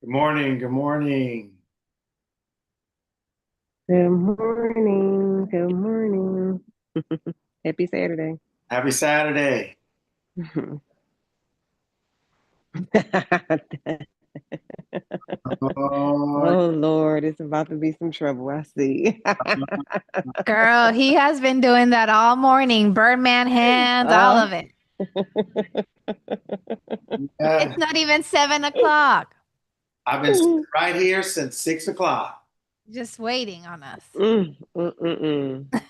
Good morning. Good morning. Good morning. Good morning. Happy Saturday. Happy Saturday. Oh, Oh Lord, it's about to be some trouble. I see. Girl, he has been doing that all morning. Birdman hands, all uh, of it. It's yeah. not even 7 o'clock. I've been sitting right here since 6 o'clock. Just waiting on us. mm. Like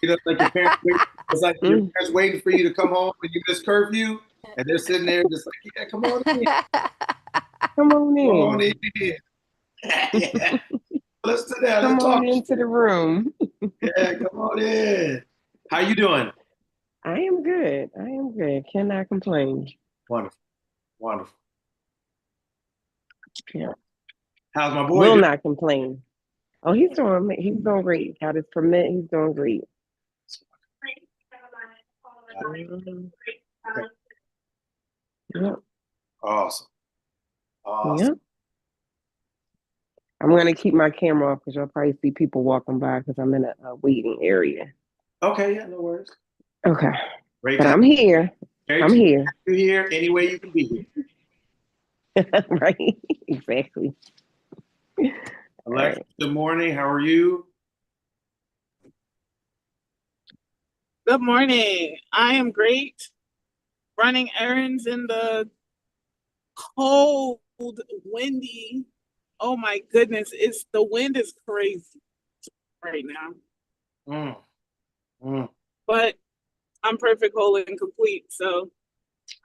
your parents wait, it's like your Mm. parents waiting for you to come home when you miss curfew, and they're sitting there just like, yeah, Come on come on in. in. Yeah. Let's sit down. Come Let's on talk. into the room. Yeah, come on in. How you doing? I am good. I am good. Cannot complain. Wonderful. Wonderful. Yeah. How's my boy Will doing? not complain. Oh, he's doing great. Got his permit. He's doing great. Mhm. Yep. Awesome. Awesome. Yep. I'm gonna keep my camera off because you'll probably see people walking by because I'm in a waiting area. Okay, yeah, no worries. Okay, Great but to have I'm here. I'm here. you here any way you can be here. Right? Exactly. All Alexa, right. good morning. How are you? Good morning. I am great. Running errands in the cold, windy. Oh my goodness, it's the wind is crazy right now. Mm, mm. But I'm perfect, whole, and complete. So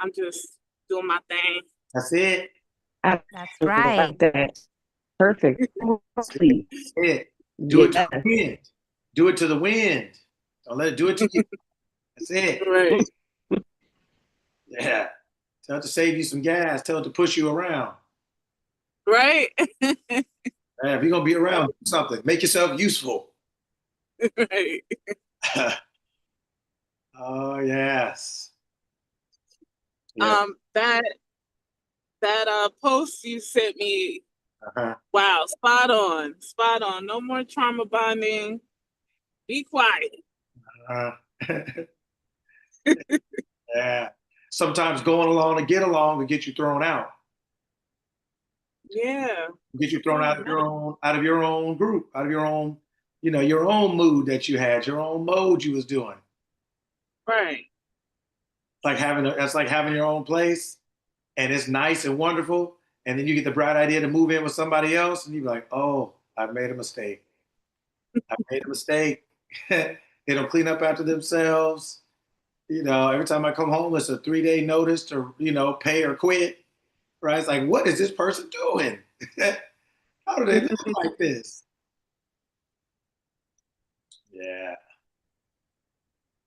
I'm just doing my thing. That's it. I That's like right. that. Perfect. Sleep. That's it. Do it to Yes. the wind. Do it to the wind. Don't let it do it to you. That's it. Right. Yeah. Tell it to save you some gas. Tell it to push you around. Right. Man, if you're gonna be around, do something. Make yourself useful. Right. Oh yes. Yeah. That post you sent me, Uh-huh. wow, spot on. Spot on. No more trauma bonding. Be quiet. Uh-huh. Yeah. Sometimes going along to get along will get you thrown out. Yeah. Get you thrown Yeah. out of your own group, out of your own, your own mood that you had, your own mode you was doing. Right. That's like having your own place, and it's nice and wonderful, and then you get the bright idea to move in with somebody else, and you're like, oh, I made a mistake. I made a mistake. They don't clean up after themselves. Every time I come home, it's a 3 day notice to, pay or quit. Right? It's like, what is this person doing? How do they live like this? Yeah.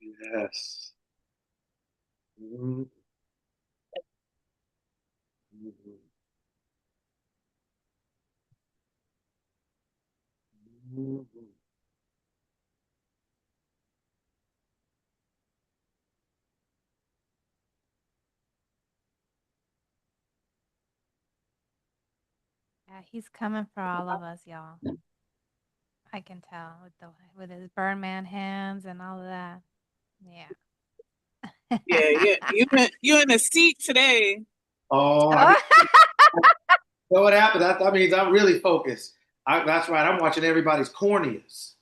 Yes. Mhm. Mhm. Mhm. Yeah, he's coming for all of us, y'all. I can tell with his Birdman hands and all of that. Yeah. Yeah, yeah. You in a seat today. Oh, Oh. know what happened? That means I'm really focused. That's right. I'm watching everybody's corneas.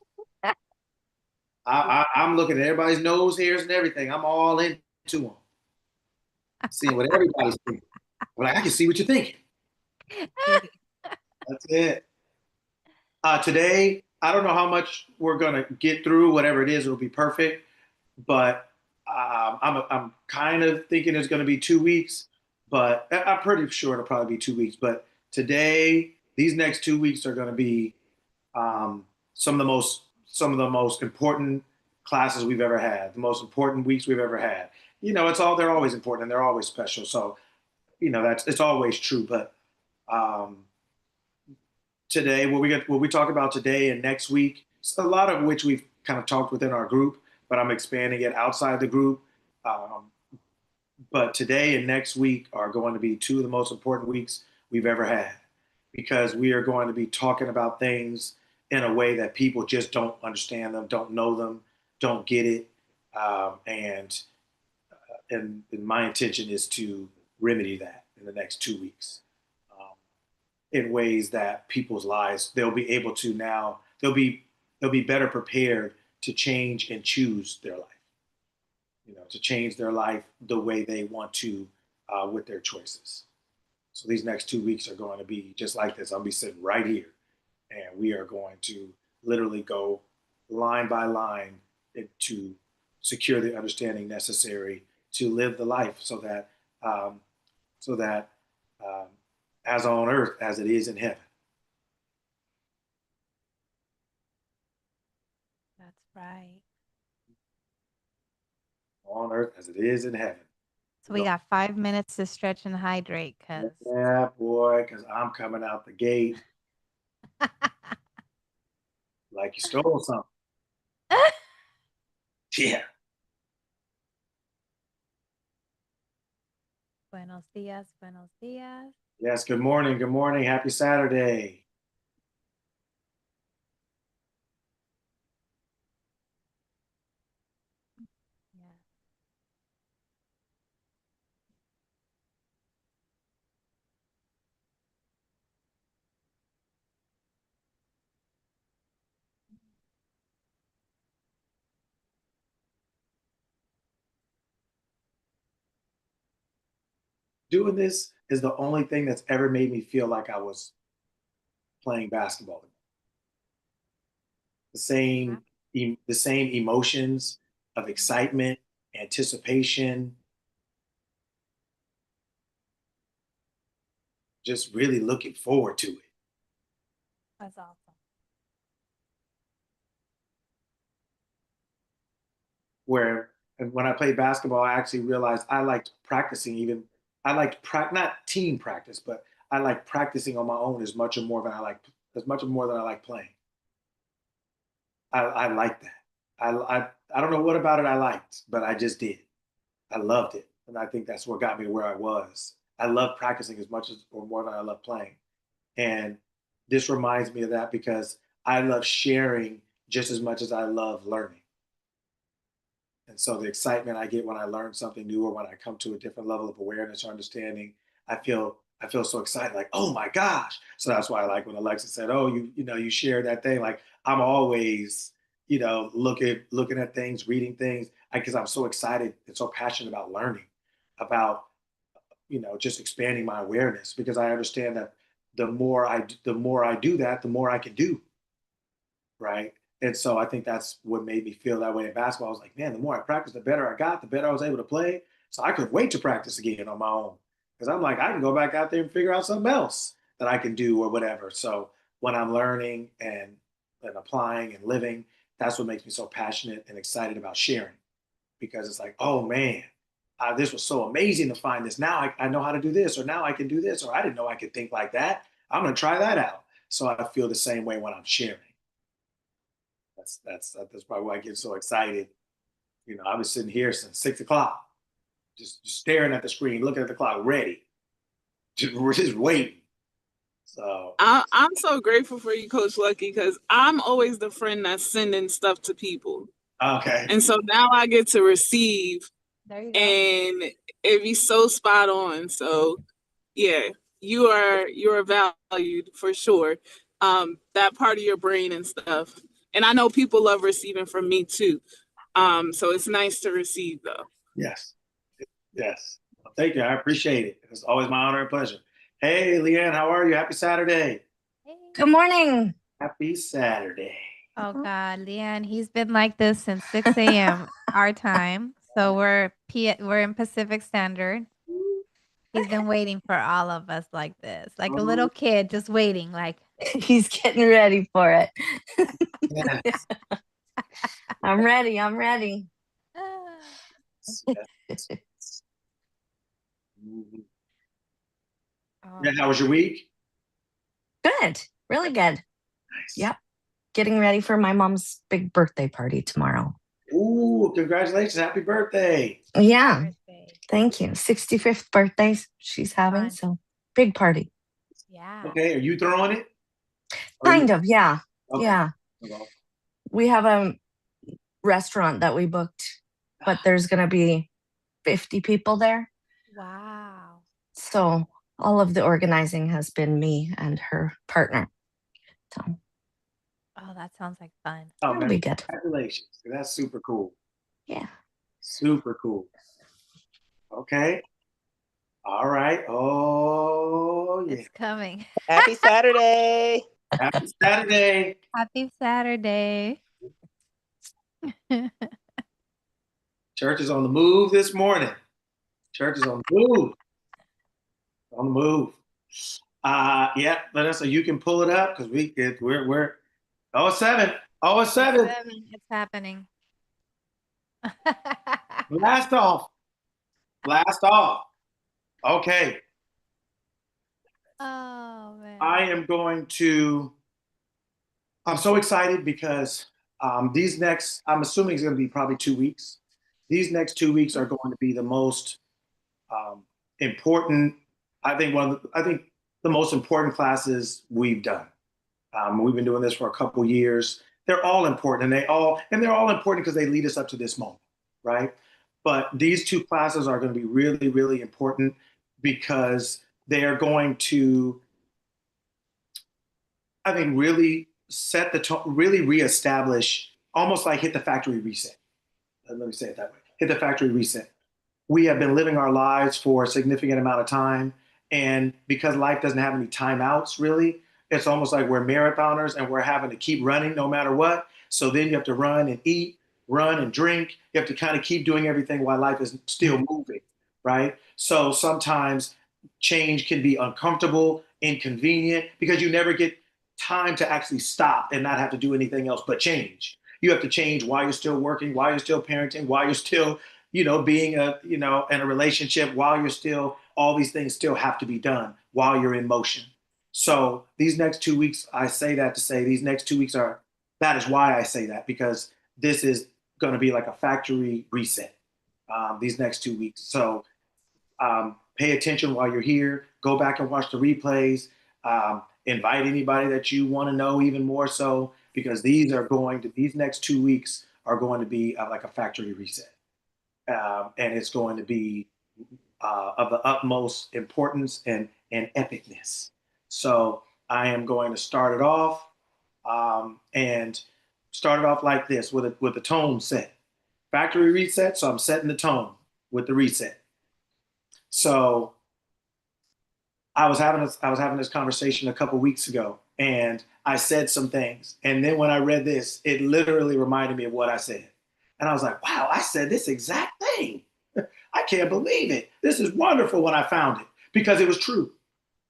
I'm looking at everybody's nose hairs and everything. I'm all into them, seeing what everybody's thinking. I'm like, I can see what you're thinking. That's it. Today, I don't know how much we're gonna get through. Whatever it is, it'll be perfect. But I'm kind of thinking it's going to be 2 weeks. But I'm pretty sure it'll probably be 2 weeks. But today, these next 2 weeks are going to be um, some of the most important classes we've ever had, the most important weeks we've ever had. They're always important and they're always special. So that's it's always true. But um, today, what we talk about today and next week, a lot of which we've kind of talked within our group, but I'm expanding it outside the group. Um, but today and next week are going to be two of the most important weeks we've ever had. because we are going to be talking about things in a way that people just don't understand them, don't know them, don't get it. And my intention is to remedy that in the next 2 weeks, in ways that people's lives, they'll be able to now, they'll be better prepared to change and choose their life, to change their life the way they want to, with their choices. So these next 2 weeks are going to be just like this. I'll be sitting right here, and we are going to literally go line by line to secure the understanding necessary to live the life, so that um, as on earth as it is in heaven. That's right. On earth as it is in heaven. So we got 5 minutes to stretch and hydrate, cause Yeah, boy, because I'm coming out the gate like you stole something. Yeah. buenos dias, buenos dias. Yes. Good morning. Good morning. Happy Saturday. Yeah. Doing this is the only thing that's ever made me feel like I was playing basketball. The same, the same emotions of excitement, anticipation, just really looking forward to it. That's awesome. Where and when I played basketball, I actually realized I liked practicing. Even I liked not team practice, but I like practicing on my own as much more than I like playing. I like that. I don't know what about it I liked, but I just did. I loved it, and I think that's what got me to where I was. I love practicing as much as or more than I love playing, and this reminds me of that because I love sharing just as much as I love learning. And so the excitement I get when I learn something new or when I come to a different level of awareness or understanding, I feel so excited, like, oh my gosh. So that's why I like when Alexa said, oh, you shared that thing. Like I'm always, looking at things, reading things, because I'm so excited and so passionate about learning, about just expanding my awareness because I understand that the more I do that, the more I can do, right? And so I think that's what made me feel that way in basketball. I was like, man, the more I practiced, the better I got, the better I was able to play. So I couldn't wait to practice again on my own because I'm like, I can go back out there and figure out something else that I can do or whatever. So when I'm learning and applying and living, that's what makes me so passionate and excited about sharing because it's like, oh man, this was so amazing to find this. Now I know how to do this, or now I can do this, or I didn't know I could think like that. I'm going to try that out. So I feel the same way when I'm sharing. That's probably why I get so excited. I was sitting here since 6 o'clock, just staring at the screen, looking at the clock, ready, just waiting. So I'm so grateful for you, Coach Lucky, because I'm always the friend that's sending stuff to people. okay, And so now I get to receive, There you go. and it be so spot on. So yeah, you're valued for sure. That part of your brain and stuff. And I know people love receiving from me too. So it's nice to receive though. yes, yes. Well, thank you. I appreciate it. It's always my honor and pleasure. Hey, Leanne, how are you? Happy Saturday. Hey. Good morning. Happy Saturday. Oh God, Leanne, he's been like this since 6 a.m. our time. So we're in Pacific Standard. He's been waiting for all of us like this, like a little kid just waiting, like He's getting ready for it. Yes. I'm ready. I'm ready. Yes. Oh, Yeah, how was your week? Good. Really good. Nice. Yep. Getting ready for my mom's big birthday party tomorrow. Ooh, congratulations. Happy birthday. Yeah. birthday. Thank you. 65th birthday she's having. Fun. So big party. Yeah. Okay, are you throwing it? Or Kind of, yeah. Okay. Yeah. Well, We have a restaurant that we booked, but there's going to be 50 people there. Wow. So all of the organizing has been me and her partner. So Oh, that sounds like fun. oh it'll man, be good. congratulations. That's super cool. Yeah. Super cool. Okay. All right. Oh yeah. It's coming. Happy Saturday. Happy Saturday. Happy Saturday. Church is on the move this morning. Church is on the move. On the move. Yeah, Vanessa, you can pull it up because we're oh it's 7. Oh it's 7. It's happening. Blast off. Blast off. Okay. Oh man. I'm so excited because these next, I'm assuming it's going to be probably 2 weeks. These next 2 weeks are going to be the most important. I think the most important classes we've done. We've been doing this for a couple years. They're all important, and they're all important because they lead us up to this moment, right? But these 2 classes are going to be really, really important because they are going to, I think, really set the tone, really reestablish, almost like hit the factory reset. Let me say it that way. Hit the factory reset. We have been living our lives for a significant amount of time. And because life doesn't have any timeouts, really, it's almost like we're marathoners and we're having to keep running no matter what. So then you have to run and eat, run and drink. You have to kind of keep doing everything while life is still moving, right? So sometimes change can be uncomfortable, inconvenient, because you never get time to actually stop and not have to do anything else but change. You have to change while you're still working, while you're still parenting, while you're still, being in a relationship, while you're still, all these things still have to be done while you're in motion. So these next 2 weeks, I say that to say these next 2 weeks that is why I say that, because this is going to be like a factory reset these next 2 weeks. So pay attention while you're here. Go back and watch the replays. Invite anybody that you want to know even more so, because these next 2 weeks are going to be like a factory reset. And it's going to be of the utmost importance and epicness. So I am going to start it off and start it off like this with the tone set. Factory reset, so I'm setting the tone with the reset. So I was having this conversation a couple weeks ago, and I said some things, and then when I read this, it literally reminded me of what I said, and I was like, "Wow, I said this exact thing! I can't believe it! This is wonderful." When I found it, because it was true.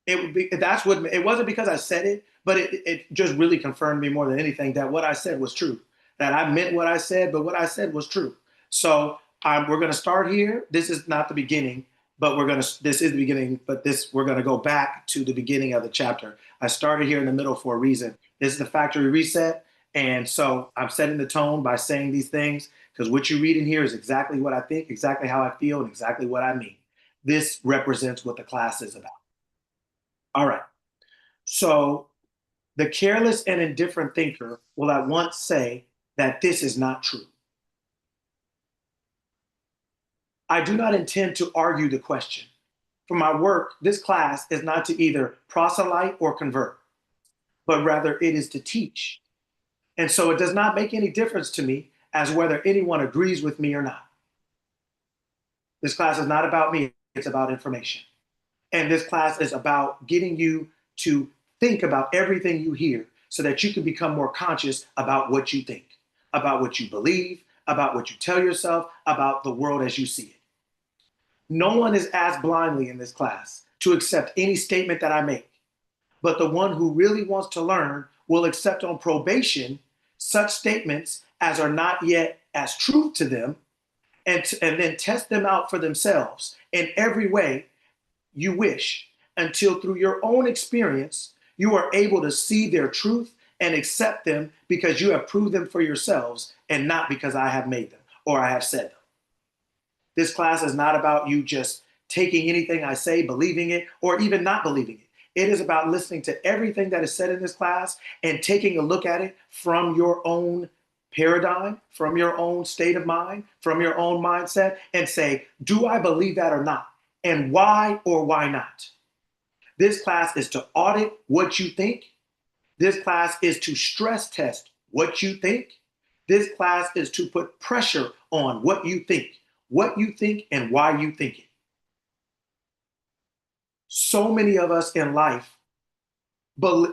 It wasn't because I said it, but it just really confirmed me more than anything that what I said was true. That I meant what I said, but what I said was true. So we're going to start here. This is not the beginning. But this is the beginning, but we're going to go back to the beginning of the chapter. I started here in the middle for a reason. This is the factory reset. And so I'm setting the tone by saying these things, because what you read in here is exactly what I think, exactly how I feel, and exactly what I mean. This represents what the class is about. All right. So the careless and indifferent thinker will at once say that this is not true. I do not intend to argue the question. For my work, this class is not to either proselyte or convert, but rather it is to teach. And so it does not make any difference to me as whether anyone agrees with me or not. This class is not about me, it's about information. And this class is about getting you to think about everything you hear so that you can become more conscious about what you think, about what you believe, about what you tell yourself, about the world as you see it. No one is asked blindly in this class to accept any statement that I make, but the one who really wants to learn will accept on probation such statements as are not yet as truth to them, and then test them out for themselves in every way you wish, until through your own experience, you are able to see their truth and accept them because you have proved them for yourselves and not because I have made them or I have said them. This class is not about you just taking anything I say, believing it, or even not believing it. It is about listening to everything that is said in this class and taking a look at it from your own paradigm, from your own state of mind, from your own mindset, and say, do I believe that or not? And why or why not? This class is to audit what you think. This class is to stress test what you think. This class is to put pressure on what you think and why you think it. So many of us in life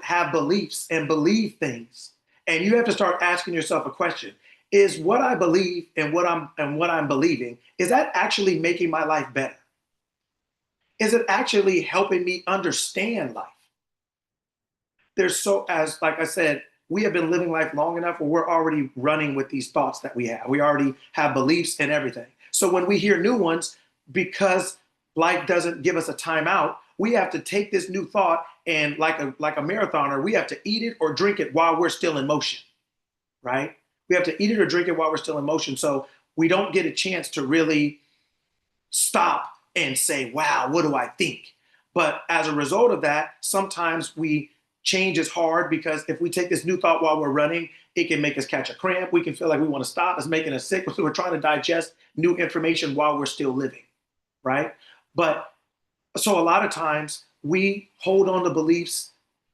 have beliefs and believe things. And you have to start asking yourself a question. Is what I believe and what I'm believing, is that actually making my life better? Is it actually helping me understand life? Like I said, we have been living life long enough where we're already running with these thoughts that we have. We already have beliefs and everything. So when we hear new ones, because life doesn't give us a timeout, we have to take this new thought and like a marathoner, we have to eat it or drink it while we're still in motion, right? We have to eat it or drink it while we're still in motion. So we don't get a chance to really stop and say, wow, what do I think? But as a result of that, sometimes change is hard because if we take this new thought while we're running, it can make us catch a cramp. We can feel like we want to stop. It's making us sick. We're trying to digest new information while we're still living, right? But so a lot of times we hold on to beliefs,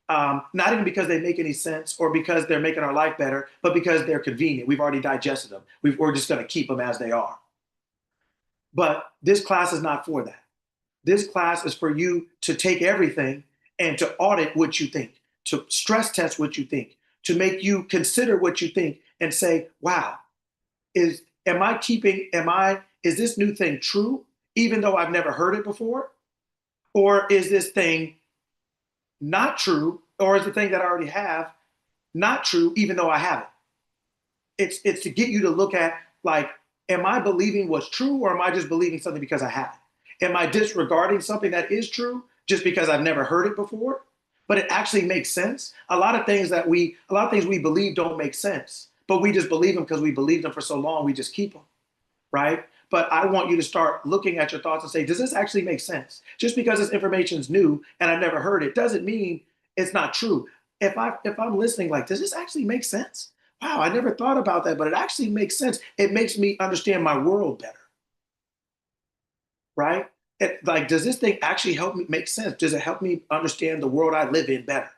not even because they make any sense or because they're making our life better, but because they're convenient. We've already digested them. We're just going to keep them as they are. But this class is not for that. This class is for you to take everything and to audit what you think, to stress test what you think, to make you consider what you think and say, wow, is this new thing true, even though I've never heard it before? Or is this thing not true? Or is the thing that I already have not true, even though I have it? It's to get you to look at, like, am I believing what's true, or am I just believing something because I have it? Am I disregarding something that is true just because I've never heard it before, but it actually makes sense? A lot of things we believe don't make sense, but we just believe them because we believed them for so long, we just keep them, right? But I want you to start looking at your thoughts and say, does this actually make sense? Just because this information is new and I've never heard it doesn't mean it's not true. If I'm listening, like, does this actually make sense? Wow, I never thought about that, but it actually makes sense. It makes me understand my world better, right? Does this thing actually help me make sense? Does it help me understand the world I live in better?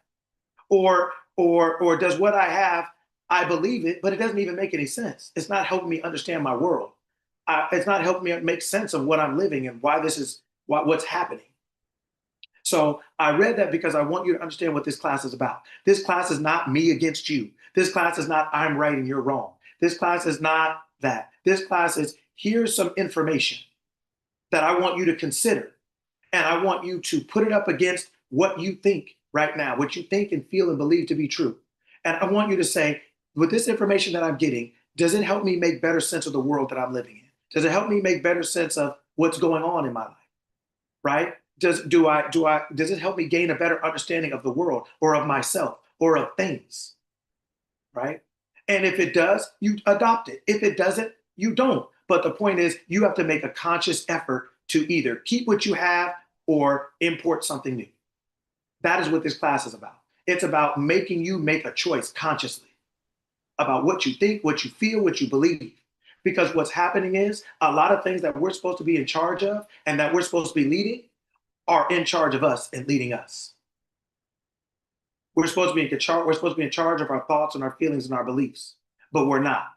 Or does what I have, I believe it, but it doesn't even make any sense. It's not helping me understand my world. It's not helping me make sense of what I'm living and why what's happening. So I read that because I want you to understand what this class is about. This class is not me against you. This class is not I'm right and you're wrong. This class is not that. This class is, here's some information that I want you to consider. And I want you to put it up against what you think right now, what you think and feel and believe to be true. And I want you to say, with this information that I'm getting, does it help me make better sense of the world that I'm living in? Does it help me make better sense of what's going on in my life, right? Does it help me gain a better understanding of the world or of myself or of things, right? And if it does, you adopt it. If it doesn't, you don't. But the point is, you have to make a conscious effort to either keep what you have or import something new. That is what this class is about. It's about making you make a choice consciously about what you think, what you feel, what you believe. Because what's happening is a lot of things that we're supposed to be in charge of and that we're supposed to be leading are in charge of us and leading us. We're supposed to be in charge of our thoughts and our feelings and our beliefs, but we're not.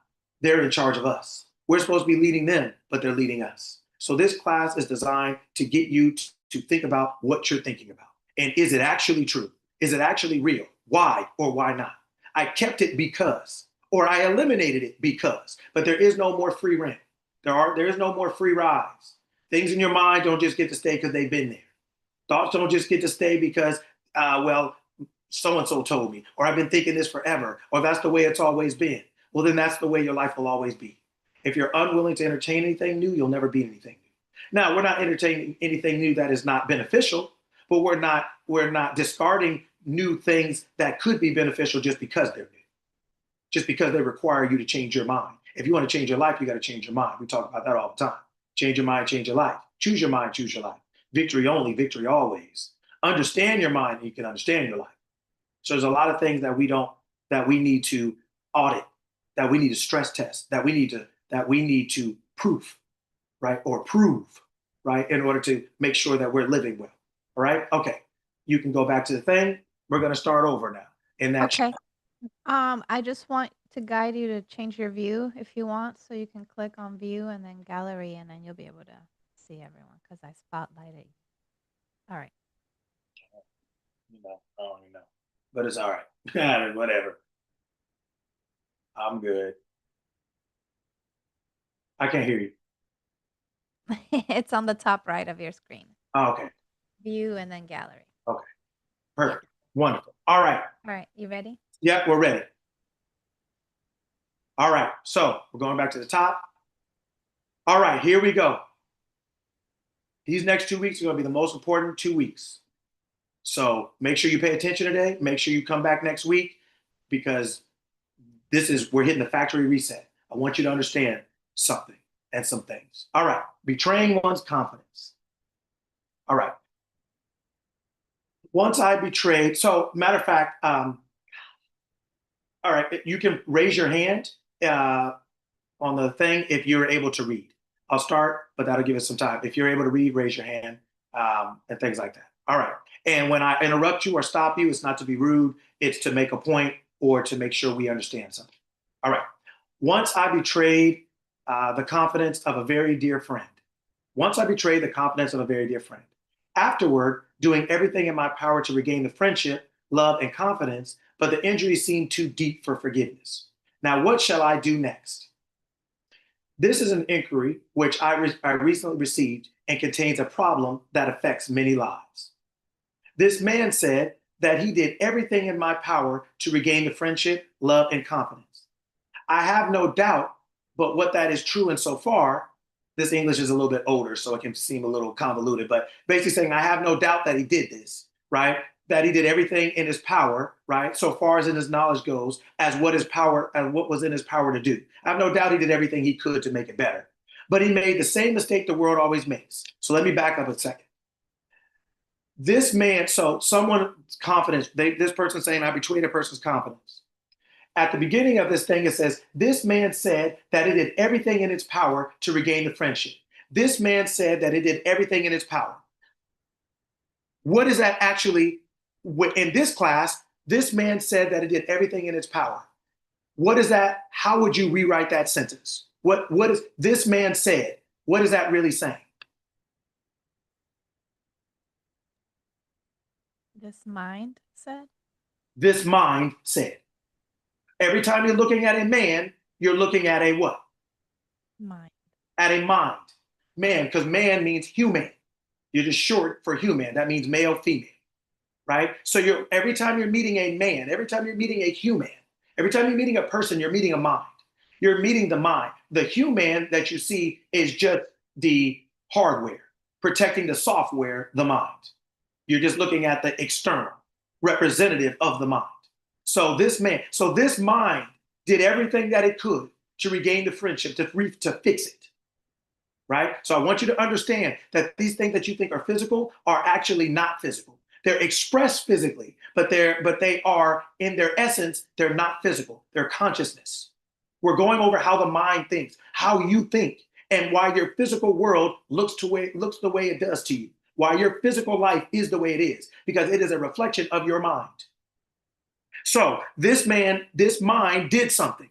They're in charge of us. We're supposed to be leading them, but they're leading us. So this class is designed to get you to think about what you're thinking about. And is it actually true? Is it actually real? Why or why not? I kept it because, or I eliminated it because, but there is no more free rent. There is no more free rides. Things in your mind don't just get to stay because they've been there. Thoughts don't just get to stay because, well, so-and-so told me, or I've been thinking this forever, or that's the way it's always been. Well, then that's the way your life will always be. If you're unwilling to entertain anything new, you'll never be anything new. Now, we're not entertaining anything new that is not beneficial, but we're not discarding new things that could be beneficial just because they're new, just because they require you to change your mind. If you want to change your life, you got to change your mind. We talk about that all the time. Change your mind, change your life. Choose your mind, choose your life. Victory only, victory always. understand your mind, and you can understand your life. So there's a lot of things that we need to audit, that we need to stress test, that we need to proof, right? Or prove, right? In order to make sure that we're living well. All right. Okay. You can go back to the thing. We're going to start over now. In that. Okay. I just want to guide you to change your view if you want. So you can click on view and then gallery, and then you'll be able to see everyone because I spotlighted you. All right. I don't even know. But it's all right. Whatever. I'm good. I can't hear you. It's on the top right of your screen. Oh, okay. View and then gallery. Okay. Perfect. Wonderful. All right. All right. You ready? Yep, we're ready. All right. So we're going back to the top. All right, here we go. These next 2 weeks are going to be the most important 2 weeks. So make sure you pay attention today. Make sure you come back next week because we're hitting the factory reset. I want you to understand something and some things. All right. Betraying one's confidence. All right. Once I betrayed, so matter of fact, all right, you can raise your hand on the thing if you're able to read. I'll start, but that'll give us some time. If you're able to read, raise your hand and things like that. All right. And when I interrupt you or stop you, it's not to be rude. It's to make a point or to make sure we understand something. All right. Once I betrayed the confidence of a very dear friend. Once I betrayed the confidence of a very dear friend. Afterward, doing everything in my power to regain the friendship, love, and confidence, but the injury seemed too deep for forgiveness. Now, what shall I do next? This is an inquiry which I recently received and contains a problem that affects many lives. This man said that he did everything in my power to regain the friendship, love, and confidence. I have no doubt, but what that is true insofar, this English is a little bit older, so it can seem a little convoluted, but basically saying I have no doubt that he did this, right? That he did everything in his power, right? So far as in his knowledge goes, as what was in his power to do. I have no doubt he did everything he could to make it better. But he made the same mistake the world always makes. So let me back up a second. This man, so someone's confidence, this person saying I betrayed a person's confidence. At the beginning of this thing, it says, this man said that it did everything in its power to regain the friendship. This man said that it did everything in its power. What is that actually? In this class, this man said that it did everything in its power. What is that? How would you rewrite that sentence? What is this man said? What is that really saying? This mind said? This mind said. Every time you're looking at a man, you're looking at a what? Mind. At a mind. Man, because man means human. You're just short for human. That means male, female. Right? So every time you're meeting a man, every time you're meeting a human, every time you're meeting a person, you're meeting a mind. You're meeting the mind. The human that you see is just the hardware, protecting the software, the mind. You're just looking at the external representative of the mind. So this mind did everything that it could to regain the friendship, to fix it. Right? So I want you to understand that these things that you think are physical are actually not physical. They're expressed physically, but they are in their essence, they're not physical. They're consciousness. We're going over how the mind thinks, how you think, and why your physical world looks the way it does to you. Why your physical life is the way it is, because it is a reflection of your mind. So this mind did something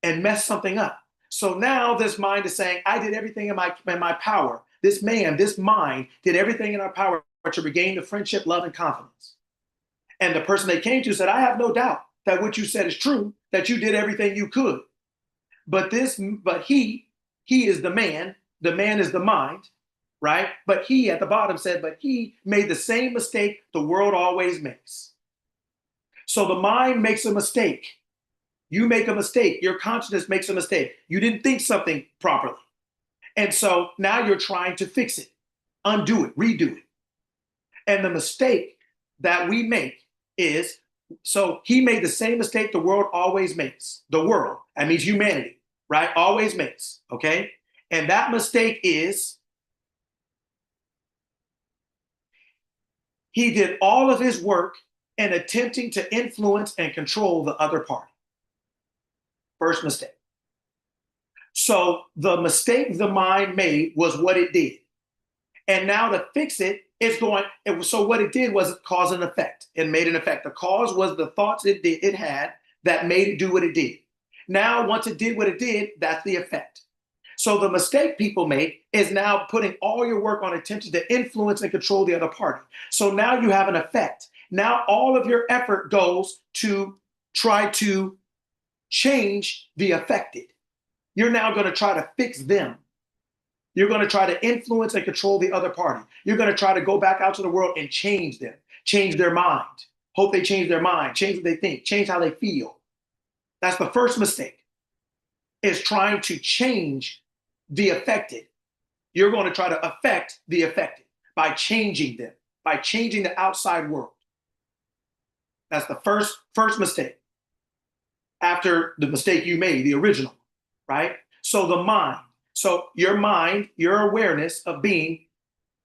and messed something up. So now this mind is saying, I did everything in my power. This mind did everything in our power to regain the friendship, love, and confidence. And the person they came to said, I have no doubt that what you said is true, that you did everything you could. But he is the man is the mind, right? But he at the bottom said, but he made the same mistake the world always makes. So the mind makes a mistake. You make a mistake. Your consciousness makes a mistake. You didn't think something properly. And so now you're trying to fix it, undo it, redo it. And the mistake that we make is, so he made the same mistake the world always makes. The world, that means humanity, right? Always makes, okay? And that mistake is He did all of his work in attempting to influence and control the other party. First mistake. So the mistake the mind made was what it did. And now to fix it, so what it did was cause and effect. It made an effect. The cause was the thoughts it had that made it do what it did. Now, once it did what it did, that's the effect. So the mistake people make is now putting all your work on attempting to influence and control the other party. So now you have an effect. Now all of your effort goes to try to change the affected. You're now going to try to fix them. You're going to try to influence and control the other party. You're going to try to go back out to the world and change them, change their mind. Hope they change their mind, change what they think, change how they feel. That's the first mistake, is trying to change the affected. You're going to try to affect the affected by changing them, by changing the outside world. That's the first mistake. After the mistake you made, the original, right? So the mind. So your mind, your awareness of being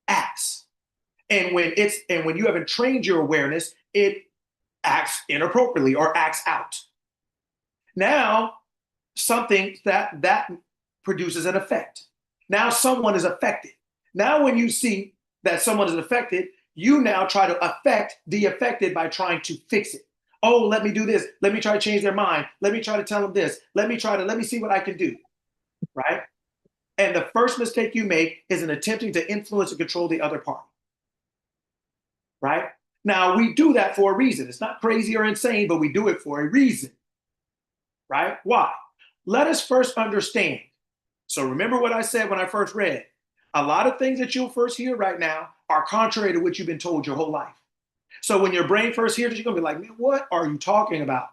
acts. And when you haven't trained your awareness, it acts inappropriately or acts out. Now, something that produces an effect. Now someone is affected. Now when you see that someone is affected, you now try to affect the affected by trying to fix it. Oh, let me do this. Let me try to change their mind. Let me try to tell them this. Let me see what I can do, right? And the first mistake you make is in attempting to influence and control the other party, right? Now, we do that for a reason. It's not crazy or insane, but we do it for a reason, right? Why? Let us first understand. So remember what I said when I first read. A lot of things that you'll first hear right now are contrary to what you've been told your whole life. So when your brain first hears it, you're going to be like, man, what are you talking about?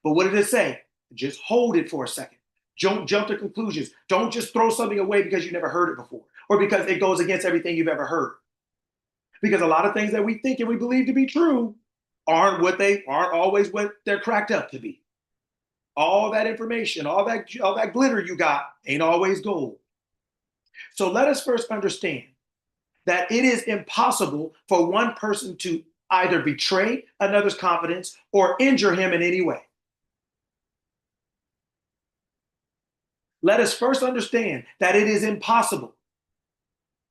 But what did it say? Just hold it for a second. Don't jump to conclusions. Don't just throw something away because you never heard it before or because it goes against everything you've ever heard. Because a lot of things that we think and we believe to be true aren't always what they're cracked up to be. All that information, all that glitter you got ain't always gold. So let us first understand that it is impossible for one person to either betray another's confidence or injure him in any way. Let us first understand that it is impossible.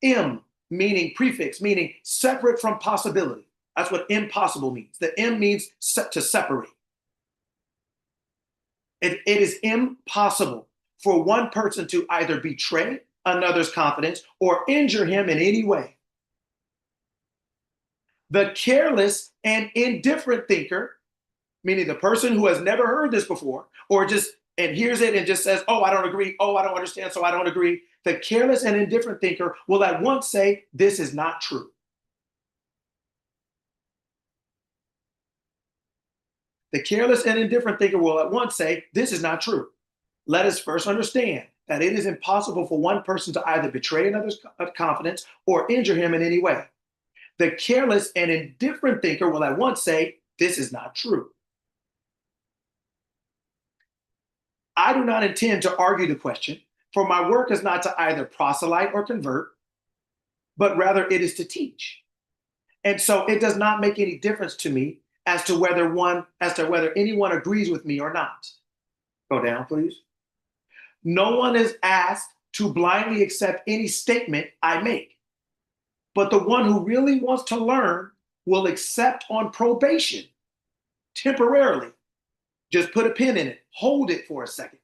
M meaning prefix, meaning separate from possibility. That's what impossible means. The M means to separate. It is impossible for one person to either betray another's confidence or injure him in any way. The careless and indifferent thinker, meaning the person who has never heard this before or just and hears it and just says, oh, I don't agree. Oh, I don't understand, so I don't agree. The careless and indifferent thinker will at once say, this is not true. The careless and indifferent thinker will at once say, this is not true. Let us first understand that it is impossible for one person to either betray another's confidence or injure him in any way. The careless and indifferent thinker will at once say, this is not true. I do not intend to argue the question, for my work is not to either proselyte or convert, but rather it is to teach. And so it does not make any difference to me as to whether anyone agrees with me or not. Go down, please. No one is asked to blindly accept any statement I make, but the one who really wants to learn will accept on probation, temporarily. Just put a pin in it, hold it for a second.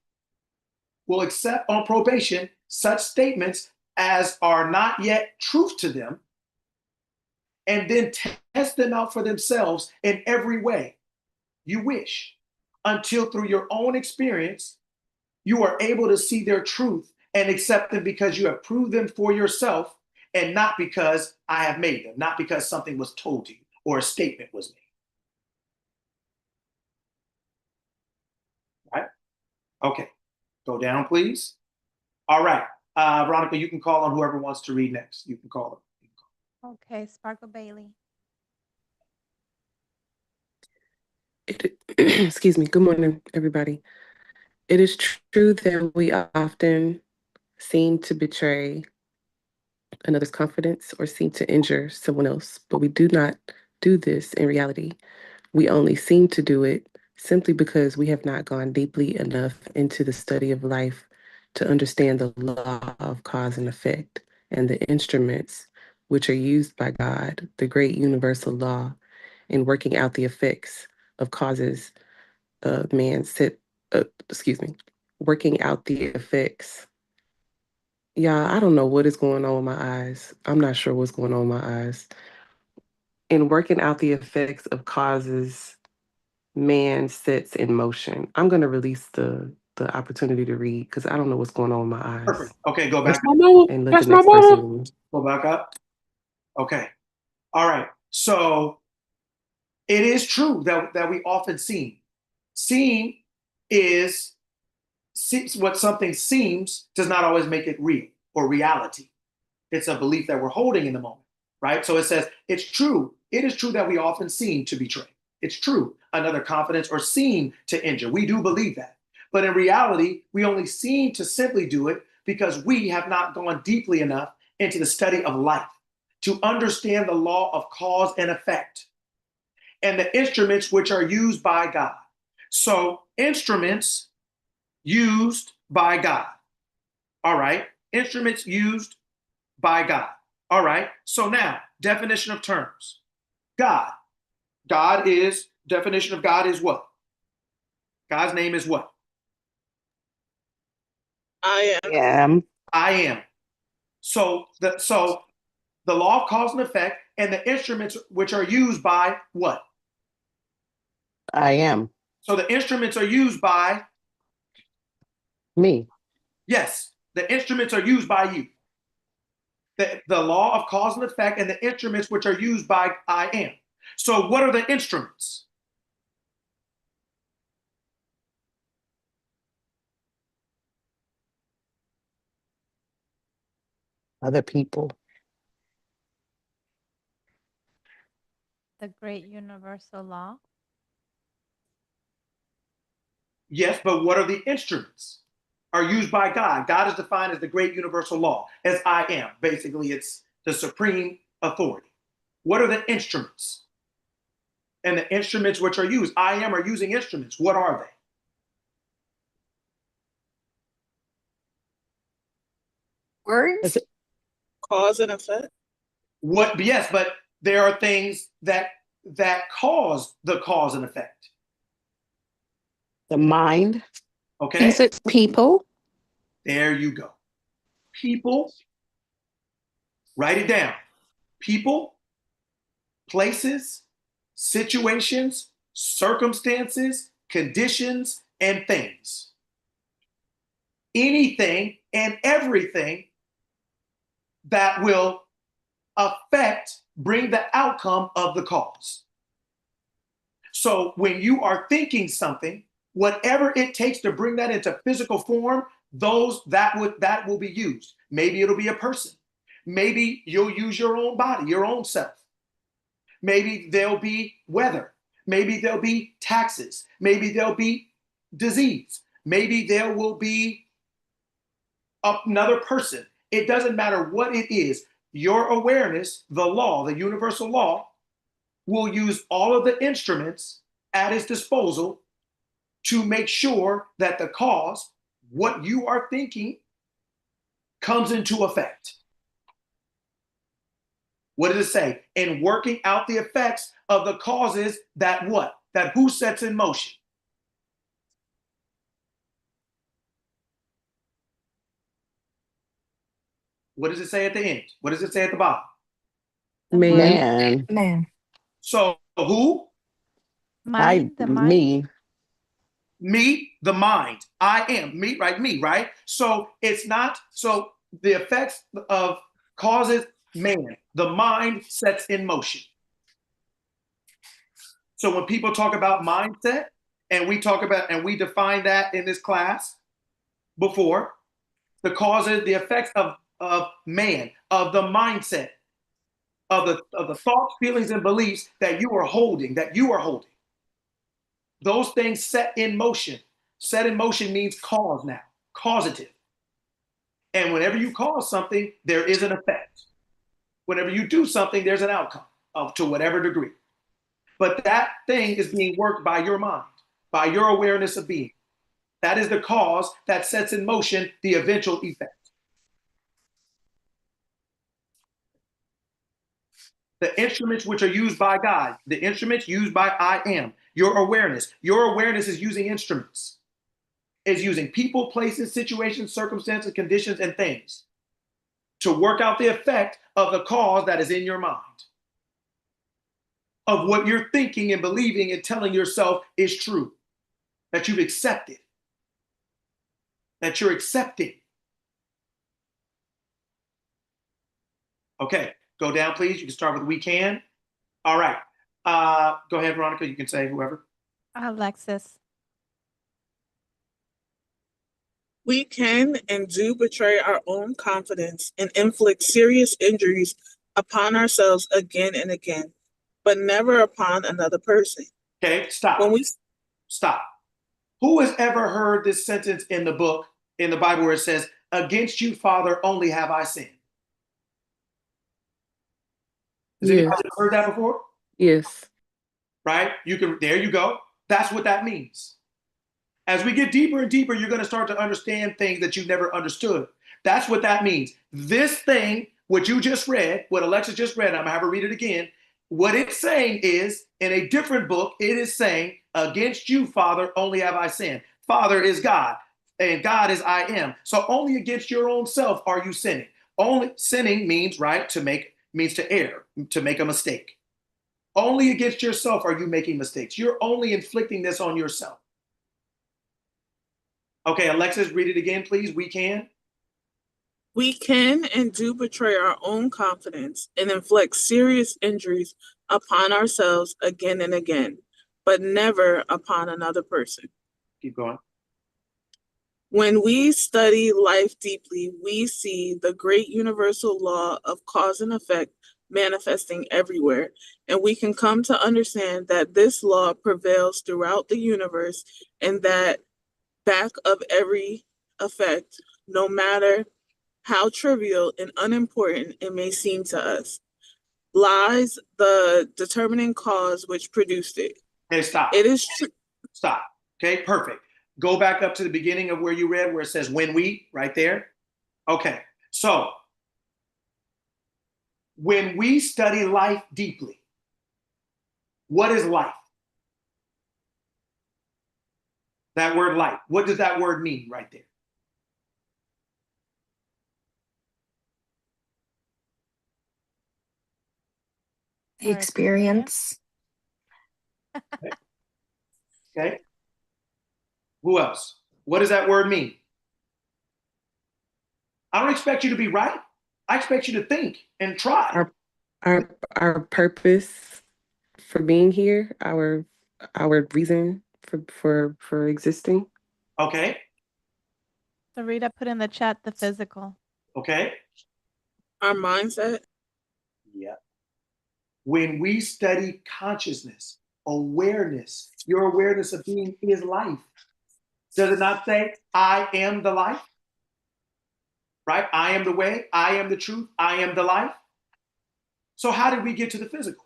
Will accept on probation such statements as are not yet truth to them, and then test them out for themselves in every way you wish, until through your own experience, you are able to see their truth and accept them because you have proved them for yourself and not because I have made them, not because something was told to you or a statement was made. Right? Okay, go down, please. All right, Veronica, you can call on whoever wants to read next. You can call them. Okay, Sparkle Bailey. Excuse me. Good morning, everybody. It is true that we often seem to betray another's confidence or seem to injure someone else, but we do not do this in reality. We only seem to do it simply because we have not gone deeply enough into the study of life to understand the law of cause and effect and the instruments which are used by God, the great universal law, in working out the effects of causes man set, working out the effects. Yeah, I don't know what is going on with my eyes. I'm not sure what's going on with my eyes. In working out the effects of causes man sets in motion. I'm going to release the opportunity to read because I don't know what's going on with my eyes. Perfect. Okay, go back That's my mama. And let That's the my next mama. person. Go back up. Okay. All right. So it is true that we often see. Seeing is what something seems does not always make it real or reality. It's a belief that we're holding in the moment, right? So it says it's true. It is true that we often seem to betray. It's true. Another confidence or seem to injure. We do believe that. But in reality, we only seem to simply do it because we have not gone deeply enough into the study of life to understand the law of cause and effect and the instruments which are used by God. So, instruments used by God. All right. Instruments used by God. All right. So, now, definition of terms. God. Definition of God is what? God's name is what? I am. am. I am. So the law of cause and effect and the instruments which are used by what? I am. So the instruments are used by, Me. yes, the instruments are used by you. The law of cause and effect and the instruments which are used by I am. So what are the instruments? Other people. The great universal law. Yes, but what are the instruments? Are used by God. God is defined as the great universal law, as I am. Basically, it's the supreme authority. What are the instruments? And the instruments which are used, I am are using instruments. What are they? Words? Cause and effect. What? Yes, but there are things that cause the cause and effect. The mind. Okay. Is it people? There you go. People. Write it down. People, places, situations, circumstances, conditions, and things. Anything and everything that will bring the outcome of the cause. So when you are thinking something, whatever it takes to bring that into physical form, that will be used. Maybe it'll be a person. Maybe you'll use your own body, your own self. Maybe there'll be weather. Maybe there'll be taxes. Maybe there'll be disease. Maybe there will be another person. It doesn't matter what it is. Your awareness, the law, the universal law, will use all of the instruments at its disposal to make sure that the cause, what you are thinking, comes into effect. What does it say? In working out the effects of the causes that what? That who sets in motion? What does it say at the end? What does it say at the bottom? Man. Man. So who? Mind, the mind. Me. Me, the mind. I am. Me, right? Me, right? So it's not, so the effects of causes man. The mind sets in motion. So when people talk about mindset, and we define that in this class before, the causes, the effects of man, of the mindset, of the thoughts, feelings, and beliefs that you are holding. Those things set in motion. Set in motion means cause now, causative. And whenever you cause something, there is an effect. Whenever you do something, there's an outcome to whatever degree. But that thing is being worked by your mind, by your awareness of being. That is the cause that sets in motion the eventual effect. The instruments which are used by God, the instruments used by I am, your awareness is using instruments, is using people, places, situations, circumstances, conditions, and things to work out the effect of the cause that is in your mind, of what you're thinking and believing and telling yourself is true, that you've accepted, that you're accepting. Okay, go down, please. You can start with we can. All right. Go ahead, Veronica. You can say whoever. Alexis. We can and do betray our own confidence and inflict serious injuries upon ourselves again and again, but never upon another person. Okay, stop. Stop. Who has ever heard this sentence in the book, in the Bible, where it says, "Against you, Father, only have I sinned"? Has anybody heard that before? Yes. Right? There you go. That's what that means. As we get deeper and deeper, you're going to start to understand things that you've never understood. That's what that means. This thing, what you just read, what Alexa just read, I'm going to have her read it again. What it's saying is, in a different book, it is saying, "Against you, Father, only have I sinned." Father is God, and God is I am. So only against your own self are you sinning. Only sinning means, right, means to err, to make a mistake. Only against yourself are you making mistakes. You're only inflicting this on yourself. Okay, Alexis, read it again, please. We can. We can and do betray our own confidence and inflict serious injuries upon ourselves again and again, but never upon another person. Keep going. When we study life deeply, we see the great universal law of cause and effect manifesting everywhere, and we can come to understand that this law prevails throughout the universe, and that back of every effect, no matter how trivial and unimportant it may seem to us, lies the determining cause which produced it. Hey, stop. It is true. Stop. Okay, perfect. Go back up to the beginning of where you read, where it says "when we," right there. Okay, so when we study life deeply, what is life? That word life, what does that word mean right there? The experience. Okay. Who else? What does that word mean? I don't expect you to be right. I expect you to think and try. Our purpose for being here, our reason for existing. Okay. So Rita put in the chat the physical. Okay. Our mindset. Yeah. When we study consciousness, awareness, your awareness of being is life. Does it not say, "I am the life"? Right? I am the way, I am the truth, I am the life. So how did we get to the physical?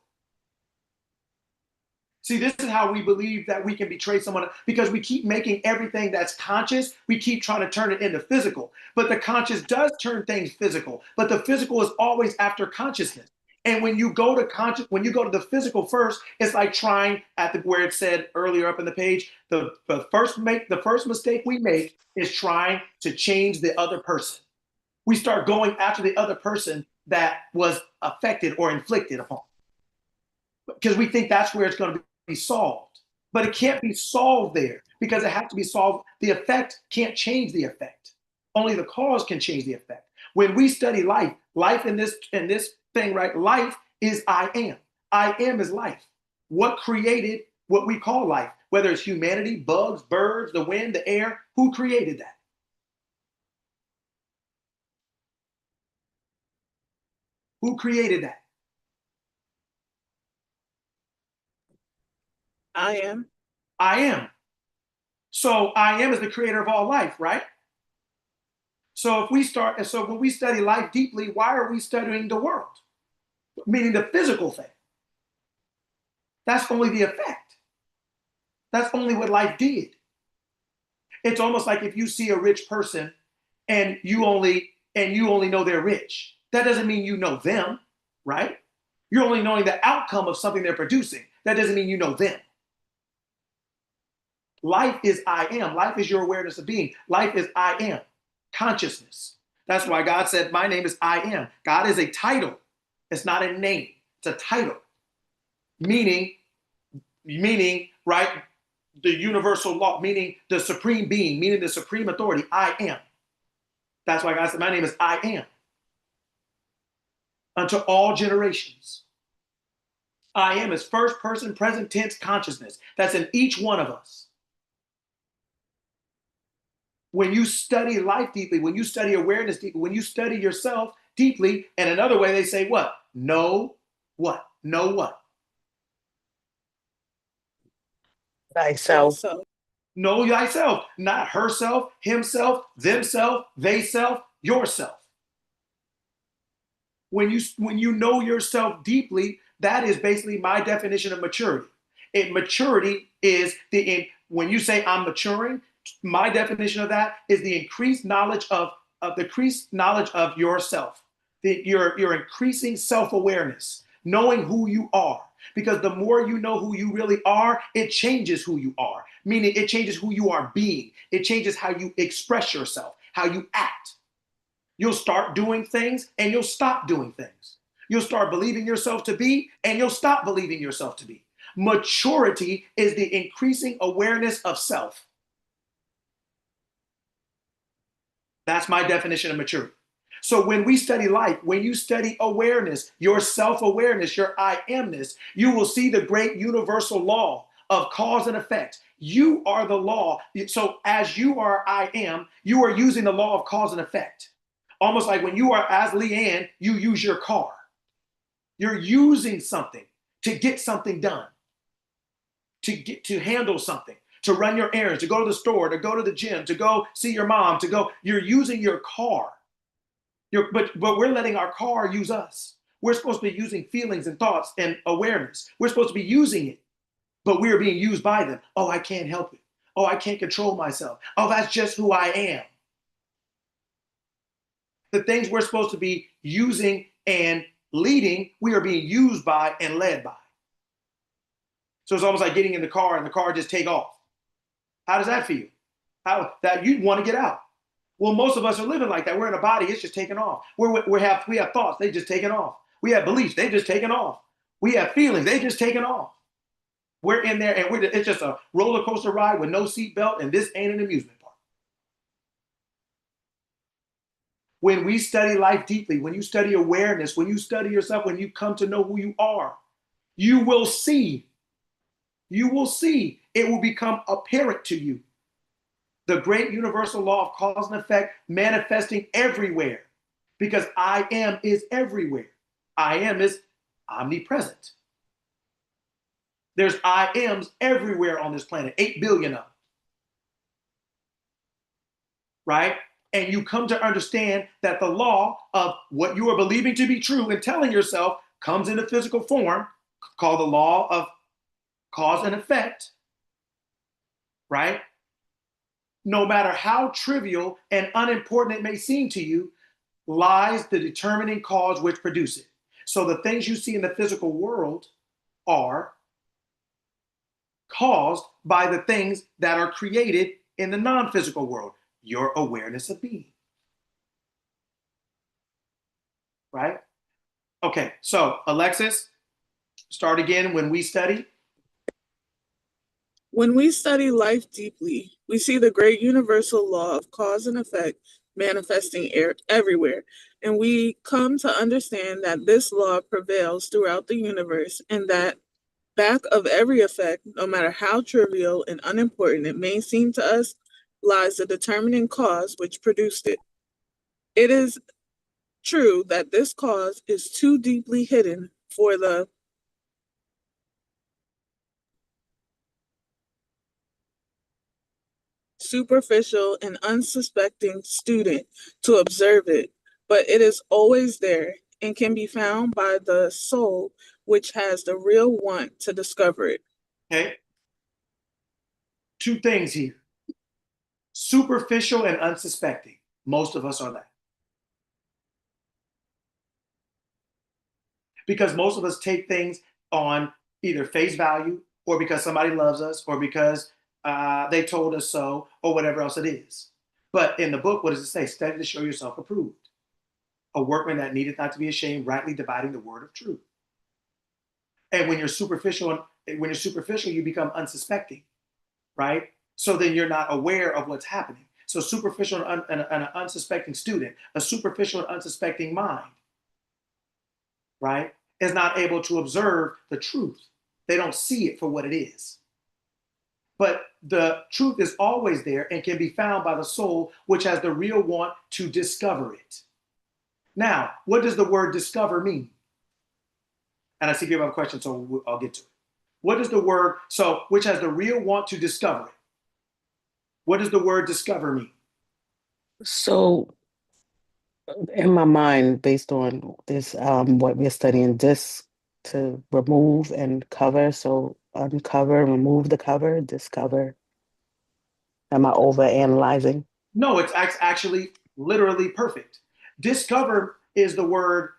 See, this is how we believe that we can betray someone, because we keep making everything that's conscious, we keep trying to turn it into physical. But the conscious does turn things physical, but the physical is always after consciousness. And when you go to when you go to the physical first, it's like trying where it said earlier up in the page, the first mistake we make is trying to change the other person. We start going after the other person that was affected or inflicted upon, because we think that's where it's going to be solved. But it can't be solved there, because it has to be solved. The effect can't change the effect. Only the cause can change the effect. When we study life in this thing, right? Life is I am. I am is life. What created what we call life? Whether it's humanity, bugs, birds, the wind, the air, who created that? Who created that? I am. I am. So I am is the creator of all life, right? So when we study life deeply, why are we studying the world? meaning the physical thing. That's only the effect. That's only what life did. It's almost like if you see a rich person and you only know they're rich. That doesn't mean you know them, right? You're only knowing the outcome of something they're producing. That doesn't mean you know them. Life is I am. Life is your awareness of being. Life is I am. Consciousness. That's why God said, my name is I am. God is a title. It's not a name. It's a title. Meaning, right, the universal law, meaning the supreme being, meaning the supreme authority. I am. That's why God said, my name is I am. Unto all generations. I am is first person, present tense consciousness. That's in each one of us. When you study life deeply, when you study awareness deeply, when you study yourself deeply, and another way they say what? Know what? Know what? Thyself. So Know thyself, not herself, himself, themself, theyself, yourself. When you know yourself deeply, that is basically my definition of maturity. Maturity is when you say I'm maturing, my definition of that is the increased knowledge of yourself. Your increasing self-awareness, knowing who you are. Because the more you know who you really are, it changes who you are. Meaning it changes who you are being. It changes how you express yourself, how you act. You'll start doing things and you'll stop doing things. You'll start believing yourself to be and you'll stop believing yourself to be. Maturity is the increasing awareness of self. That's my definition of maturity. So when we study life, when you study awareness, your self-awareness, your I amness, you will see the great universal law of cause and effect. You are the law. So as you are I am, you are using the law of cause and effect. Almost like when you are as Leanne, you use your car. You're using something to get something done, to handle something, to run your errands, to go to the store, to go to the gym, to go see your mom, you're using your car. But we're letting our car use us. We're supposed to be using feelings and thoughts and awareness. We're supposed to be using it, but we are being used by them. Oh, I can't help it. Oh, I can't control myself. Oh, that's just who I am. The things we're supposed to be using and leading, we are being used by and led by. So it's almost like getting in the car and the car just take off. How does that feel? How that you'd want to get out. Well, most of us are living like that. We're in a body, it's just taking off. We have thoughts, they just taken off. We have beliefs, they just taken off. We have feelings, they just taken off. We're in there and it's just a roller coaster ride with no seatbelt, and this ain't an amusement park. When we study life deeply, when you study awareness, when you study yourself, when you come to know who you are, you will see, it will become apparent to you. The great universal law of cause and effect manifesting everywhere, because I am is everywhere. I am is omnipresent. There's I ams everywhere on this planet, 8 billion of them. Right? And you come to understand that the law of what you are believing to be true and telling yourself comes in a physical form, called the law of cause and effect, right? No matter how trivial and unimportant it may seem to you, lies the determining cause which produce it. So the things you see in the physical world are caused by the things that are created in the non-physical world, your awareness of being. Right? Okay, so Alexis, start again. When we study life deeply, we see the great universal law of cause and effect manifesting everywhere. And we come to understand that this law prevails throughout the universe, and that back of every effect, no matter how trivial and unimportant it may seem to us, lies the determining cause which produced it. It is true that this cause is too deeply hidden for the superficial and unsuspecting student to observe it, but it is always there, and can be found by the soul, which has the real want to discover it. Okay? Two things here. Superficial and unsuspecting. Most of us are that. Because most of us take things on either face value or because somebody loves us or because they told us so or whatever else it is. But in the book, what does it say? Study to show yourself approved. A workman that needeth not to be ashamed, rightly dividing the word of truth. And when you're superficial, you become unsuspecting, right? So then you're not aware of what's happening. So superficial and an unsuspecting student, a superficial and unsuspecting mind, right, is not able to observe the truth. They don't see it for what it is. But the truth is always there and can be found by the soul, which has the real want to discover it. Now, what does the word discover mean? And I see people have a question, so I'll get to it. What does the word, so which has the real want to discover it? What does the word discover mean? So in my mind, based on this, what we're studying, this to remove and cover. So uncover, remove the cover, discover. Am I over analyzing? No, it's actually literally perfect. Discover is the word,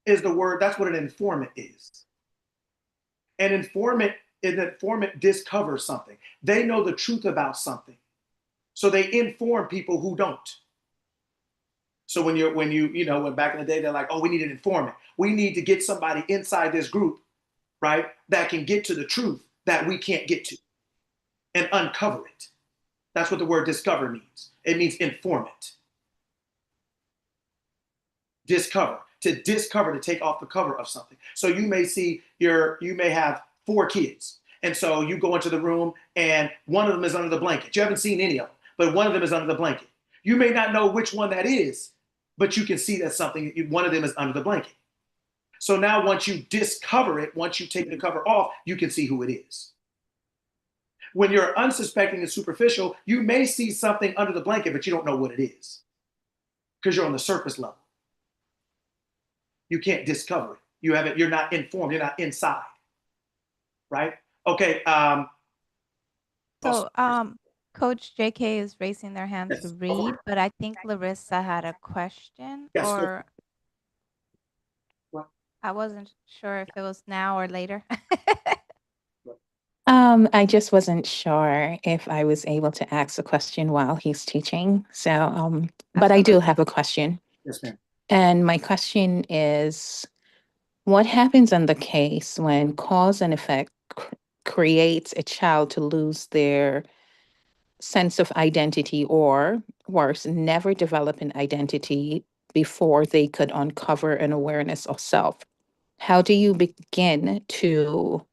that's what an informant is. An informant discovers something. They know the truth about something. So they inform people who don't. So when back in the day, they're like, oh, we need an informant. We need to get somebody inside this group, right, that can get to the truth that we can't get to and uncover it. That's what the word discover means. It means informant. Discover, to discover, to take off the cover of something. So you may have 4 kids. And so you go into the room and one of them is under the blanket. You haven't seen any of them, but one of them is under the blanket. You may not know which one that is, but you can see that one of them is under the blanket. So now once you discover it, once you take the cover off, you can see who it is. When you're unsuspecting and superficial, you may see something under the blanket, but you don't know what it is because you're on the surface level. You can't discover it. You're not informed. You're not inside. Right? Okay. So, Coach JK is raising their hand to Yes. read, but I think Larissa had a question, Yes, go. or What? I wasn't sure if it was now or later. I just wasn't sure if I was able to ask a question while he's teaching. So, but I do Absolutely. have a question. Yes, ma'am. And my question is, what happens in the case when cause and effect creates a child to lose their sense of identity, or worse, never develop an identity before they could uncover an awareness of self? How do you begin to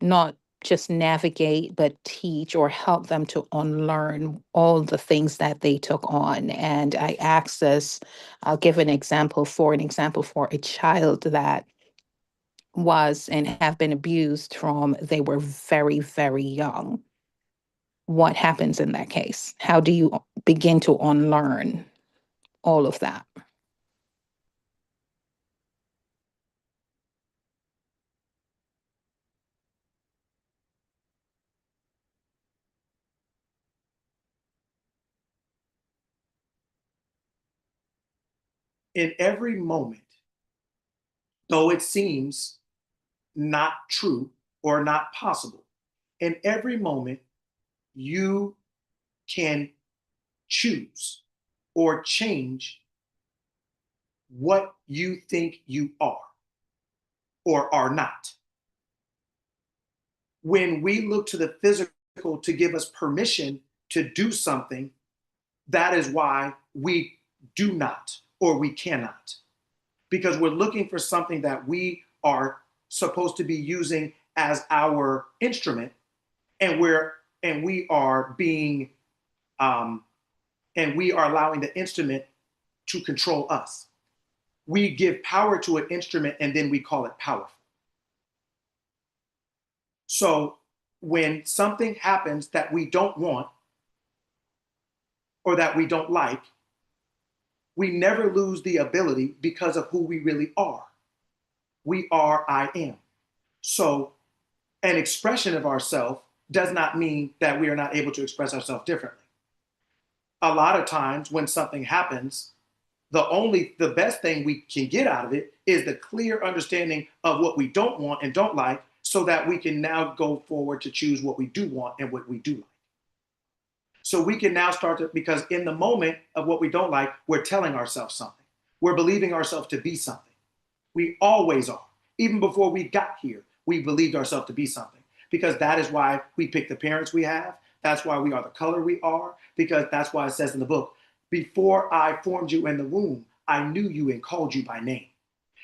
not just navigate, but teach or help them to unlearn all the things that they took on? And I ask this, I'll give an example for a child that was and have been abused from they were very, very young. What happens in that case? How do you begin to unlearn all of that? In every moment, though it seems not true or not possible, in every moment, you can choose or change what you think you are or are not. When we look to the physical to give us permission to do something, that is why we do not or we cannot. Because we're looking for something that we are supposed to be using as our instrument, and we are being and we are allowing the instrument to control us. We give power to an instrument and then we call it powerful. So when something happens that we don't want or that we don't like, we never lose the ability because of who we really are. We are I am. So an expression of ourselves does not mean that we are not able to express ourselves differently. A lot of times when something happens, the best thing we can get out of it is the clear understanding of what we don't want and don't like, so that we can now go forward to choose what we do want and what we do like. So we can now start to, because in the moment of what we don't like, we're telling ourselves something. We're believing ourselves to be something. We always are. Even before we got here, we believed ourselves to be something, because that is why we pick the parents we have. That's why we are the color we are, because that's why it says in the book, before I formed you in the womb, I knew you and called you by name.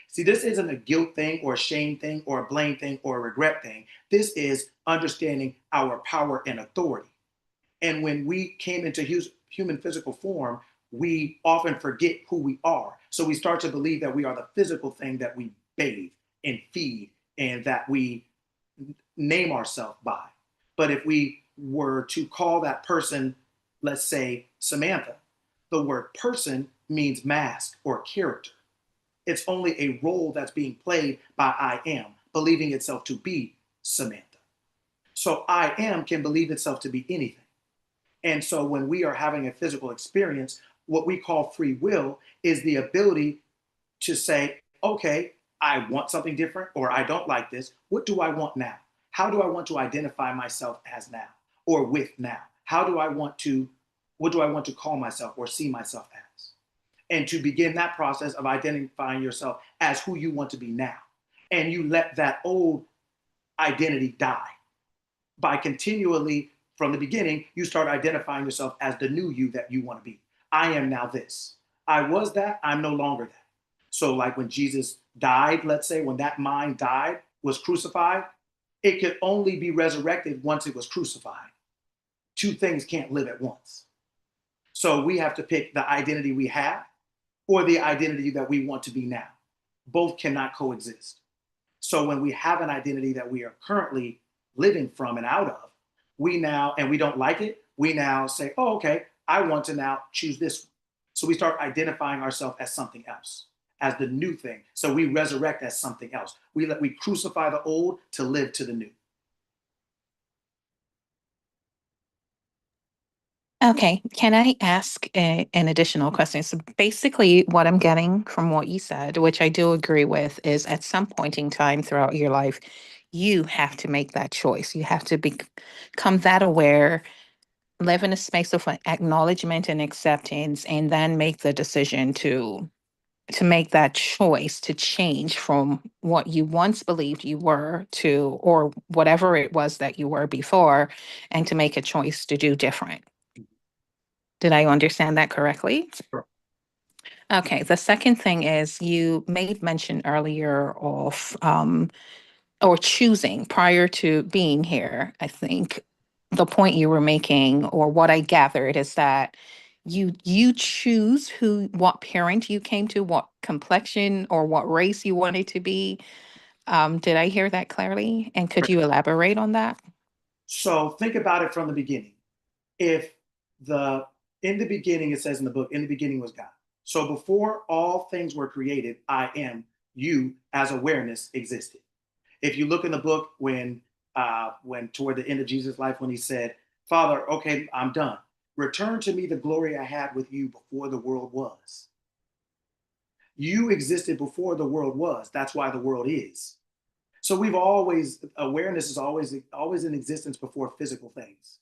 See, this isn't a guilt thing or a shame thing or a blame thing or a regret thing. This is understanding our power and authority. And when we came into human physical form, we often forget who we are. So we start to believe that we are the physical thing that we bathe and feed and that we name ourselves by. But if we were to call that person, let's say Samantha, the word person means mask or character. It's only a role that's being played by I am, believing itself to be Samantha. So I am can believe itself to be anything. And so when we are having a physical experience, what we call free will is the ability to say, okay, I want something different, or I don't like this. What do I want now? How do I want to identify myself as now or with now? What do I want to call myself or see myself as? And to begin that process of identifying yourself as who you want to be now. And you let that old identity die. By continually, from the beginning, you start identifying yourself as the new you that you want to be. I am now this. I was that, I'm no longer that. So like when Jesus died, let's say, when that mind died, was crucified, it could only be resurrected once it was crucified. Two things can't live at once. So we have to pick the identity we have or the identity that we want to be now. Both cannot coexist. So when we have an identity that we are currently living from and out of, we now, and we don't like it, we now say, oh, okay, I want to now choose this one. So we start identifying ourselves as something else, as the new thing. So we resurrect as something else. We crucify the old to live to the new. Okay, can I ask an additional question? So basically, what I'm getting from what you said, which I do agree with, is at some point in time throughout your life, you have to make that choice. You have to become that aware, live in a space of acknowledgement and acceptance, and then make the decision to make that choice to change from what you once believed you were to, or whatever it was that you were before, and to make a choice to do different. Did I understand that correctly? Sure. Okay. The second thing is you made mention earlier of or choosing prior to being here. I think the point you were making, or what I gathered, is that you choose what parent you came to, what complexion or what race you wanted to be. Did I hear that clearly? And could you elaborate on that? So think about it from the beginning. In the beginning, it says in the book, in the beginning was God. So before all things were created, I am, you as awareness existed. If you look in the book when toward the end of Jesus' life, when he said, Father, okay, I'm done. Return to me the glory I had with you before the world was. You existed before the world was. That's why the world is. So awareness is always in existence before physical things.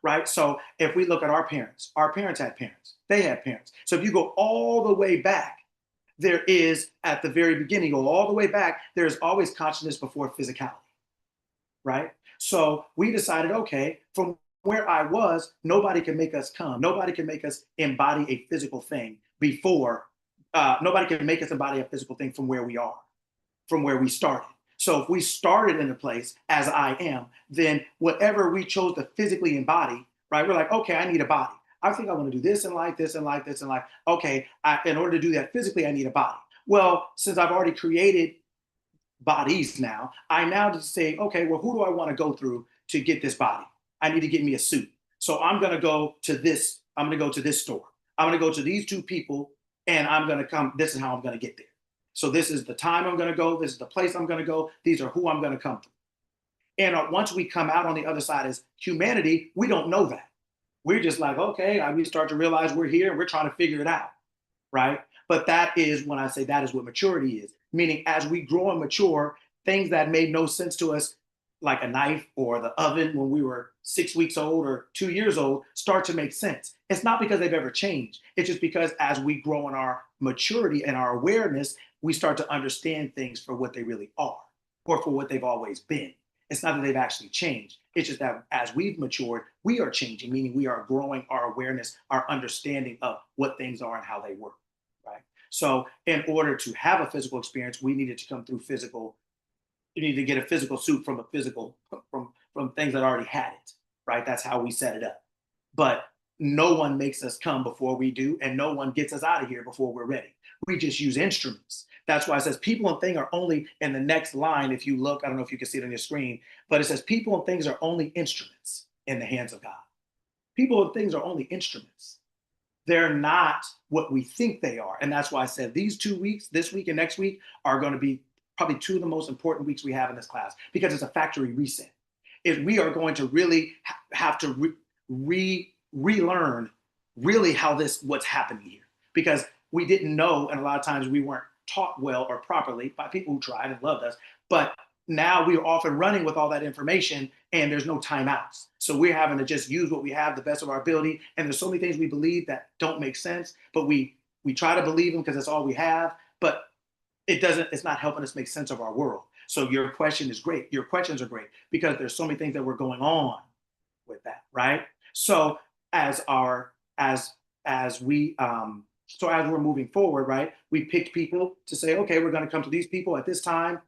Right? So if we look at our parents had parents, they had parents. So if you go all the way back, there is, at the very beginning, go all the way back, there's always consciousness before physicality, right? So we decided, okay, from where I was, nobody can make us come. Nobody can make us embody a physical thing nobody can make us embody a physical thing from where we are, from where we started. So if we started in a place as I am, then whatever we chose to physically embody, right? We're like, okay, I need a body. I think I want to do this in life, this in life, this in life. Okay, in order to do that physically, I need a body. Well, since I've already created bodies now, I now just say, okay, well, who do I want to go through to get this body? I need to get me a suit. So I'm going to go to this store. I'm going to go to these two people and I'm going to come. This is how I'm going to get there. So this is the time I'm going to go. This is the place I'm going to go. These are who I'm going to come through. And once we come out on the other side as humanity, we don't know that. We're just like, okay, we start to realize we're here and we're trying to figure it out, right? But that is when I say that is what maturity is. Meaning as we grow and mature, things that made no sense to us, like a knife or the oven when we were 6 weeks old or 2 years old, start to make sense. It's not because they've ever changed. It's just because as we grow in our maturity and our awareness, we start to understand things for what they really are or for what they've always been. It's not that they've actually changed. It's just that as we've matured, we are changing, meaning we are growing our awareness, our understanding of what things are and how they work, right? So in order to have a physical experience, we needed to come through physical. You need to get a physical suit from from things that already had it, right? That's how we set it up. But no one makes us come before we do, and no one gets us out of here before we're ready. We just use instruments. That's why it says people and things are only in the next line. If you look, I don't know if you can see it on your screen, but it says people and things are only instruments in the hands of God. People and things are only instruments. They're not what we think they are. And that's why I said these 2 weeks, this week and next week, are going to be probably two of the most important weeks we have in this class because it's a factory reset. If we are going to really have to relearn really how what's happening here, because we didn't know, and a lot of times we weren't taught well or properly by people who tried and loved us. But now we are off and running with all that information and there's no timeouts. So we're having to just use what we have the best of our ability. And there's so many things we believe that don't make sense, but we try to believe them because that's all we have. But it's not helping us make sense of our world. So your question is great. Your questions are great because there's so many things that were going on with that, right? So as we're moving forward, right, we picked people to say, okay, we're going to come to these people at this time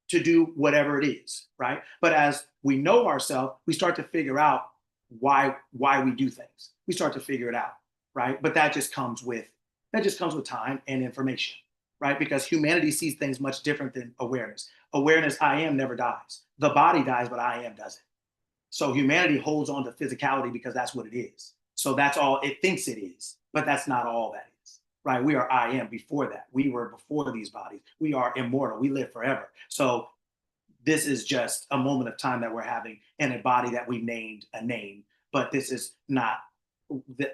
to do whatever it is, right? But as we know ourselves, we start to figure out why we do things. We start to figure it out, right? But that just comes with time and information, right? Because humanity sees things much different than awareness. Awareness, I am, never dies. The body dies, but I am doesn't. So humanity holds on to physicality because that's what it is. So that's all it thinks it is, but that's not all that is, right? We are I am before that. We were before these bodies. We are immortal. We live forever. So this is just a moment of time that we're having in a body that we've named a name, but this is not,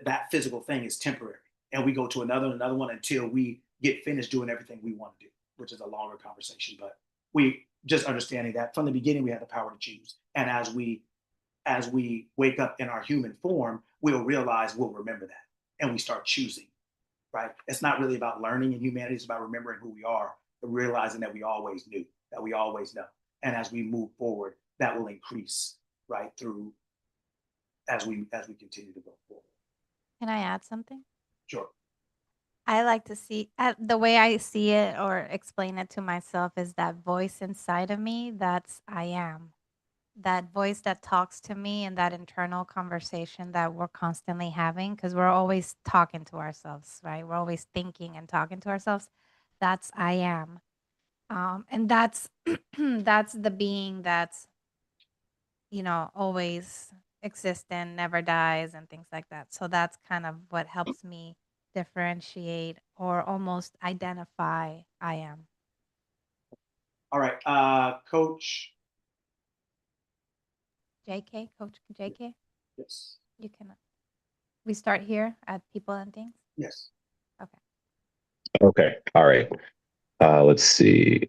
that physical thing is temporary. And we go to another one until we get finished doing everything we want to do, which is a longer conversation. But we just understanding that from the beginning, we have the power to choose. And as we wake up in our human form, we'll remember that. And we start choosing, right? It's not really about learning in humanity. It's about remembering who we are, but realizing that we always knew, that we always know. And as we move forward, that will increase, right, through as we continue to go forward. Can I add something? Sure. I like to see the way I see it or explain it to myself is that voice inside of me. That's I am. That voice that talks to me and that internal conversation that we're constantly having because we're always talking to ourselves, right? We're always thinking and talking to ourselves. That's I am. And that's that's the being that's always existent, never dies and things like that. So that's kind of what helps me differentiate or almost identify I am. All right, Coach. JK, Coach JK, Yes. you can. We start here at people and things. Yes. Okay. Okay. All right. Let's see.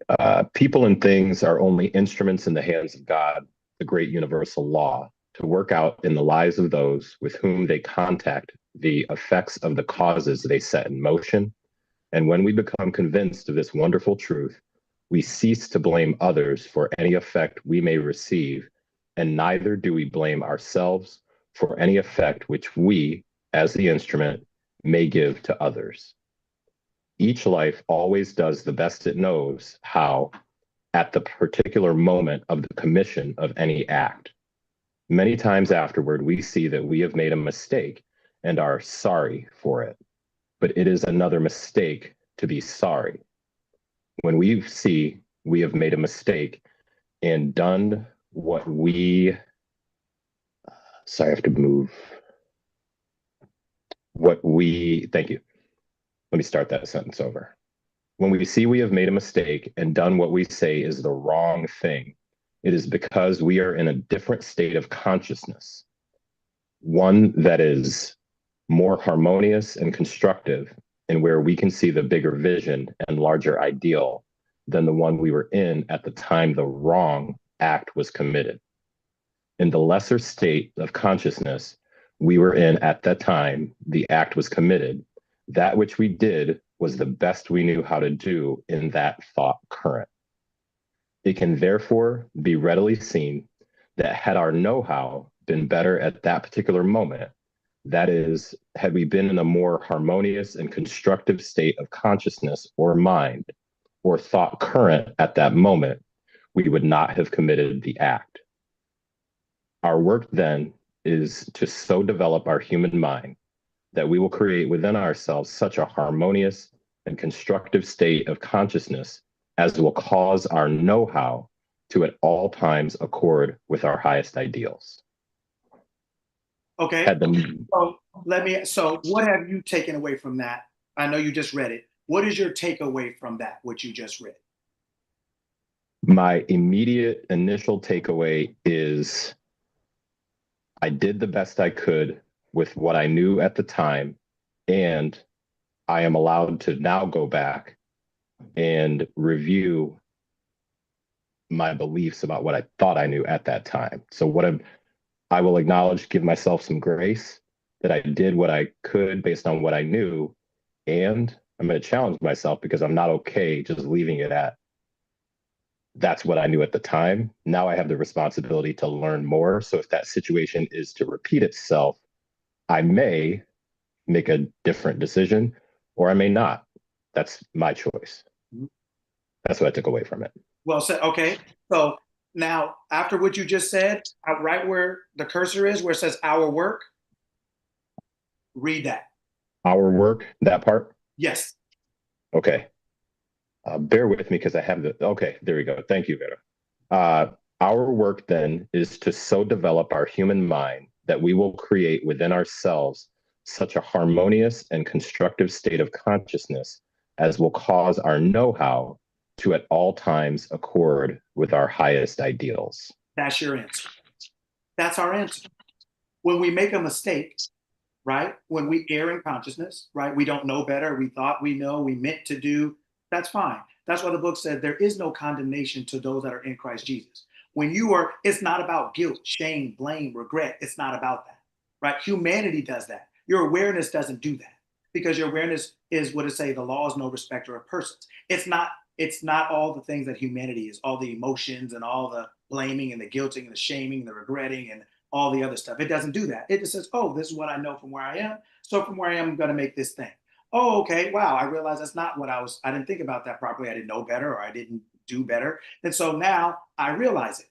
People and things are only instruments in the hands of God, the great universal law, to work out in the lives of those with whom they contact the effects of the causes they set in motion. And when we become convinced of this wonderful truth, we cease to blame others for any effect we may receive, and neither do we blame ourselves for any effect which we, as the instrument, may give to others. Each life always does the best it knows how at the particular moment of the commission of any act. Many times afterward, we see that we have made a mistake and are sorry for it. But it is another mistake to be sorry. When we see we have made a mistake and done what we, sorry, I have to move. Thank you. Let me start that sentence over. When we see we have made a mistake and done what we say is the wrong thing, it is because we are in a different state of consciousness, one that is more harmonious and constructive, and where we can see the bigger vision and larger ideal than the one we were in at the time the wrong act was committed. In the lesser state of consciousness we were in at that time the act was committed, that which we did was the best we knew how to do in that thought current. It can therefore be readily seen that had our know-how been better at that particular moment, that is, had we been in a more harmonious and constructive state of consciousness or mind or thought current at that moment, we would not have committed the act. Our work then is to so develop our human mind that we will create within ourselves such a harmonious and constructive state of consciousness as will cause our know-how to at all times accord with our highest ideals. Okay. So what have you taken away from that? I know you just read it. What is your takeaway from that, what you just read? My immediate initial takeaway is I did the best I could with what I knew at the time, and I am allowed to now go back and review my beliefs about what I thought I knew at that time. So I will acknowledge, give myself some grace that I did what I could based on what I knew, and I'm going to challenge myself because I'm not okay just leaving it at that's what I knew at the time. Now I have the responsibility to learn more. So if that situation is to repeat itself, I may make a different decision or I may not. That's my choice. That's what I took away from it. Well said. Okay. So now, after what you just said, right where the cursor is, where it says our work, read that. Our work, that part? Yes. Okay. Bear with me because I have okay, there we go. Thank you, Vera. Our work then is to so develop our human mind that we will create within ourselves such a harmonious and constructive state of consciousness as will cause our know-how to at all times accord with our highest ideals. That's your answer. That's our answer. When we make a mistake, right? When we err in consciousness, right? We don't know better. We thought we know, we meant to do. That's fine. That's why the book said there is no condemnation to those that are in Christ Jesus. When you are, it's not about guilt, shame, blame, regret. It's not about that, right? Humanity does that. Your awareness doesn't do that because your awareness is what it say, the law is no respecter of persons. It's not all the things that humanity is, all the emotions and all the blaming and the guilting and the shaming and the regretting and all the other stuff. It doesn't do that. It just says, oh, this is what I know from where I am. So from where I am, I'm going to make this thing. Oh, okay. Wow. I realized that's not what I didn't think about that properly. I didn't know better or I didn't do better. And so now I realize it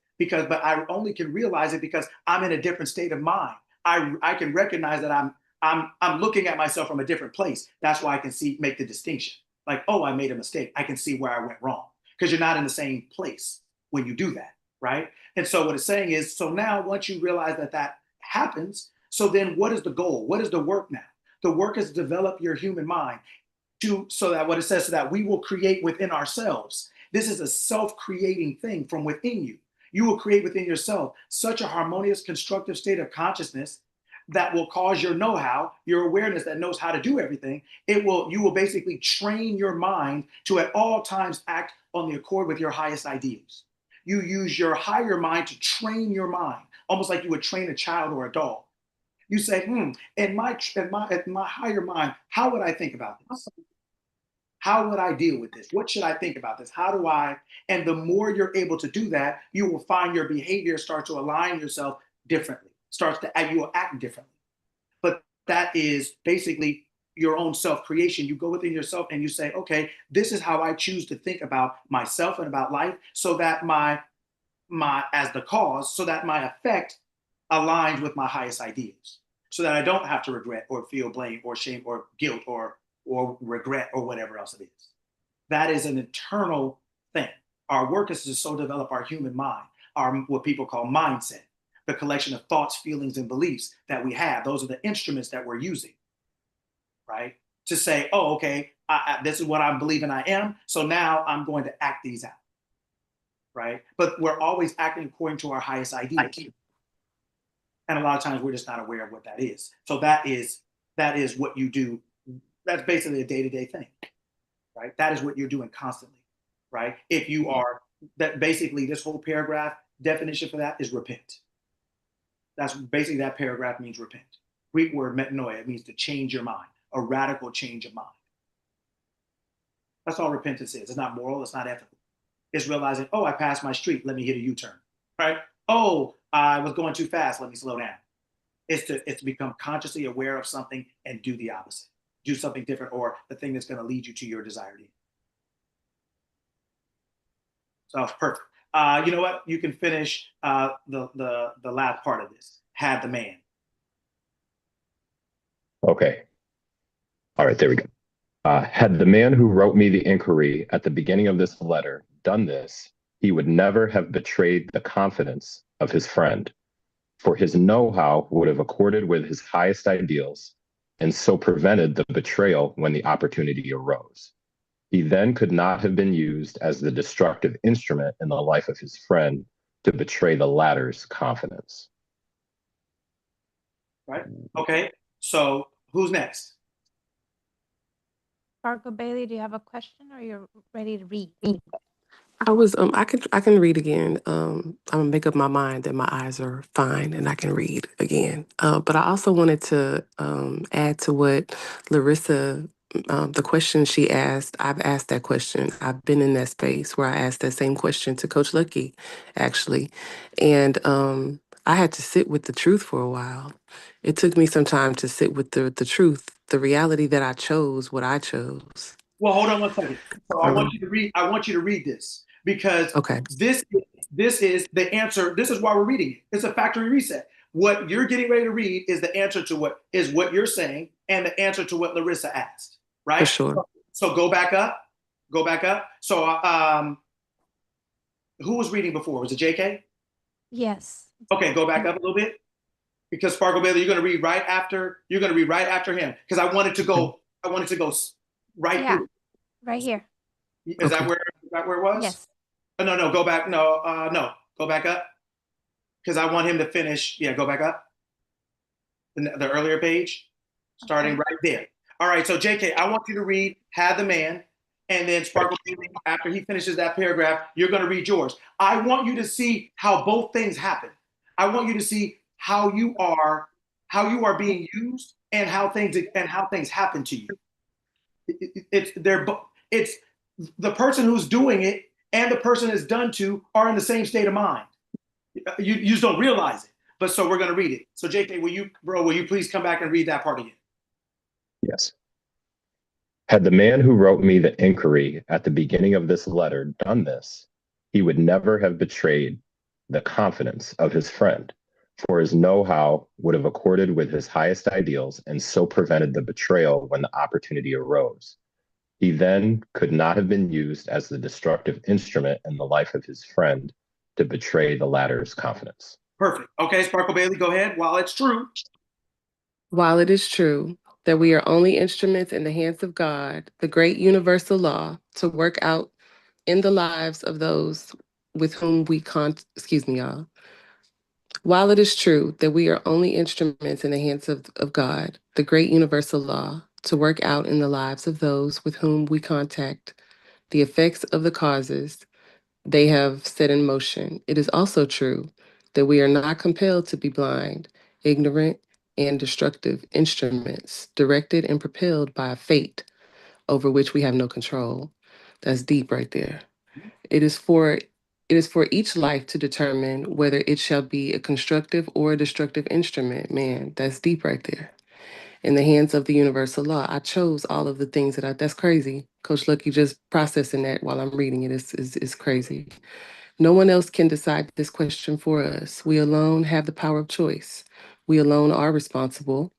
but I only can realize it because I'm in a different state of mind. I can recognize that I'm looking at myself from a different place. That's why I can make the distinction. Like, oh, I made a mistake. I can see where I went wrong because you're not in the same place when you do that, right? And so what it's saying is, so now once you realize that happens, so then what is the goal? What is the work now? The work is to develop your human mind so that what it says, so that we will create within ourselves. This is a self-creating thing from within you. You will create within yourself such a harmonious, constructive state of consciousness that will cause your know-how, your awareness that knows how to do everything. You will basically train your mind to at all times act on the accord with your highest ideals. You use your higher mind to train your mind, almost like you would train a child or a dog. You say, in my higher mind, how would I think about this? How would I deal with this? What should I think about this? How do I? And the more you're able to do that, you will find your behavior start to align yourself differently. You will act differently. But that is basically your own self-creation. You go within yourself and you say, okay, this is how I choose to think about myself and about life, so that my as the cause, so that my effect aligns with my highest ideals, so that I don't have to regret or feel blame or shame or guilt or regret or whatever else it is. That is an internal thing. Our work is to so develop our human mind, what people call mindset, the collection of thoughts, feelings, and beliefs that we have. Those are the instruments that we're using, right? to say, oh, okay, this is what I'm believing I am. So now I'm going to act these out. Right? But we're always acting according to our highest ideals. And a lot of times we're just not aware of what that is. So that is what you do. That's basically a day-to-day thing, right? That is what you're doing constantly, right? If you are, that basically this whole paragraph definition for that is repent. That's basically that paragraph means repent. Greek word metanoia, it means to change your mind, a radical change of mind. That's all repentance is. It's not moral, it's not ethical. It's realizing, oh, I passed my street, let me hit a U-turn, right? Oh, I was going too fast, let me slow down. It's to become consciously aware of something and do the opposite. Do something different, or the thing that's going to lead you to your desired end. So perfect. You know what? You can finish the last part of this. Had the man. Okay. All right, there we go. Had the man who wrote me the inquiry at the beginning of this letter done this, he would never have betrayed the confidence of his friend, for his know-how would have accorded with his highest ideals, and so prevented the betrayal when the opportunity arose. He then could not have been used as the destructive instrument in the life of his friend to betray the latter's confidence. Right? Okay. So who's next? Sparkle Bailey, do you have a question or you're ready to read? I can read again. I'm gonna make up my mind that my eyes are fine and I can read again. But I also wanted to add to what Larissa, the question she asked. I've asked that question. I've been in that space where I asked that same question to Coach Lucky, actually, and I had to sit with the truth for a while. It took me some time to sit with the truth, the reality that I chose what I chose. Well, hold on one second. So I want you to read. I want you to read this because Okay. this is the answer. This is why we're reading it. It's a factory reset. What you're getting ready to read is the answer to what you're saying and the answer to what Larissa asked. Right. For sure. So go back up. Go back up. So who was reading before? Was it JK? Yes. Okay, go back up a little bit because Sparkle Bailey, you're going to read right after. You're going to read right after him because I wanted to go. I wanted to go right through. Right here. Is that where it was? Yes. Oh, no, go back. No, go back up because I want him to finish. Yeah, go back up. The earlier page, starting right there. All right, so JK, I want you to read "Had the Man," and then Sparkle Bailey, after he finishes that paragraph, you're going to read yours. I want you to see how both things happen. I want you to see how you are being used and how things happen to you. It's the person who's doing it and the person it's done to are in the same state of mind. You just don't realize it. But so we're going to read it. So JK, will you please come back and read that part again? Yes. Had the man who wrote me the inquiry at the beginning of this letter done this, he would never have betrayed the confidence of his friend, for his know-how would have accorded with his highest ideals and so prevented the betrayal when the opportunity arose. He then could not have been used as the destructive instrument in the life of his friend to betray the latter's confidence. Perfect. Okay, Sparkle Bailey, go ahead. While it's true that we are only instruments in the hands of God, the great universal law, to work out in the lives of those with whom we While it is true that we are only instruments in the hands of God, the great universal law, to work out in the lives of those with whom we contact the effects of the causes they have set in motion, it is also true that we are not compelled to be blind, ignorant, and destructive instruments directed and propelled by a fate over which we have no control. That's deep right there. It is for each life to determine whether it shall be a constructive or a destructive instrument. Man, that's deep right there. In the hands of the universal law, I chose all of the things that's crazy. Coach Lucky just processing that while I'm reading it is crazy. No one else can decide this question for us. We alone have the power of choice. We alone are responsible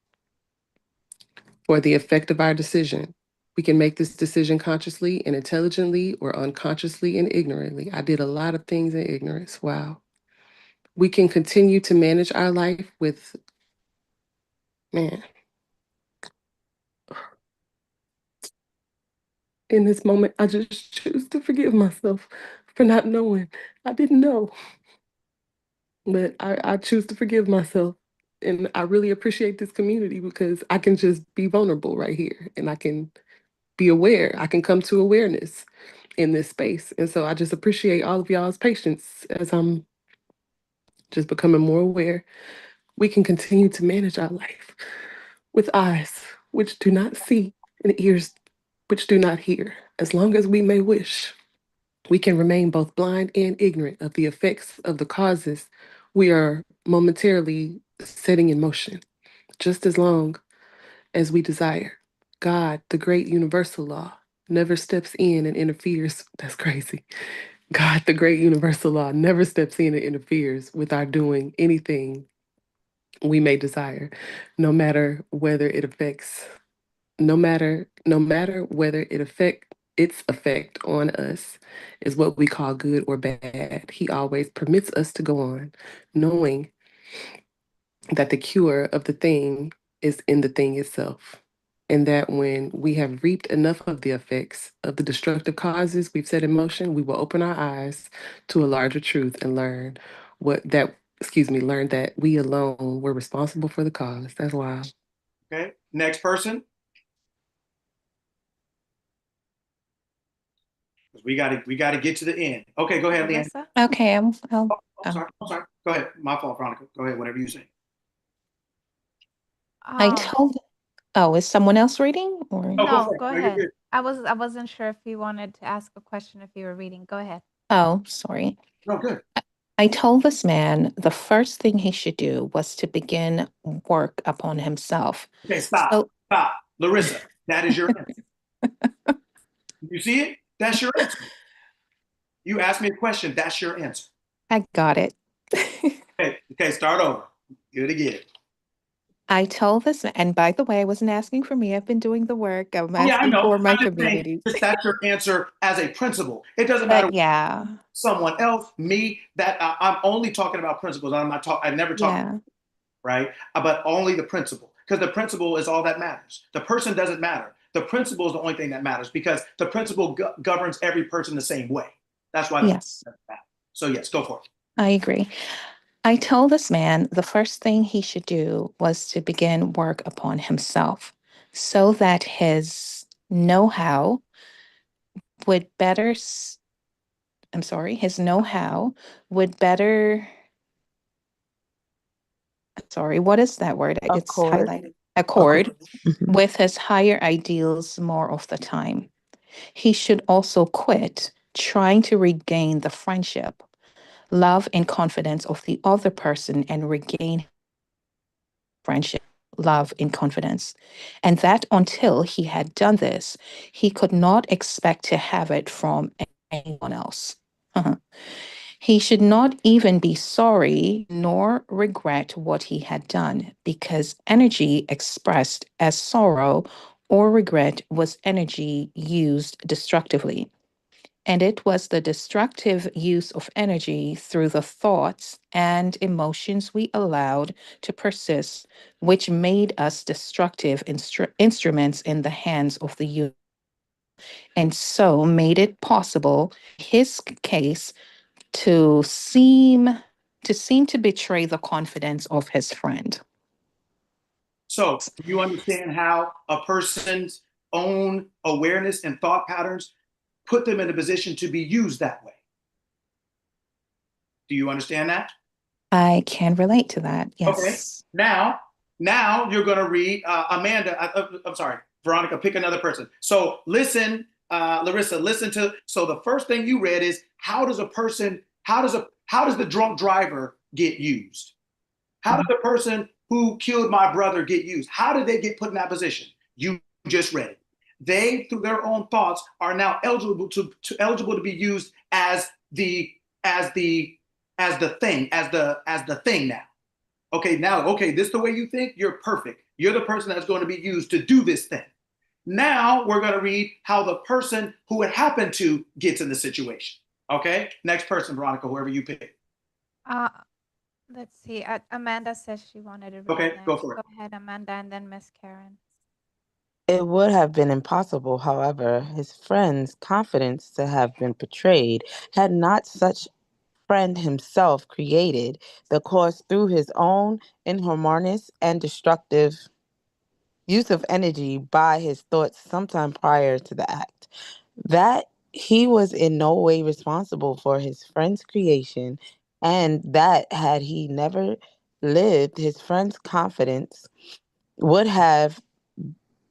for the effect of our decision. We can make this decision consciously and intelligently or unconsciously and ignorantly. I did a lot of things in ignorance. Wow. We can continue to manage our life with, man. in this moment, I just choose to forgive myself for not knowing. I didn't know, but I choose to forgive myself. And I really appreciate this community because I can just be vulnerable right here and I can be aware. I can come to awareness in this space. And so I just appreciate all of y'all's patience as I'm just becoming more aware. We can continue to manage our life with eyes which do not see and ears which do not hear, as long as we may wish. We can remain both blind and ignorant of the effects of the causes we are momentarily setting in motion, just as long as we desire. God, the great universal law, never steps in and interferes. That's crazy. God, the great universal law, never steps in and interferes with our doing anything we may desire, no matter whether it affects, no matter whether it affect its effect on us is what we call good or bad. He always permits us to go on, knowing that the cure of the thing is in the thing itself. And that when we have reaped enough of the effects of the destructive causes we've set in motion, we will open our eyes to a larger truth and learn that we alone were responsible for the cause. That's wild. Okay. Next person. 'Cause we gotta get to the end. Okay, go ahead, Leanne. Larissa? Okay, I'll I'm sorry. Go ahead. My fault, Veronica. Go ahead, whatever you say. I Um, told, oh, is someone else reading or? Oh, go no, for it. go No, you're ahead. good. I wasn't sure if you wanted to ask a question if you were reading. Go ahead. Oh, sorry. No, good. I told this man the first thing he should do was to begin work upon himself. Okay, stop. So, Stop. Larissa, that is your answer. You see it? That's your answer. You asked me a question. That's your answer. I got it. Okay, start over. Do it again. I told this, and by the way, I wasn't asking for me. I've been doing the work. I'm Oh, yeah, I asking know. for my I'm just saying community. that's your answer as a principle. It doesn't matter But yeah, someone else, me, that I'm only talking about principles. I never talk, yeah, right? But only the principle, because the principle is all that matters. The person doesn't matter. The principle is the only thing that matters because the principle governs every person the same way. That's why the yes, doesn't matter. So yes, go for it. I agree. I told this man the first thing he should do was to begin work upon himself so that his know-how would better, I'm sorry, his know-how would better, sorry, what is that word? It's Accord. highlighted. Accord Mhm. with his higher ideals more of the time. He should also quit trying to regain the friendship, love, and confidence of the other person and regain friendship, love, and confidence. And that until he had done this, he could not expect to have it from anyone else. He should not even be sorry nor regret what he had done, because energy expressed as sorrow or regret was energy used destructively. And it was the destructive use of energy through the thoughts and emotions we allowed to persist, which made us destructive instruments in the hands of the universe, and so made it possible, his case, to seem to betray the confidence of his friend. So you understand how a person's own awareness and thought patterns put them in a position to be used that way. Do you understand that? I can relate to that. Okay. Yes. Now you're going to read Amanda. I'm sorry, Veronica. Pick another person. So listen, Larissa. Listen to. So the first thing you read is how does the drunk driver get used? How did the person who killed my brother get used? How did they get put in that position? You just read it. They, through their own thoughts, are now eligible to be used as the thing now. Okay, this is the way you think, you're perfect. You're the person that's going to be used to do this thing. Now we're going to read how the person who it happened to gets in the situation. Okay, next person, Veronica, whoever you pick. Let's see. Amanda says she wanted to read Okay, next. go for it. Go ahead, Amanda, and then Miss Karen. It would have been impossible, however, his friend's confidence to have been betrayed had not such friend himself created the cause through his own inharmonious and destructive use of energy by his thoughts sometime prior to the act. That he was in no way responsible for his friend's creation, and that had he never lived, his friend's confidence would have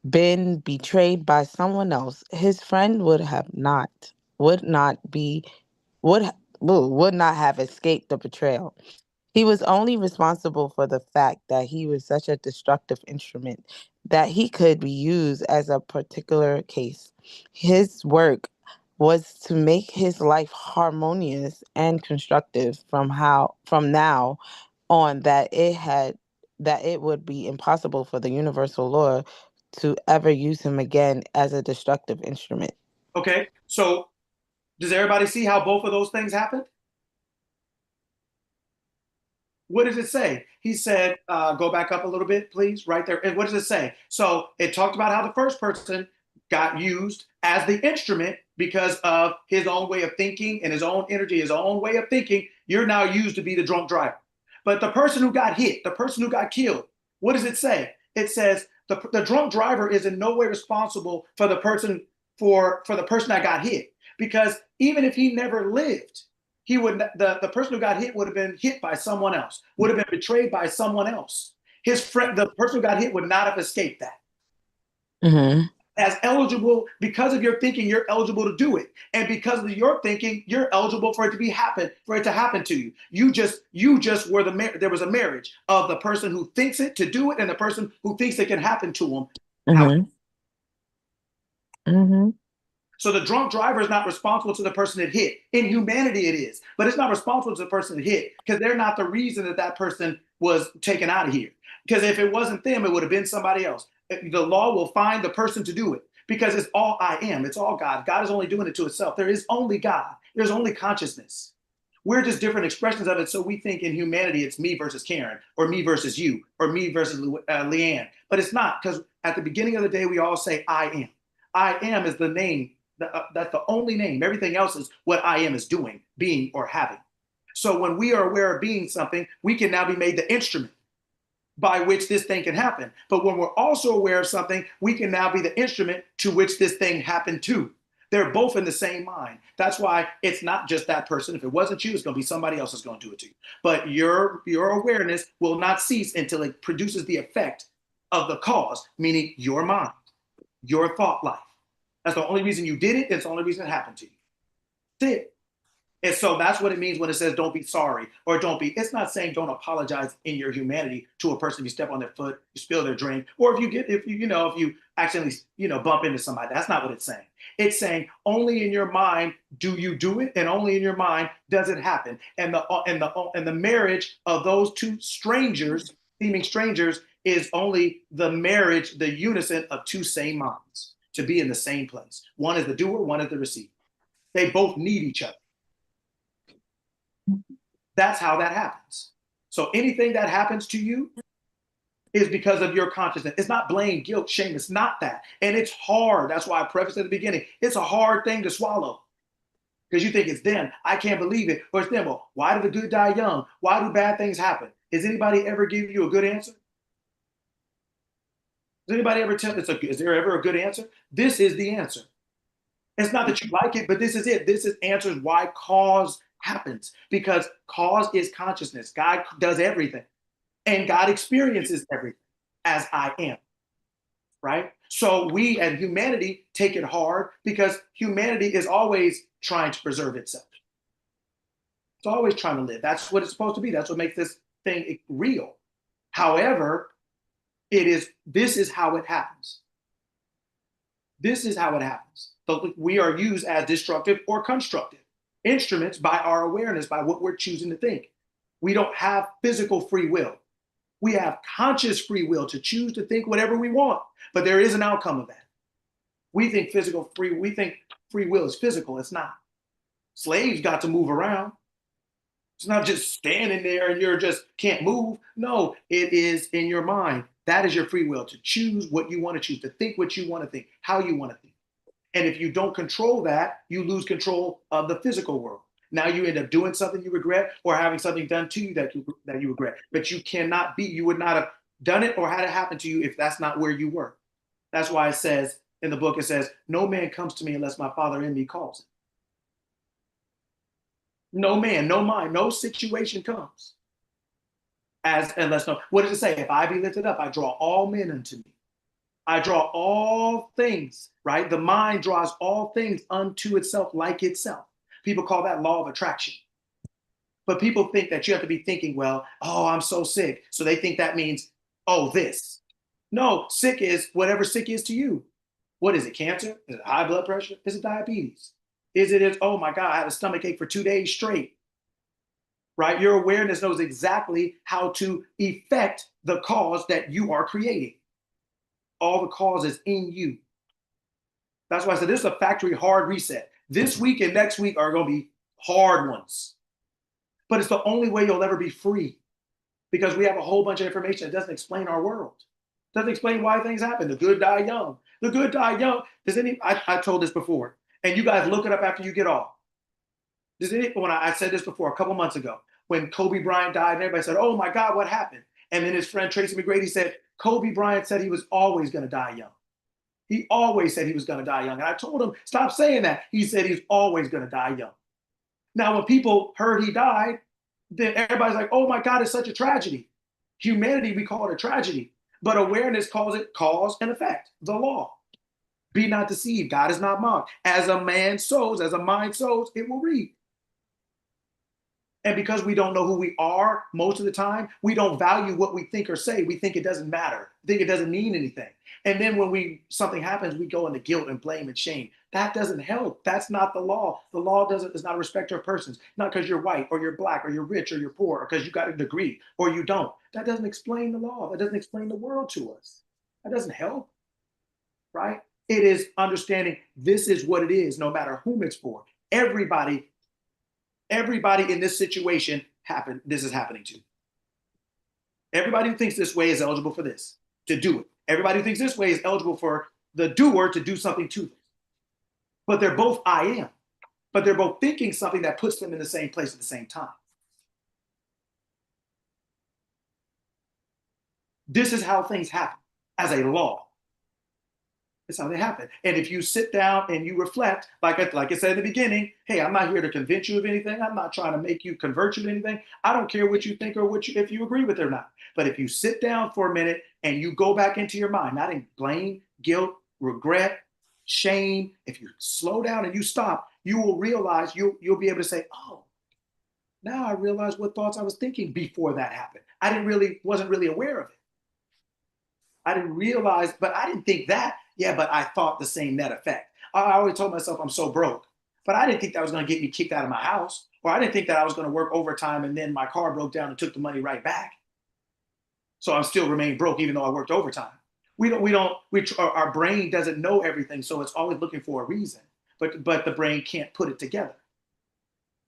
been betrayed by someone else. His friend would not be, would not have escaped the betrayal. He was only responsible for the fact that he was such a destructive instrument that he could be used as a particular case. His work was to make his life harmonious and constructive from now on that it would be impossible for the universal law to ever use him again as a destructive instrument. Okay, so does everybody see how both of those things happened? What does it say? He said, go back up a little bit, please, right there. And what does it say? So it talked about how the first person got used as the instrument because of his own way of thinking and his own energy, his own way of thinking. You're now used to be the drunk driver. But the person who got hit, the person who got killed, what does it say? It says the drunk driver is in no way responsible for the person for the person that got hit, because even if he never lived, he would the person who got hit would have been hit by someone else, would have been betrayed by someone else. His friend, the person who got hit, would not have escaped that. Mm-hmm. As eligible, because of your thinking, you're eligible to do it, and because of your thinking, you're eligible for it to happen to you. You just were there was a marriage of the person who thinks it to do it and the person who thinks it can happen to them. Mm-hmm. Mm-hmm. So the drunk driver is not responsible to the person it hit. In humanity, it is, but it's not responsible to the person it hit, because they're not the reason that person was taken out of here. Because if it wasn't them, it would have been somebody else. The law will find the person to do it, because it's all I am. It's all God. God is only doing it to itself. There is only God. There's only consciousness. We're just different expressions of it. So we think in humanity, it's me versus Karen, or me versus you, or me versus Leanne. But it's not, because at the beginning of the day, we all say I am. I am is the name. That's the only name. Everything else is what I am is doing, being, or having. So when we are aware of being something, we can now be made the instrument by which this thing can happen. But when we're also aware of something, we can now be the instrument to which this thing happened to. They're both in the same mind. That's why it's not just that person. If it wasn't you, it's going to be somebody else that's going to do it to you. But your awareness will not cease until it produces the effect of the cause, meaning your mind, your thought life. That's the only reason you did it. It's the only reason it happened to you. That's it. And so that's what it means when it says don't be sorry, or it's not saying don't apologize in your humanity to a person. If you step on their foot, you spill their drink, or if you accidentally, bump into somebody. That's not what it's saying. It's saying only in your mind do you do it, and only in your mind does it happen. And the marriage of those two seeming strangers, is only the marriage, the unison of two same minds to be in the same place. One is the doer, one is the receiver. They both need each other. That's how that happens. So anything that happens to you is because of your consciousness. It's not blame, guilt, shame. It's not that. And it's hard. That's why I prefaced at the beginning. It's a hard thing to swallow, because you think it's them. I can't believe it. Or it's them. Well, why do the good die young? Why do bad things happen? Does anybody ever give you a good answer? Does anybody ever tell is there ever a good answer? This is the answer. It's not that you like it, but this is it. This is answers why cause happens, because cause is consciousness. God does everything, and God experiences everything as I am, right? So we and humanity take it hard, because humanity is always trying to preserve itself. It's always trying to live. That's what it's supposed to be. That's what makes this thing real. However, this is how it happens. This is how it happens. So we are used as destructive or constructive instruments by our awareness, by what we're choosing to think. We don't have physical free will. We have conscious free will to choose to think whatever we want, but there is an outcome of that. We think free will is physical. It's not. Slaves got to move around. It's not just standing there and you're just can't move. No, it is in your mind. That is your free will, to choose what you want to choose, to think what you want to think, how you want to think. And if you don't control that, you lose control of the physical world. Now you end up doing something you regret, or having something done to you that you regret. But you cannot be, you would not have done it or had it happen to you if that's not where you were. That's why it says in the book, it says, no man comes to me unless my Father in me calls him. No man, no mind, no situation comes unless no. What does it say? If I be lifted up, I draw all men unto me. I draw all things, right? The mind draws all things unto itself like itself. People call that law of attraction. But people think that you have to be thinking, well, oh, I'm so sick. So they think that means, oh, this. No, sick is whatever sick is to you. What is it? Cancer? Is it high blood pressure? Is it diabetes? Is it, oh my God, I had a stomach ache for 2 days straight, right? Your awareness knows exactly how to affect the cause that you are creating. All the cause is in you. That's why I said this is a factory hard reset. This week and next week are going to be hard ones. But it's the only way you'll ever be free, because we have a whole bunch of information that doesn't explain our world. Doesn't explain why things happen. The good die young. The good die young. I told this before, and you guys look it up after you get off. I said this before a couple months ago, when Kobe Bryant died, and everybody said, oh my God, what happened? And then his friend Tracy McGrady said, Kobe Bryant said he was always going to die young. He always said he was going to die young. And I told him, stop saying that. He said he's always going to die young. Now, when people heard he died, then everybody's like, oh my God, it's such a tragedy. Humanity, we call it a tragedy. But awareness calls it cause and effect, the law. Be not deceived. God is not mocked. As a man sows, as a mind sows, it will reap. And because we don't know who we are most of the time, we don't value what we think or say. We think it doesn't matter. We think it doesn't mean anything. And then when something happens, we go into guilt and blame and shame. That doesn't help. That's not the law. The law is not a respecter of persons. Not because you're white or you're black or you're rich or you're poor or because you got a degree or you don't. That doesn't explain the law. That doesn't explain the world to us. That doesn't help, right? It is understanding this is what it is, no matter whom it's for. Everybody in this situation this is happening to. Everybody who thinks this way is eligible for this, to do it. Everybody who thinks this way is eligible for the doer to do something to them. But they're both I am. But they're both thinking something that puts them in the same place at the same time. This is how things happen as a law. That's how they happen. And if you sit down and you reflect, like I said in the beginning, hey, I'm not here to convince you of anything. I'm not trying to make you convert you to anything. I don't care what you think or if you agree with it or not. But if you sit down for a minute and you go back into your mind, not in blame, guilt, regret, shame, if you slow down and you stop, you will realize you'll be able to say, oh, now I realize what thoughts I was thinking before that happened. Wasn't really aware of it. I didn't realize, but I didn't think that. Yeah, but I thought the same net effect. I always told myself I'm so broke, but I didn't think that was going to get me kicked out of my house, or I didn't think that I was going to work overtime and then my car broke down and took the money right back. So I'm still remain broke even though I worked overtime. Our brain doesn't know everything, so it's always looking for a reason, but the brain can't put it together,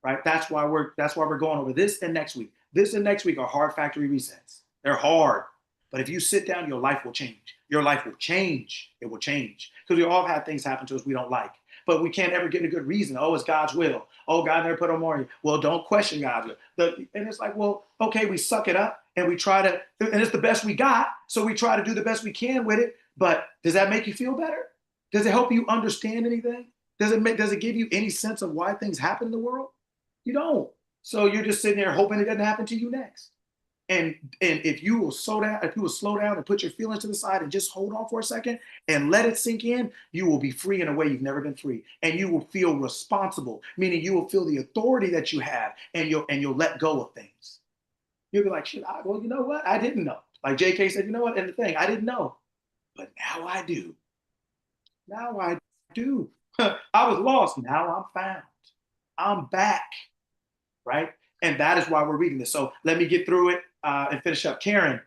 right? That's why we're going over this and next week. This and next week are hard factory resets. They're hard. But if you sit down, your life will change. Your life will change. It will change. Because we all have had things happen to us we don't like. But we can't ever get a good reason. Oh, it's God's will. Oh, God never put on more. Well, don't question God's will. And it's like, well, okay, we suck it up and we try to, and it's the best we got. So we try to do the best we can with it. But does that make you feel better? Does it help you understand anything? Does it give you any sense of why things happen in the world? You don't. So you're just sitting there hoping it doesn't happen to you next. And if you will slow down and put your feelings to the side and just hold on for a second and let it sink in, you will be free in a way you've never been free. And you will feel responsible, meaning you will feel the authority that you have, and you'll let go of things. You'll be like, shit, well, you know what? I didn't know. Like JK said, you know what? And the thing, I didn't know, but now I do. Now I do. I was lost. Now I'm found. I'm back, right? And that is why we're reading this. So let me get through it and finish up. Karen.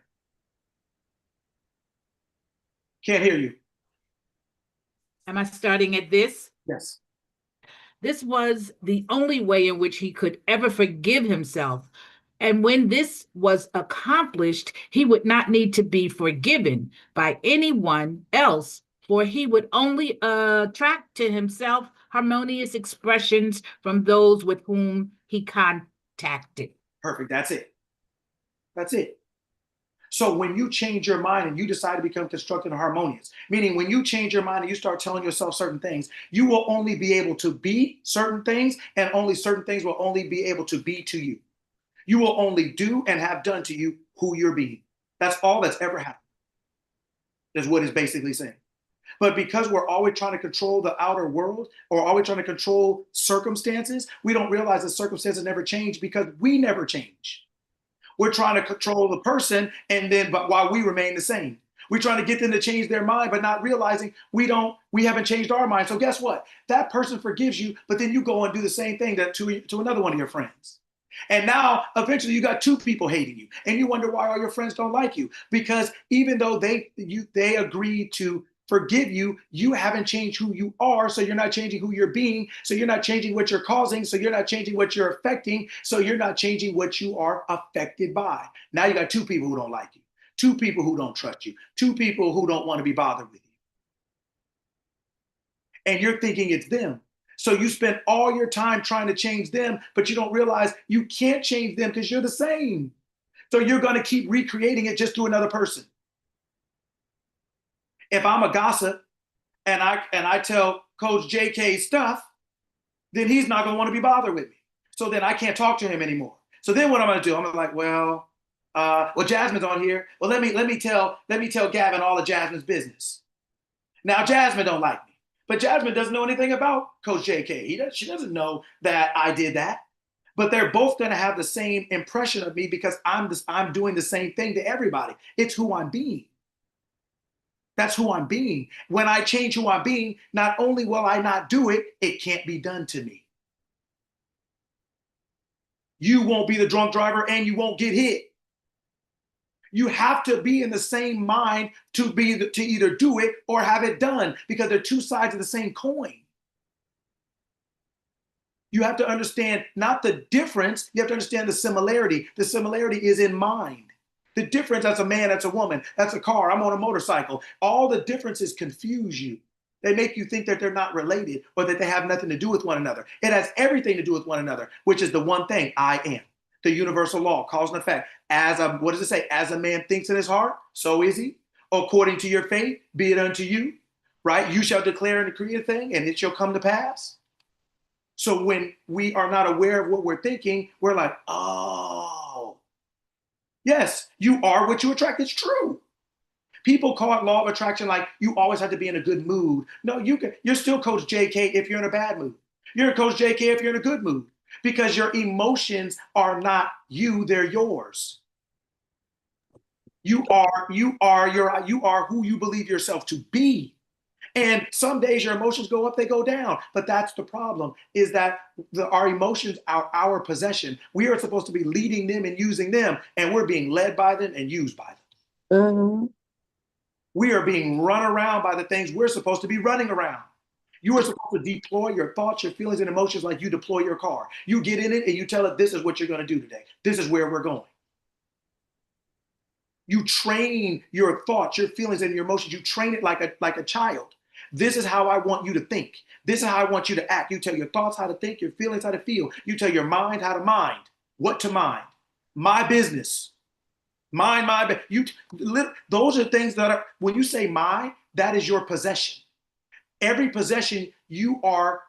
Can't hear you. Am I starting at this? Yes. This was the only way in which he could ever forgive himself And when this was accomplished, he would not need to be forgiven by anyone else, for he would only attract to himself harmonious expressions from those with whom he contacted. Perfect. That's it. That's it. So when you change your mind and you decide to become constructive and harmonious, meaning when you change your mind and you start telling yourself certain things, you will only be able to be certain things, and only certain things will only be able to be to you. You will only do and have done to you who you're being. That's all that's ever happened, is what it's basically saying. But because we're always trying to control the outer world or always trying to control circumstances, we don't realize that circumstances never change because we never change. We're trying to control the person, and then but while we remain the same. We're trying to get them to change their mind, but not realizing we haven't changed our mind. So guess what? That person forgives you, but then you go and do the same thing to another one of your friends. And now eventually you got two people hating you, and you wonder why all your friends don't like you. Because even though they agreed to forgive you, you haven't changed who you are, so you're not changing who you're being, so you're not changing what you're causing, so you're not changing what you're affecting, so you're not changing what you are affected by. Now you got two people who don't like you, two people who don't trust you, two people who don't want to be bothered with you. And you're thinking it's them. So you spend all your time trying to change them, but you don't realize you can't change them because you're the same. So you're going to keep recreating it just through another person. If I'm a gossip and I tell Coach JK stuff, then he's not going to want to be bothered with me. So then I can't talk to him anymore. So then what I'm going to do? I'm like, well, Jasmine's on here. Well, let me tell Gavin all of Jasmine's business. Now Jasmine don't like me, but Jasmine doesn't know anything about Coach JK. She doesn't know that I did that. But they're both going to have the same impression of me because I'm doing the same thing to everybody. It's who I'm being. That's who I'm being. When I change who I'm being, not only will I not do it, it can't be done to me. You won't be the drunk driver and you won't get hit. You have to be in the same mind to either do it or have it done, because they're two sides of the same coin. You have to understand not the difference, you have to understand the similarity. The similarity is in mind. The difference, that's a man, that's a woman, that's a car, I'm on a motorcycle. All the differences confuse you. They make you think that they're not related or that they have nothing to do with one another. It has everything to do with one another, which is the one thing, I am. The universal law, cause and effect. What does it say? As a man thinks in his heart, so is he. According to your faith, be it unto you, right? You shall declare and decree a thing and it shall come to pass. So when we are not aware of what we're thinking, we're like, oh, yes, you are what you attract. It's true. People call it law of attraction like you always have to be in a good mood. No, you're still Coach JK if you're in a bad mood. You're Coach JK if you're in a good mood, because your emotions are not you, they're yours. You are who you believe yourself to be. And some days your emotions go up, they go down. But that's the problem, is that our emotions are our possession. We are supposed to be leading them and using them, and we're being led by them and used by them. Mm-hmm. We are being run around by the things we're supposed to be running around. You are supposed to deploy your thoughts, your feelings, and emotions like you deploy your car. You get in it and you tell it, this is what you're going to do today. This is where we're going. You train your thoughts, your feelings, and your emotions. You train it like a child. This is how I want you to think. This is how I want you to act. You tell your thoughts how to think, your feelings how to feel. You tell your mind how to mind, what to mind. My business. Mind, my those are things that are, when you say my, that is your possession. Every possession you are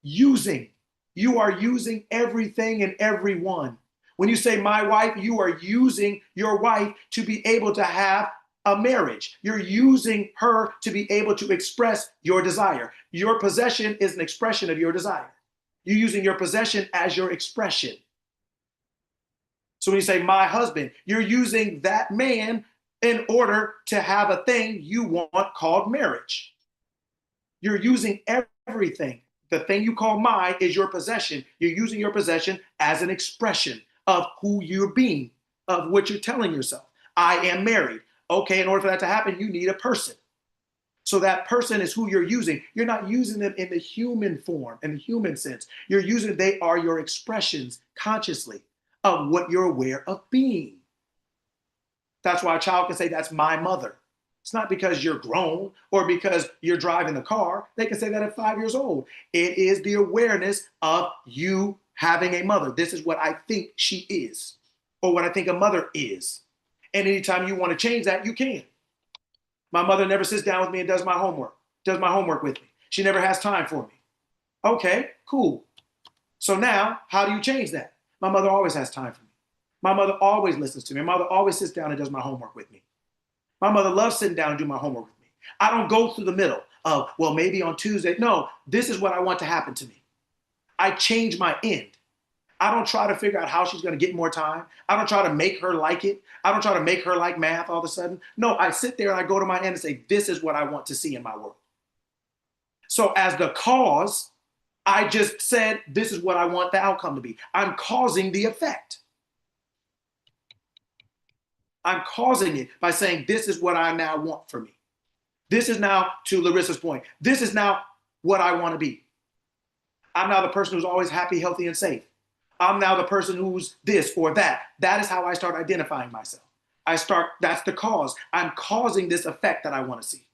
using. You are using everything and everyone. When you say my wife, you are using your wife to be able to have a marriage. You're using her to be able to express your desire. Your possession is an expression of your desire. You're using your possession as your expression. So when you say my husband, you're using that man in order to have a thing you want called marriage. You're using everything. The thing you call my is your possession. You're using your possession as an expression of who you're being, of what you're telling yourself. I am married. Okay, in order for that to happen, you need a person. So that person is who you're using. You're not using them in the human form, in the human sense. You're using, they are your expressions consciously of what you're aware of being. That's why a child can say, that's my mother. It's not because you're grown or because you're driving the car. They can say that at 5 years old. It is the awareness of you having a mother. This is what I think she is, or what I think a mother is. And anytime you want to change that, you can. My mother never sits down with me and does my homework with me. She never has time for me. Okay, cool. So now, how do you change that? My mother always has time for me. My mother always listens to me. My mother always sits down and does my homework with me. My mother loves sitting down and do my homework with me. I don't go through the middle of, well, maybe on Tuesday. No, this is what I want to happen to me. I change my end. I don't try to figure out how she's going to get more time. I don't try to make her like it. I don't try to make her like math all of a sudden. No, I sit there and I go to my end and say, this is what I want to see in my world. So as the cause, I just said, this is what I want the outcome to be. I'm causing the effect. I'm causing it by saying, this is what I now want for me. This is now, to Larissa's point, this is now what I want to be. I'm now the person who's always happy, healthy, and safe. I'm now the person who's this or that. That is how I start identifying myself. That's the cause. I'm causing this effect that I want to see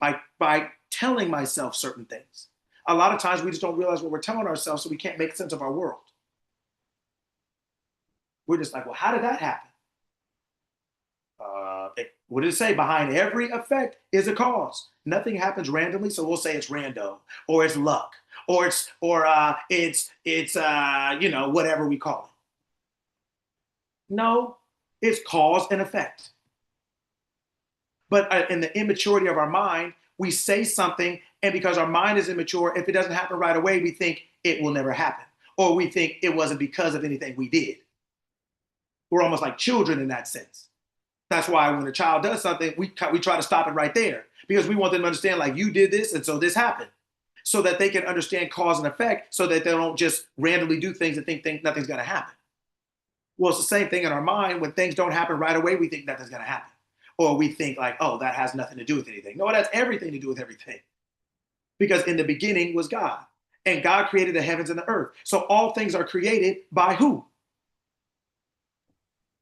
by telling myself certain things. A lot of times we just don't realize what we're telling ourselves, so we can't make sense of our world. We're just like, well, how did that happen? What did it say? Behind every effect is a cause. Nothing happens randomly, so we'll say it's rando, or it's luck, or it's whatever we call it. No, it's cause and effect. But in the immaturity of our mind, we say something, and because our mind is immature, if it doesn't happen right away, we think it will never happen, or we think it wasn't because of anything we did. We're almost like children in that sense. That's why when a child does something, we try to stop it right there, because we want them to understand, like, you did this, and so this happened, so that they can understand cause and effect, so that they don't just randomly do things and think nothing's going to happen. Well, it's the same thing in our mind. When things don't happen right away, we think nothing's going to happen. Or we think like, oh, that has nothing to do with anything. No, that's everything to do with everything. Because in the beginning was God, and God created the heavens and the earth. So all things are created by who?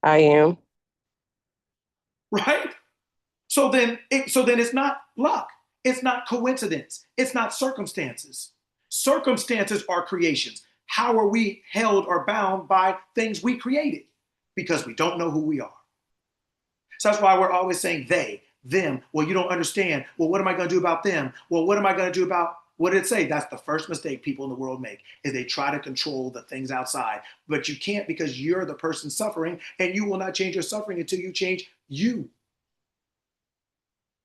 I am. Right? So then it's not luck. It's not coincidence. It's not circumstances. Circumstances are creations. How are we held or bound by things we created? Because we don't know who we are. So that's why we're always saying they, them. Well, you don't understand. Well, what am I going to do about them? Well, what am I going to do about, what did it say? That's the first mistake people in the world make, is they try to control the things outside. But you can't, because you're the person suffering, and you will not change your suffering until you change you.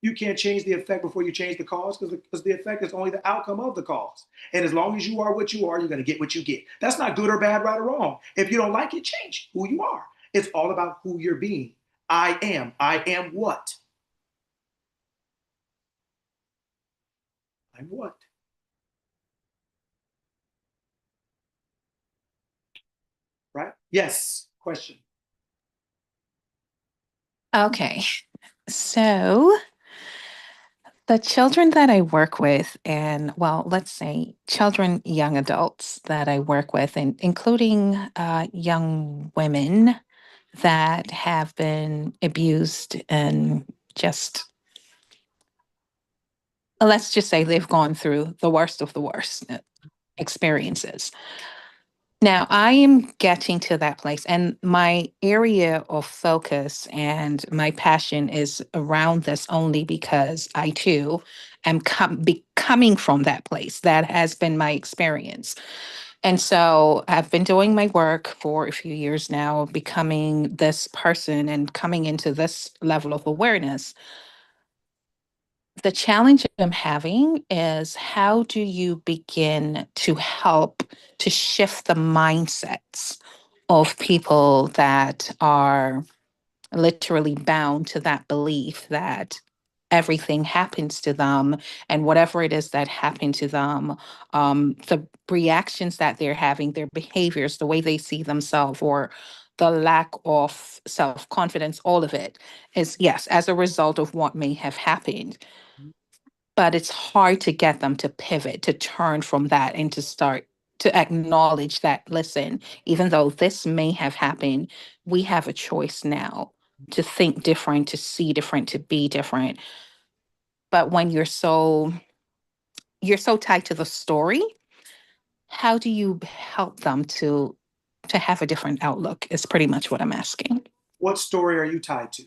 You can't change the effect before you change the cause, because the effect is only the outcome of the cause. And as long as you are what you are, you're going to get what you get. That's not good or bad, right or wrong. If you don't like it, change who you are. It's all about who you're being. I am. I am what? I'm what? Right? Yes. Question. Okay. So the children that I work with, and well, let's say children, young adults that I work with, and including young women that have been abused and just, let's just say they've gone through the worst of the worst experiences. Now, I am getting to that place, and my area of focus and my passion is around this only because I too am coming from that place. That has been my experience. And so I've been doing my work for a few years now, becoming this person and coming into this level of awareness. The challenge I'm having is, how do you begin to help to shift the mindsets of people that are literally bound to that belief that everything happens to them, and whatever it is that happened to them, the reactions that they're having, their behaviors, the way they see themselves, or the lack of self-confidence, all of it is, yes, as a result of what may have happened. But it's hard to get them to pivot, to turn from that, and to start to acknowledge that, listen, even though this may have happened, we have a choice now to think different, to see different, to be different. But when you're so tied to the story, how do you help them to have a different outlook is pretty much what I'm asking. What story are you tied to?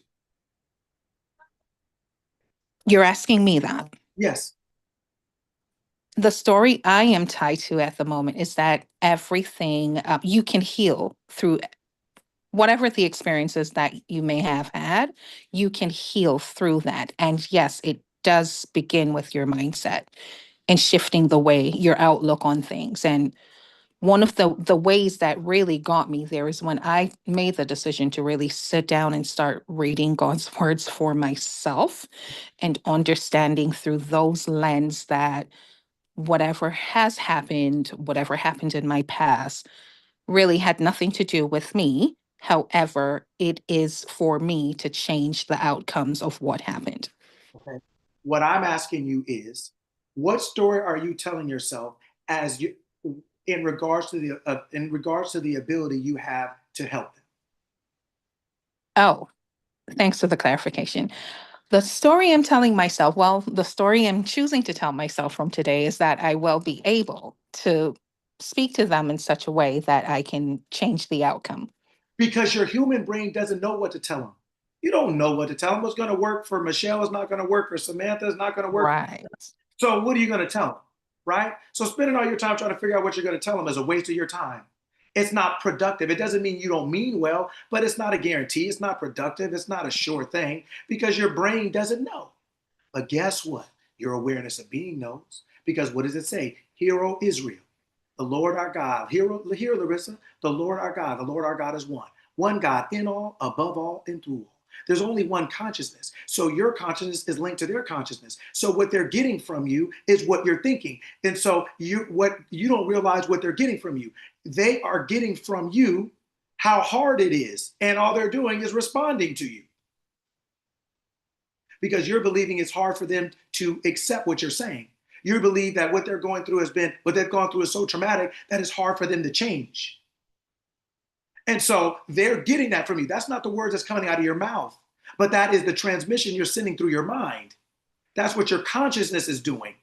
You're asking me that. Yes. The story I am tied to at the moment is that everything you can heal through whatever the experiences that you may have had, you can heal through that. And yes, it does begin with your mindset and shifting the way your outlook on things. And one of the ways that really got me there is when I made the decision to really sit down and start reading God's words for myself and understanding through those lens that whatever has happened, whatever happened in my past, really had nothing to do with me. However, it is for me to change the outcomes of what happened. Okay. What I'm asking you is, what story are you telling yourself as you, in regards to the ability you have to help them? Oh, thanks for the clarification. The story I'm telling myself, well, the story I'm choosing to tell myself from today is that I will be able to speak to them in such a way that I can change the outcome. Because your human brain doesn't know what to tell them. You don't know what to tell them. What's going to work for Michelle is not going to work for Samantha is not going to work. Right. So what are you going to tell them? Right? So spending all your time trying to figure out what you're going to tell them is a waste of your time. It's not productive. It doesn't mean you don't mean well, but it's not a guarantee. It's not productive. It's not a sure thing because your brain doesn't know. But guess what? Your awareness of being knows. Because what does it say? Hear, O Israel, the Lord our God. Hear, Larissa, the Lord our God. The Lord our God is one. One God in all, above all, and through all. There's only one consciousness. So your consciousness is linked to their consciousness. So what they're getting from you is what you're thinking. And so you don't realize what they're getting from you. They are getting from you how hard it is. And all they're doing is responding to you. Because you're believing it's hard for them to accept what you're saying. You believe that what they've gone through is so traumatic that it's hard for them to change. And so they're getting that from you. That's not the words that's coming out of your mouth, but that is the transmission you're sending through your mind. That's what your consciousness is doing.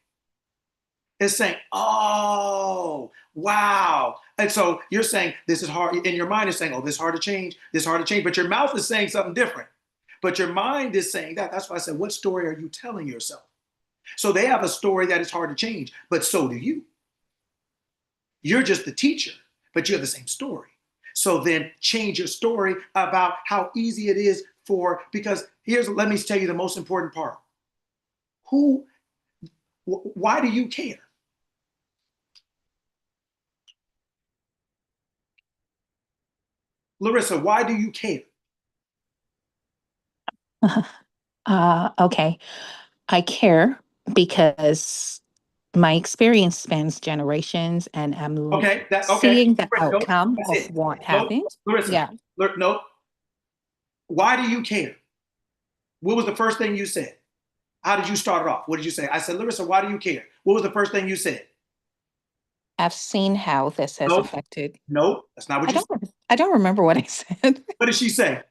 It's saying, oh, wow. And so you're saying this is hard. And your mind is saying, oh, this is hard to change. This is hard to change. But your mouth is saying something different. But your mind is saying that. That's why I said, what story are you telling yourself? So they have a story that is hard to change, but so do you. You're just the teacher, but you have the same story. So then change your story about how easy it is because let me tell you the most important part. Why do you care? Larissa, why do you care? Okay. I care because my experience spans generations and I'm seeing the outcome of what happened. Larissa, yeah. No. Why do you care? What was the first thing you said? How did you start it off? What did you say? I said, Larissa, why do you care? What was the first thing you said? I've seen how this has affected. No, that's not what you said. I don't remember what I said. What did she say?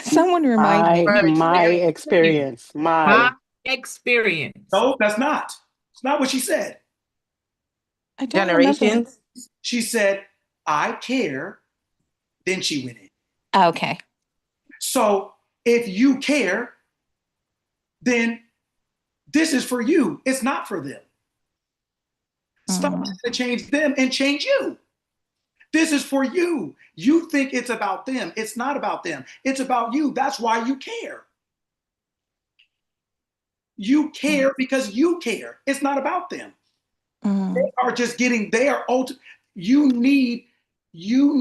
Someone remind me. My experience. My experience. No, that's not. It's not what she said. I don't Generations. remember. She said, I care. Then she went in. Okay. So if you care, then this is for you. It's not for them. Stop trying to change them and change you. This is for you. You think it's about them. It's not about them. It's about you. That's why you care. You care because you care. It's not about them. They are just getting, you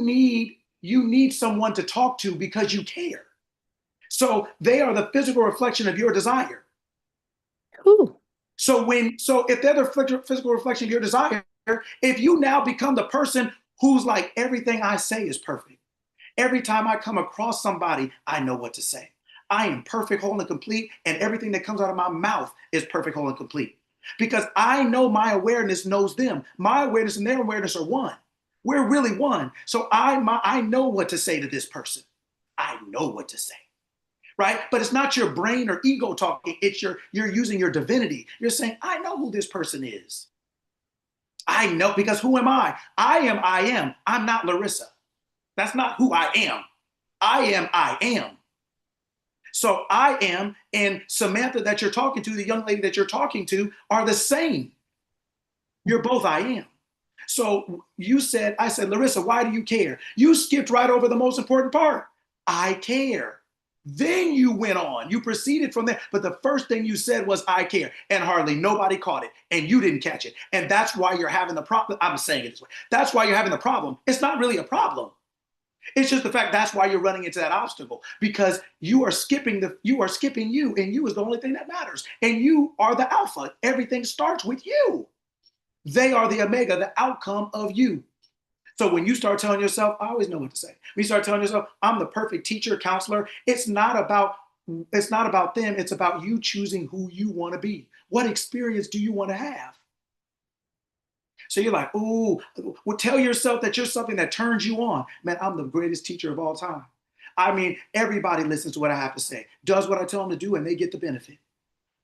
need someone to talk to because you care. So they are the physical reflection of your desire. Ooh. So if they're the physical reflection of your desire, if you now become the person who's like, everything I say is perfect. Every time I come across somebody, I know what to say. I am perfect, whole, and complete, and everything that comes out of my mouth is perfect, whole, and complete. because I know my awareness knows them. My awareness and their awareness are one. We're really one. So I know what to say to this person. I know what to say, right? But it's not your brain or ego talking. It's you're using your divinity. You're saying, I know who this person is. I know, because who am I? I am. I'm not Larissa. That's not who I am. I am. So I am and Samantha that you're talking to, the young lady that you're talking to, are the same. You're both I am. So I said, Larissa, why do you care? You skipped right over the most important part. I care. Then you went on. You proceeded from there. But the first thing you said was, I care. And hardly nobody caught it. And you didn't catch it. And that's why you're having the problem. I'm saying it this way. That's why you're having the problem. It's not really a problem. It's just the fact that's why you're running into that obstacle, because you are skipping you, and you is the only thing that matters. And you are the alpha. Everything starts with you. They are the omega, the outcome of you. So when you start telling yourself, I always know what to say. When you start telling yourself, I'm the perfect teacher, counselor, it's not about them. It's about you choosing who you want to be. What experience do you want to have? So you're like, ooh, well, tell yourself that you're something that turns you on. Man, I'm the greatest teacher of all time. I mean, everybody listens to what I have to say, does what I tell them to do, and they get the benefit.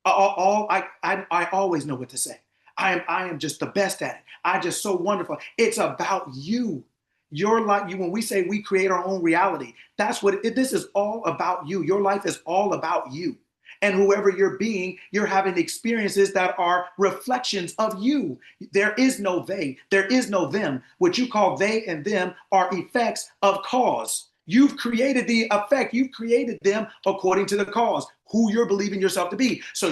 I always know what to say. I am just the best at it. I'm just so wonderful. It's about you. Your life, when we say we create our own reality, that's what this is all about you. Your life is all about you. And whoever you're being, you're having experiences that are reflections of you. There is no they, there is no them. What you call they and them are effects of cause. You've created the effect, you've created them according to the cause, who you're believing yourself to be. So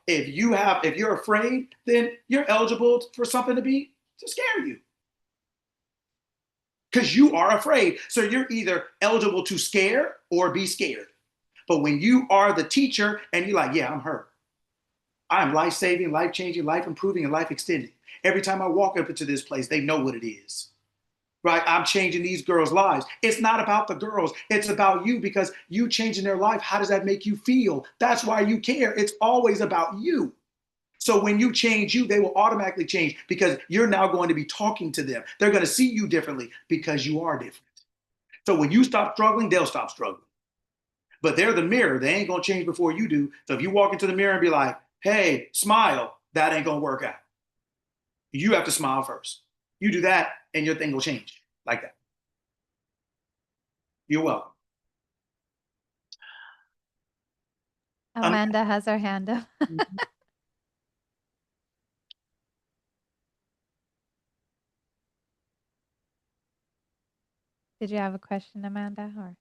if you're afraid, then you're eligible for something to scare you. Because you are afraid. So you're either eligible to scare or be scared. But when you are the teacher and you're like, yeah, I'm her. I'm life-saving, life-changing, life-improving, and life-extending. Every time I walk up into this place, they know what it is, right? I'm changing these girls' lives. It's not about the girls. It's about you, because you changing their life, how does that make you feel? That's why you care. It's always about you. So when you change you, they will automatically change, because you're now going to be talking to them. They're going to see you differently because you are different. So when you stop struggling, they'll stop struggling. But they're the mirror. They ain't going to change before you do. So if you walk into the mirror and be like, hey, smile, that ain't going to work out. You have to smile first. You do that and your thing will change like that. You're welcome. Amanda has her hand up. Did you have a question, Amanda? Or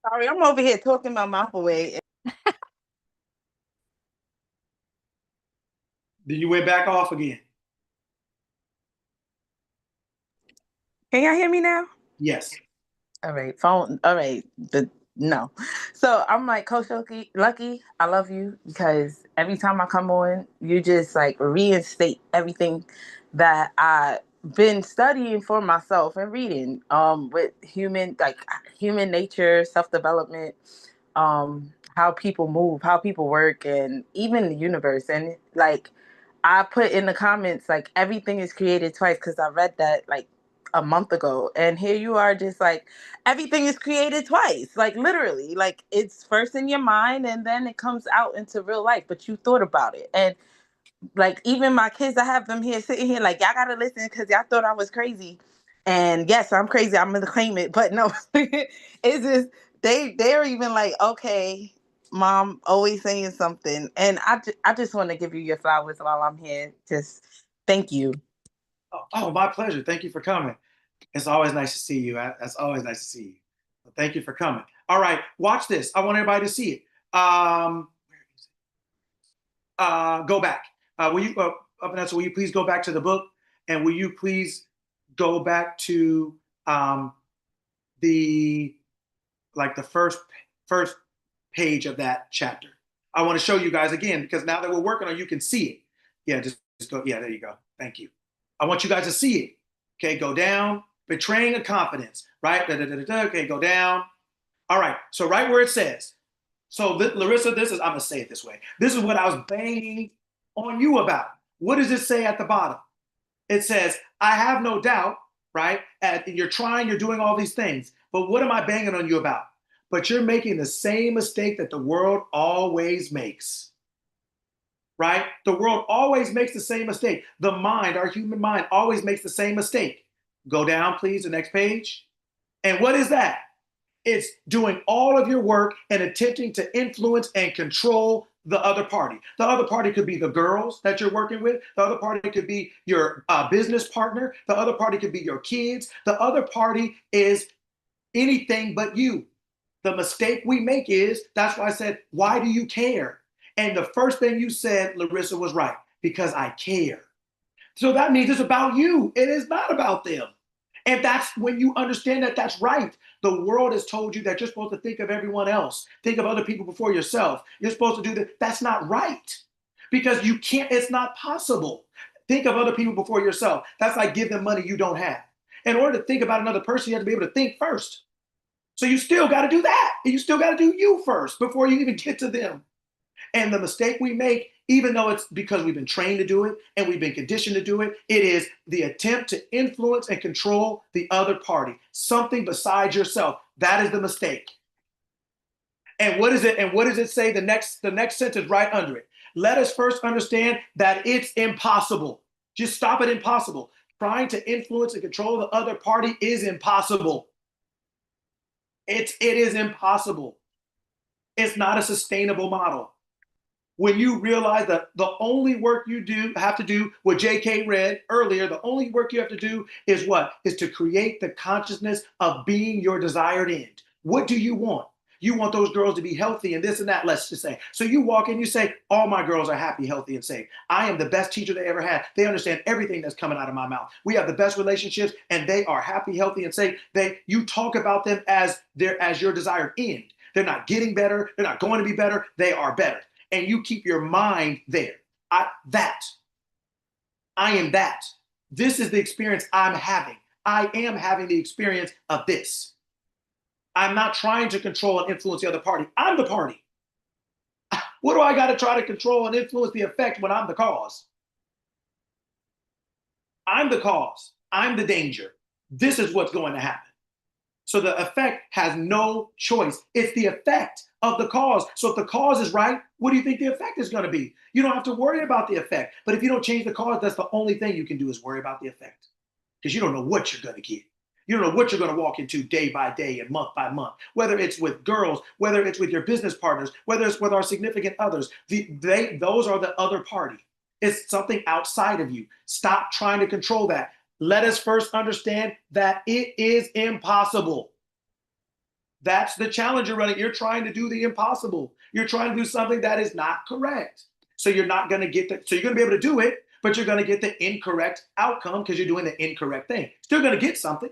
Sorry, I'm over here talking my mouth away. Then you went back off again. Can y'all hear me now? Yes. All right, phone. All right, no. So I'm like, Coach Lucky, I love you, because every time I come on, you just like reinstate everything that I've been studying for myself and reading with human nature, self-development, how people move, how people work, and even the universe. And like I put in the comments, like everything is created twice, because I read that like a month ago, and here you are just like everything is created twice, like literally, like it's first in your mind and then it comes out into real life, but you thought about it. And like even my kids, I have them here sitting here like, y'all gotta listen, because y'all thought I was crazy. And yes, I'm crazy, I'm gonna claim it, but no. It's just they're even like, okay, mom always saying something. And I just want to give you your flowers while I'm here. Just thank you. Oh, my pleasure. Thank you for coming. It's always nice to see you. That's always nice to see you. So thank you for coming. All right, watch this. I want everybody to see it. Go back. Will you, Vanessa, will you please go back to the book? And will you please go back to the first page of that chapter? I want to show you guys again, because now that we're working on, you can see it. Yeah, just go. Yeah, there you go. Thank you. I want you guys to see it. Okay, go down. Betraying a confidence, right? Okay, go down. All right, so right where it says, So Larissa, I'm gonna say it this way. This is what I was banging on you about. What does it say at the bottom? It says, I have no doubt, right? You're trying, you're doing all these things, but what am I banging on you about? But you're making the same mistake that the world always makes, right? The world always makes the same mistake. The mind, our human mind, always makes the same mistake. Go down, please, the next page. And what is that? It's doing all of your work and attempting to influence and control the other party. The other party could be the girls that you're working with. The other party could be your business partner. The other party could be your kids. The other party is anything but you. The mistake we make is, that's why I said, why do you care? And the first thing you said, Larissa, was right, because I care. So that means it's about you. It is not about them. And that's when you understand that that's right. The world has told you that you're supposed to think of everyone else, think of other people before yourself. You're supposed to do that. That's not right, because you can't, it's not possible. Think of other people before yourself. That's like give them money you don't have. In order to think about another person, you have to be able to think first. So you still got to do that. And you still got to do you first before you even get to them. And the mistake we make, even though it's because we've been trained to do it and we've been conditioned to do it, it is the attempt to influence and control the other party, something besides yourself. That is the mistake. And what is it? And what does it say? The next sentence right under it. Let us first understand that it's impossible. Just stop at impossible. Trying to influence and control the other party is impossible. It is impossible. It's not a sustainable model. When you realize that the only work you have to do, what JK read earlier, the only work you have to do is what? Is to create the consciousness of being your desired end. What do you want? You want those girls to be healthy and this and that, let's just say. So you walk in, you say, all my girls are happy, healthy, and safe. I am the best teacher they ever had. They understand everything that's coming out of my mouth. We have the best relationships and they are happy, healthy, and safe. You talk about them as your desired end. They're not getting better. They're not going to be better. They are better. And you keep your mind there. I am that. This is the experience I'm having. I am having the experience of this. I'm not trying to control and influence the other party. I'm the party. What do I got to try to control and influence the effect when I'm the cause? I'm the cause. I'm the danger. This is what's going to happen. So the effect has no choice. It's the effect of the cause. So if the cause is right, what do you think the effect is going to be? You don't have to worry about the effect. But if you don't change the cause, that's the only thing you can do is worry about the effect. Because you don't know what you're going to get. You don't know what you're going to walk into day by day and month by month, whether it's with girls, whether it's with your business partners, whether it's with our significant others. Those are the other party. It's something outside of you. Stop trying to control that. Let us first understand that it is impossible. That's the challenge you're running. You're trying to do the impossible. You're trying to do something that is not correct. So you're not going to get so you're going to be able to do it, but you're going to get the incorrect outcome because you're doing the incorrect thing. Still going to get something.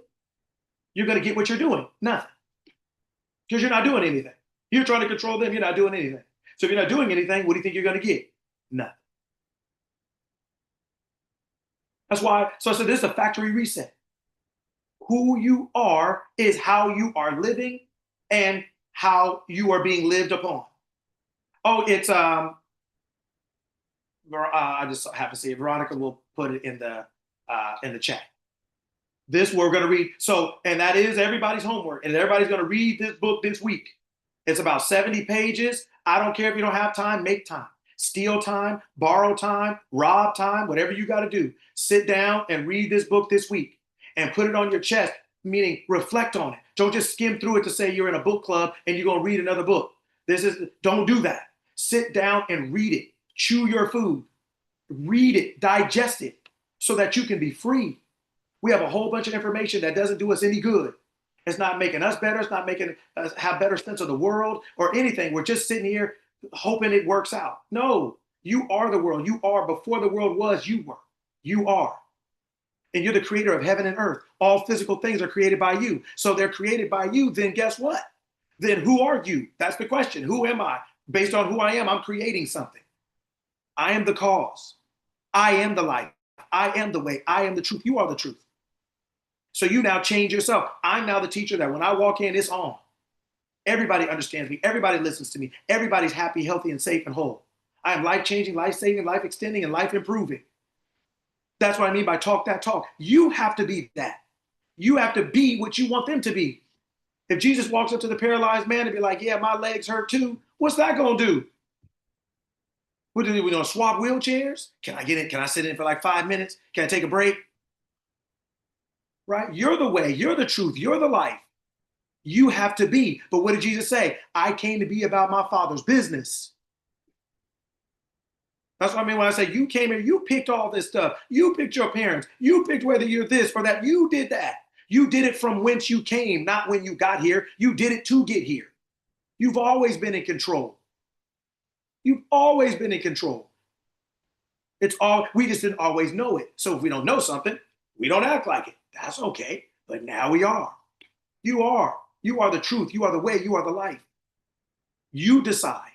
You're going to get what you're doing. Nothing. Because you're not doing anything. You're trying to control them. You're not doing anything. So if you're not doing anything, what do you think you're going to get? Nothing. That's why, so I said this is a factory reset. Who you are is how you are living and how you are being lived upon. Oh, it's I just have to see it. Veronica will put it in the chat. This we're going to read. So, and that is everybody's homework. And everybody's going to read this book this week. It's about 70 pages. I don't care if you don't have time, make time. Steal time, borrow time, rob time, whatever you got to do. Sit down and read this book this week and put it on your chest, meaning reflect on it. Don't just skim through it to say you're in a book club and you're going to read another book. Don't do that. Sit down and read it. Chew your food. Read it, digest it so that you can be free. We have a whole bunch of information that doesn't do us any good. It's not making us better. It's not making us have better sense of the world or anything. We're just sitting here hoping it works out. No, you are the world. You are before the world was, you were. You are. And you're the creator of heaven and earth. All physical things are created by you. So they're created by you. Then guess what? Then who are you? That's the question. Who am I? Based on who I am, I'm creating something. I am the cause. I am the light. I am the way. I am the truth. You are the truth. So you now change yourself. I'm now the teacher that when I walk in, it's on. Everybody understands me. Everybody listens to me. Everybody's happy, healthy, and safe and whole. I am life-changing, life-saving, life-extending, and life-improving. That's what I mean by talk that talk. You have to be that. You have to be what you want them to be. If Jesus walks up to the paralyzed man and be like, yeah, my legs hurt too, what's that going to do? What do we going to swap wheelchairs? Can I get in? Can I sit in for like 5 minutes? Can I take a break? Right? You're the way. You're the truth. You're the life. You have to be. But what did Jesus say? I came to be about my Father's business. That's what I mean when I say you came here, you picked all this stuff. You picked your parents. You picked whether you're this or that. You did that. You did it from whence you came, not when you got here. You did it to get here. You've always been in control. You've always been in control. It's all, we just didn't always know it. So if we don't know something, we don't act like it. That's okay. But now we are. You are. You are the truth. You are the way. You are the life. You decide.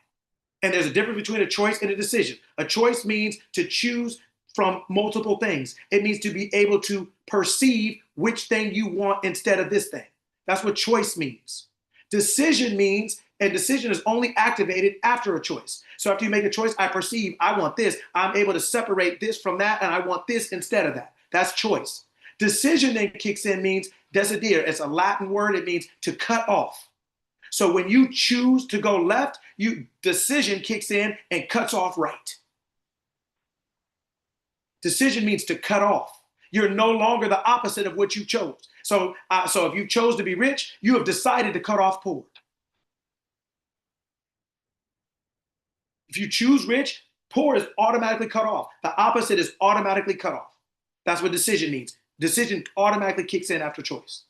And there's a difference between a choice and a decision. A choice means to choose from multiple things. It means to be able to perceive which thing you want instead of this thing. That's what choice means. Decision means, and decision is only activated after a choice. So after you make a choice, I perceive, I want this. I'm able to separate this from that, and I want this instead of that. That's choice. Decision then kicks in, means decidere. It's a Latin word. It means to cut off. So when you choose to go left, decision kicks in and cuts off right. Decision means to cut off. You're no longer the opposite of what you chose. So if you chose to be rich, you have decided to cut off poor. If you choose rich, poor is automatically cut off. The opposite is automatically cut off. That's what decision means. Decision automatically kicks in after choice.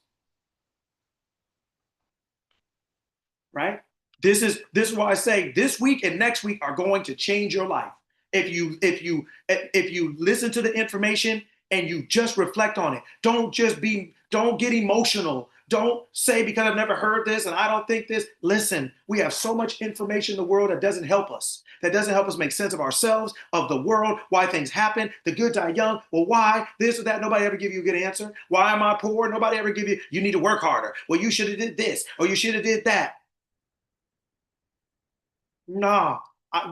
Right? This is why I say this week and next week are going to change your life. If you listen to the information and you just reflect on it, don't get emotional. Don't say because I've never heard this and I don't think this. Listen, we have so much information in the world that doesn't help us. That doesn't help us make sense of ourselves, of the world, why things happen. The good die young. Well, why? This or that. Nobody ever give you a good answer. Why am I poor? Nobody ever give you need to work harder. Well, you should have did this or you should have did that. Nah,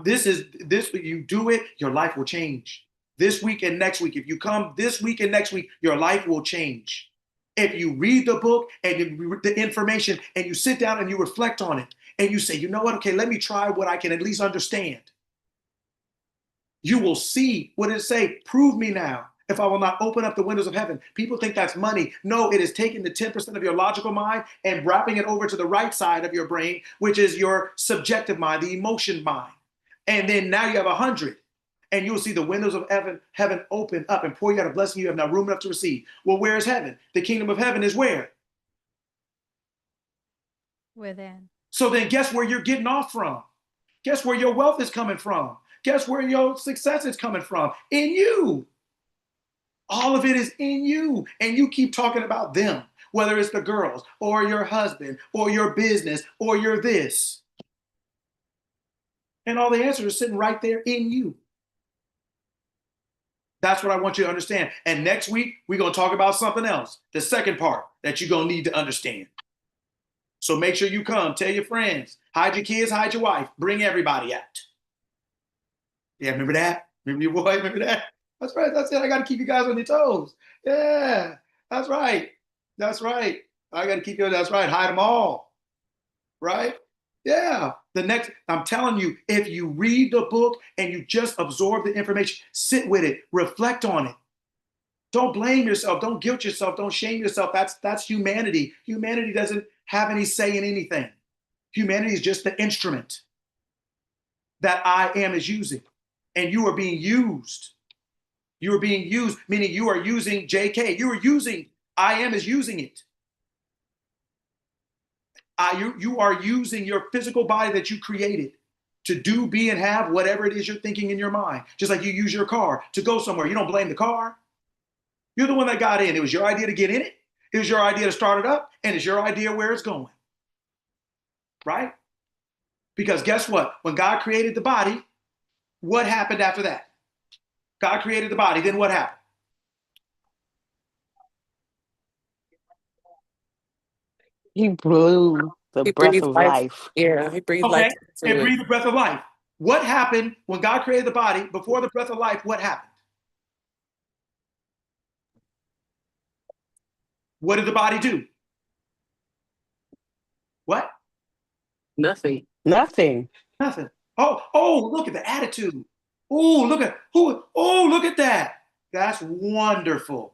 you do it, your life will change. This week and next week, if you come this week and next week, your life will change. If you read the book and you read the information and you sit down and you reflect on it and you say, you know what, okay, let me try what I can at least understand. You will see, what did it say? Prove me now if I will not open up the windows of heaven. People think that's money. No, it is taking the 10% of your logical mind and wrapping it over to the right side of your brain, which is your subjective mind, the emotion mind. And then now you have 100. And you'll see the windows of heaven open up and pour you out a blessing you have now room enough to receive. Well, where is heaven? The kingdom of heaven is where? Within. So then guess where you're getting off from? Guess where your wealth is coming from? Guess where your success is coming from? In you. All of it is in you. And you keep talking about them, whether it's the girls or your husband or your business or your this. And all the answers are sitting right there in you. That's what I want you to understand. And next week, we're going to talk about something else. The second part that you're going to need to understand. So make sure you come. Tell your friends. Hide your kids, hide your wife. Bring everybody out. Yeah, remember that? Remember your boy? Remember that? That's right. That's it. I got to keep you guys on your toes. Yeah, that's right. That's right. I got to keep you. That's right. Hide them all. Right? Yeah. I'm telling you, if you read the book and you just absorb the information, sit with it, reflect on it. Don't blame yourself. Don't guilt yourself. Don't shame yourself. That's humanity. Humanity doesn't have any say in anything. Humanity is just the instrument that I am is using. And you are being used. You are being used, meaning you are using JK. You are using, I am is using it. You are using your physical body that you created to do, be, and have whatever it is you're thinking in your mind. Just like you use your car to go somewhere. You don't blame the car. You're the one that got in. It was your idea to get in it. It was your idea to start it up. And it's your idea where it's going. Right? Because guess what? When God created the body, what happened after that? God created the body. Then what happened? He blew The He breath breathed of life. life. Yeah, he breathed Okay, life and into it. breathe the breath of life. What happened when God created the body before the breath of life? What happened? What did the body do? What? Nothing. Nothing. Nothing. Oh, look at the attitude. Look at that. That's wonderful.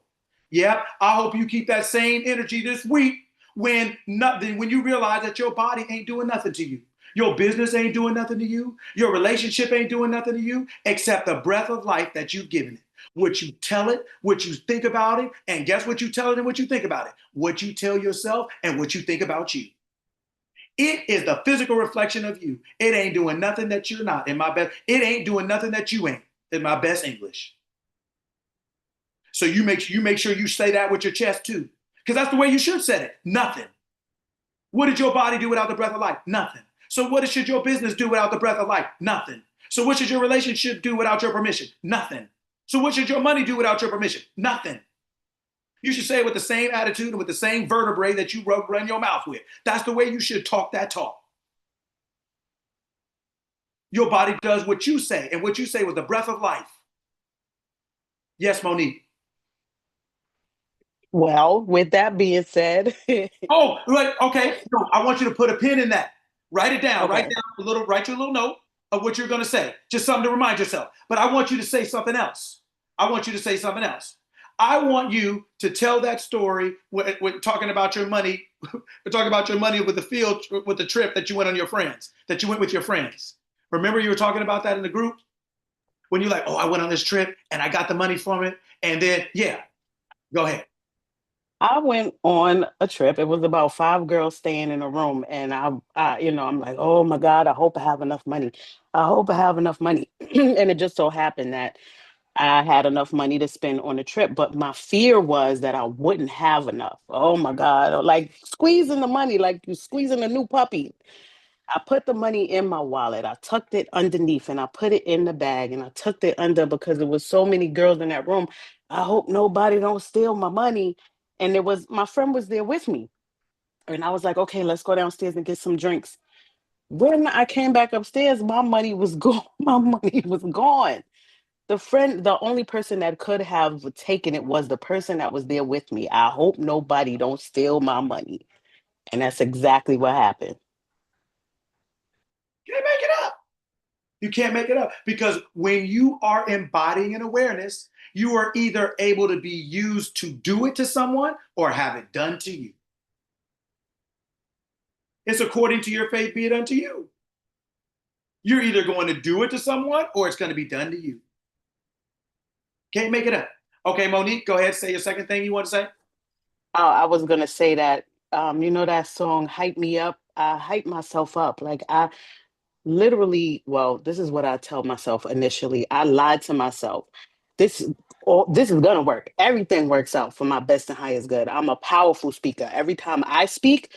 Yep. I hope you keep that same energy this week when you realize that your body ain't doing nothing to you. Your business ain't doing nothing to you. Your relationship ain't doing nothing to you except the breath of life that you've given it. What you tell it, what you think about it, and guess what you tell it and what you think about it? What you tell yourself and what you think about you. It is the physical reflection of you. It ain't doing nothing that you're not. It ain't doing nothing that you ain't. In my best English. So you make sure you say that with your chest too, because that's the way you should say it. Nothing. What did your body do without the breath of life? Nothing. So what should your business do without the breath of life? Nothing. So what should your relationship do without your permission? Nothing. So what should your money do without your permission? Nothing. You should say it with the same attitude and with the same vertebrae that you run your mouth with. That's the way you should talk that talk. Your body does what you say, and what you say was the breath of life. Yes, Monique. Well, with that being said, Oh, right. Okay. No, I want you to put a pin in that. Write it down. Okay. Write your little note of what you're going to say. Just something to remind yourself. But I want you to say something else. I want you to tell that story when talking about your money. We're talking about your money with the trip that you went with your friends. Remember you were talking about that in the group? When you're like, oh, I went on this trip and I got the money from it. And then, yeah, go ahead. I went on a trip. It was about 5 girls staying in a room, and I'm like, oh my God, I hope I have enough money. I hope I have enough money. And it just so happened that I had enough money to spend on the trip, but my fear was that I wouldn't have enough. Oh my God, like squeezing the money, like you squeezing a new puppy. I put the money in my wallet. I tucked it underneath and I put it in the bag and I tucked it under because there was so many girls in that room. I hope nobody don't steal my money. And my friend was there with me. And I was like, okay, let's go downstairs and get some drinks. When I came back upstairs, my money was gone. My money was gone. The only person that could have taken it was the person that was there with me. I hope nobody don't steal my money. And that's exactly what happened. You can't make it up. You can't make it up because when you are embodying an awareness, you are either able to be used to do it to someone or have it done to you. It's according to your faith, be it unto you. You're either going to do it to someone or it's going to be done to you. Can't make it up. Okay, Monique, go ahead. Say your second thing you want to say. I was gonna say that that song "Hype Me Up." I hype myself up. Like I literally, well, this is what I tell myself initially. I lied to myself. This this is gonna work. Everything works out for my best and highest good. I'm a powerful speaker. Every time I speak,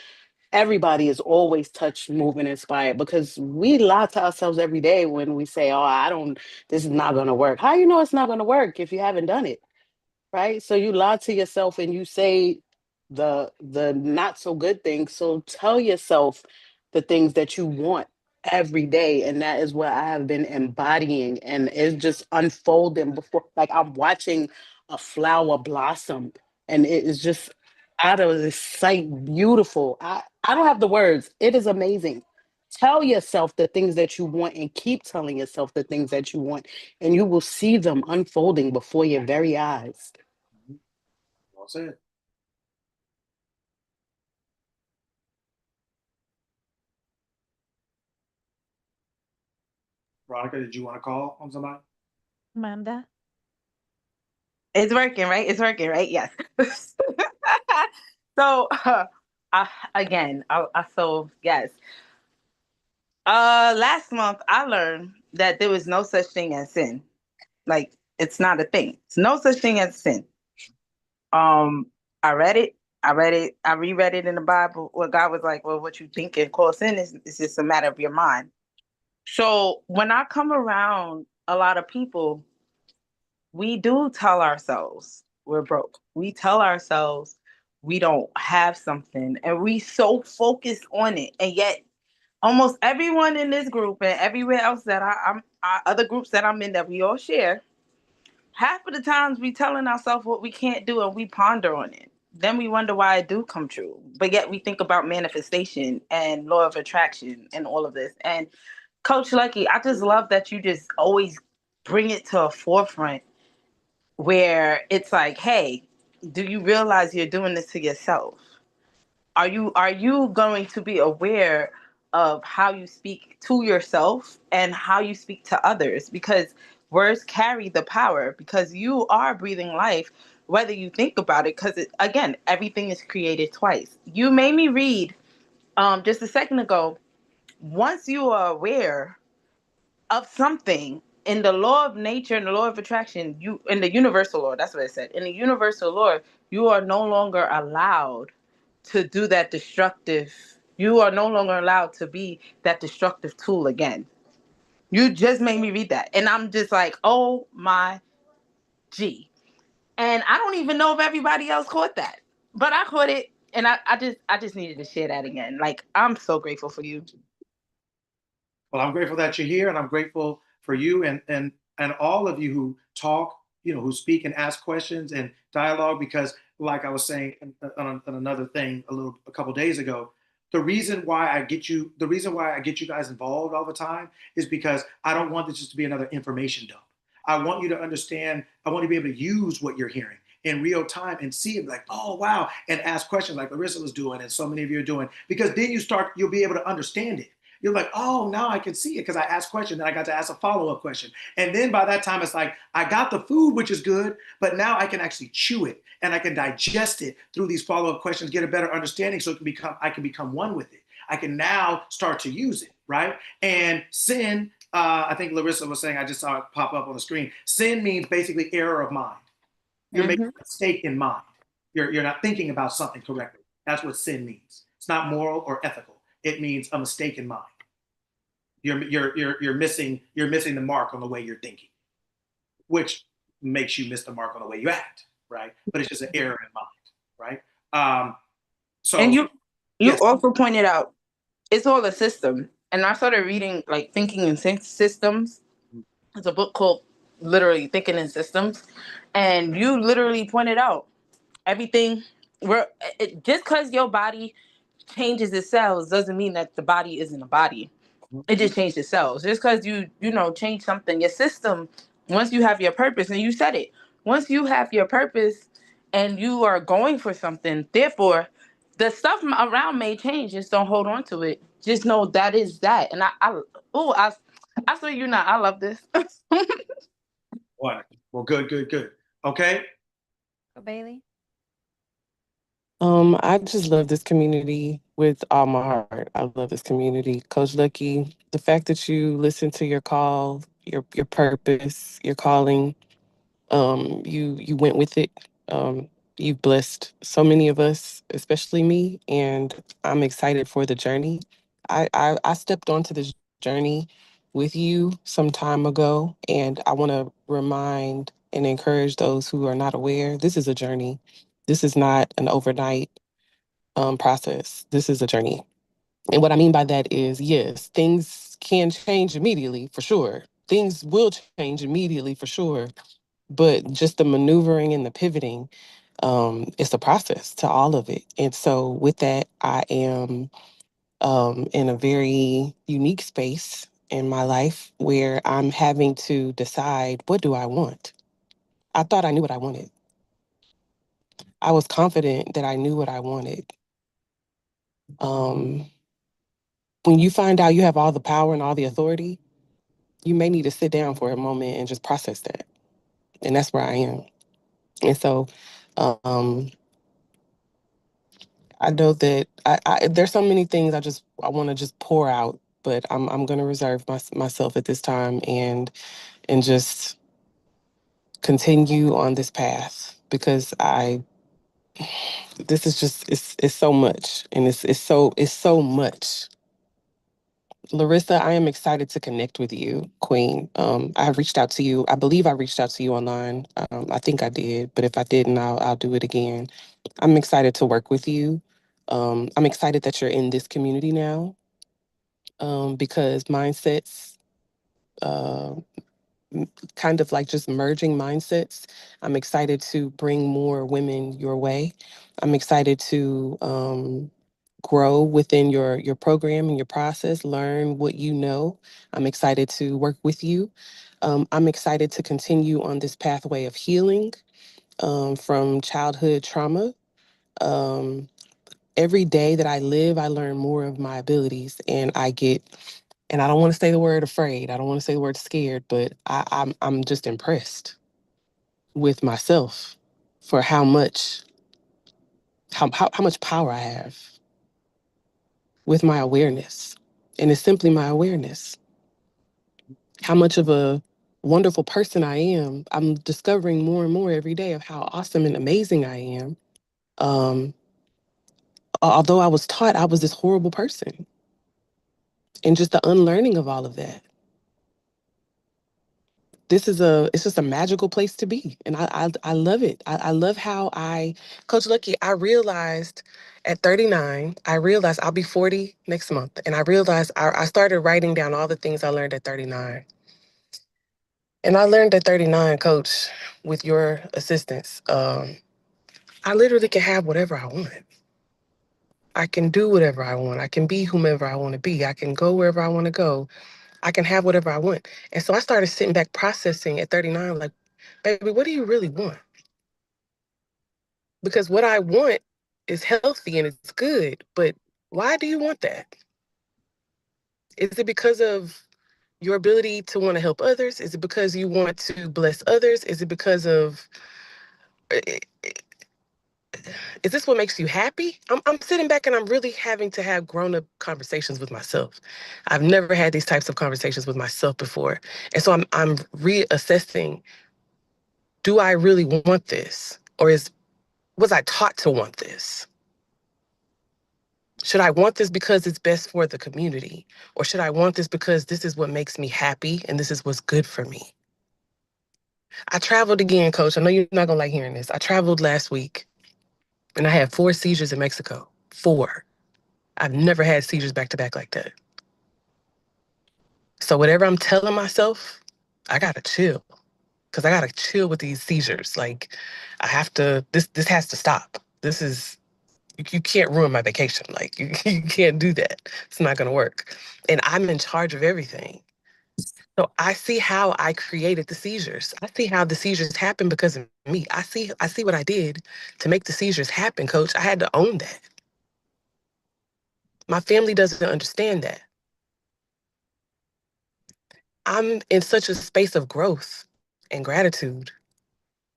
everybody is always touched, moved, and inspired because we lie to ourselves every day when we say, "Oh, this is not gonna work." How you know it's not gonna work if you haven't done it? Right? So you lie to yourself and you say the not so good things. So tell yourself the things that you want every day. And that is what I have been embodying. And it's just unfolding before, like I'm watching a flower blossom. And it is just out of this sight beautiful. I don't have the words. It is amazing. Tell yourself the things that you want and keep telling yourself the things that you want, and you will see them unfolding before your very eyes. Well said. Veronica, did you want to call on somebody? Amanda. It's working, right? It's working, right? Yes. So, yes. Last month I learned that there was no such thing as sin. Like it's not a thing. It's no such thing as sin. I read it. I reread it in the Bible where God was like, well, what you think and call sin is just a matter of your mind. So when I come around a lot of people, we do tell ourselves we're broke. We tell ourselves we don't have something, and we so focused on it, and yet almost everyone in this group and everywhere else that I'm other groups that I'm in that we all share, half of the times we telling ourselves what we can't do and we ponder on it. Then we wonder why it do come true. But yet we think about manifestation and law of attraction and all of this. And Coach Lucky, I just love that you just always bring it to a forefront where it's like, hey, do you realize you're doing this to yourself? Are you going to be aware of how you speak to yourself and how you speak to others? Because words carry the power, because you are breathing life, whether you think about it, because again, everything is created twice. You made me read just a second ago, once you are aware of something in the law of nature and the law of attraction, you in the universal law, that's what it said. In the universal law, you are no longer allowed to do that destructive. You are no longer allowed to be that destructive tool again. You just made me read that. And I'm just like, oh my G. And I don't even know if everybody else caught that. But I caught it, and I just needed to share that again. Like, I'm so grateful for you. Well, I'm grateful that you're here, and I'm grateful for you and all of you who talk, who speak and ask questions and dialogue. Because, like I was saying on another thing a couple days ago, the reason why I get you guys involved all the time is because I don't want this just to be another information dump. I want you to understand. I want you to be able to use what you're hearing in real time and see it like, oh wow, and ask questions like Larissa was doing and so many of you are doing. Because then you'll be able to understand it. You're like, oh, now I can see it because I asked questions and I got to ask a follow-up question. And then by that time, it's like, I got the food, which is good, but now I can actually chew it and I can digest it through these follow-up questions, get a better understanding so I can become one with it. I can now start to use it, right? And sin, I think Larissa was saying, I just saw it pop up on the screen. Sin means basically error of mind. You're making a mistake in mind. You're not thinking about something correctly. That's what sin means. It's not moral or ethical. It means a mistake in mind. You're missing the mark on the way you're thinking, which makes you miss the mark on the way you act, right? But it's just an error in mind, right? So and you yes. also pointed out it's all a system. And I started reading like Thinking in Systems. It's a book called literally Thinking in Systems. And you literally pointed out everything just because your body changes its cells doesn't mean that the body isn't a body. It just changed its cells. Just because you change something, your system, once you have your purpose, and you said it, once you have your purpose and you are going for something, therefore, the stuff around may change. Just don't hold on to it. Just know that is that. And I swear you not. I love this. What? Well, good. Okay. Go Bailey. I just love this community with all my heart. I love this community. Coach Lucky, the fact that you listen to your call, your purpose, your calling, you went with it. You've blessed so many of us, especially me, and I'm excited for the journey. I stepped onto this journey with you some time ago, and I want to remind and encourage those who are not aware, this is a journey. This is not an overnight process. This is a journey. And what I mean by that is, yes, things can change immediately, for sure. Things will change immediately, for sure. But just the maneuvering and the pivoting, it's a process to all of it. And so with that, I am in a very unique space in my life where I'm having to decide, what do I want? I thought I knew what I wanted. I was confident that I knew what I wanted. When you find out you have all the power and all the authority, you may need to sit down for a moment and just process that. And that's where I am. And so um, I know that there's so many things I want to just pour out, but I'm going to reserve myself at this time and just continue on this path because this is just it's so much, and it's so much Larissa, I am excited to connect with you, Queen. I have reached out to you. I believe I reached out to you online. I think I did, but if I didn't, I'll do it again. I'm excited to work with you. I'm excited that you're in this community now, because mindsets, uh, kind of like just merging mindsets. I'm excited to bring more women your way. I'm excited to grow within your program and your process, learn what you know. I'm excited to work with you. I'm excited to continue on this pathway of healing from childhood trauma. Um, every day that I live, I learn more of my abilities, and and I don't want to say the word afraid. I don't want to say the word scared, but I'm just impressed with myself for how much how much power I have with my awareness. And it's simply my awareness. How much of a wonderful person I am. I'm discovering more and more every day of how awesome and amazing I am. Although I was taught I was this horrible person, and just the unlearning of all of that. It's just a magical place to be, and I love it. I love how Coach Lucky, I realized at 39, I realized I'll be 40 next month, and I realized I started writing down all the things I learned at 39. And I learned at 39, Coach, with your assistance, I literally can have whatever I want. I can do whatever I want. I can be whomever I want to be. I can go wherever I want to go. I can have whatever I want. And so I started sitting back processing at 39, like, baby, what do you really want? Because what I want is healthy and it's good, but why do you want that? Is it because of your ability to want to help others? Is it because you want to bless others? Is it because of, is this what makes you happy? I'm sitting back and I'm really having to have grown-up conversations with myself. I've never had these types of conversations with myself before. And so I'm reassessing, do I really want this? Or was I taught to want this? Should I want this because it's best for the community? Or should I want this because this is what makes me happy and this is what's good for me? I traveled again, Coach. I know you're not gonna like hearing this. I traveled last week and I had 4 seizures in Mexico. 4. I've never had seizures back to back like that. So whatever I'm telling myself, I gotta chill. Cause I gotta chill with these seizures. Like I have to, this has to stop. This is, you can't ruin my vacation. Like you can't do that. It's not gonna work. And I'm in charge of everything. So I see how I created the seizures. I see how the seizures happen because of me. I see what I did to make the seizures happen, Coach. I had to own that. My family doesn't understand that. I'm in such a space of growth and gratitude.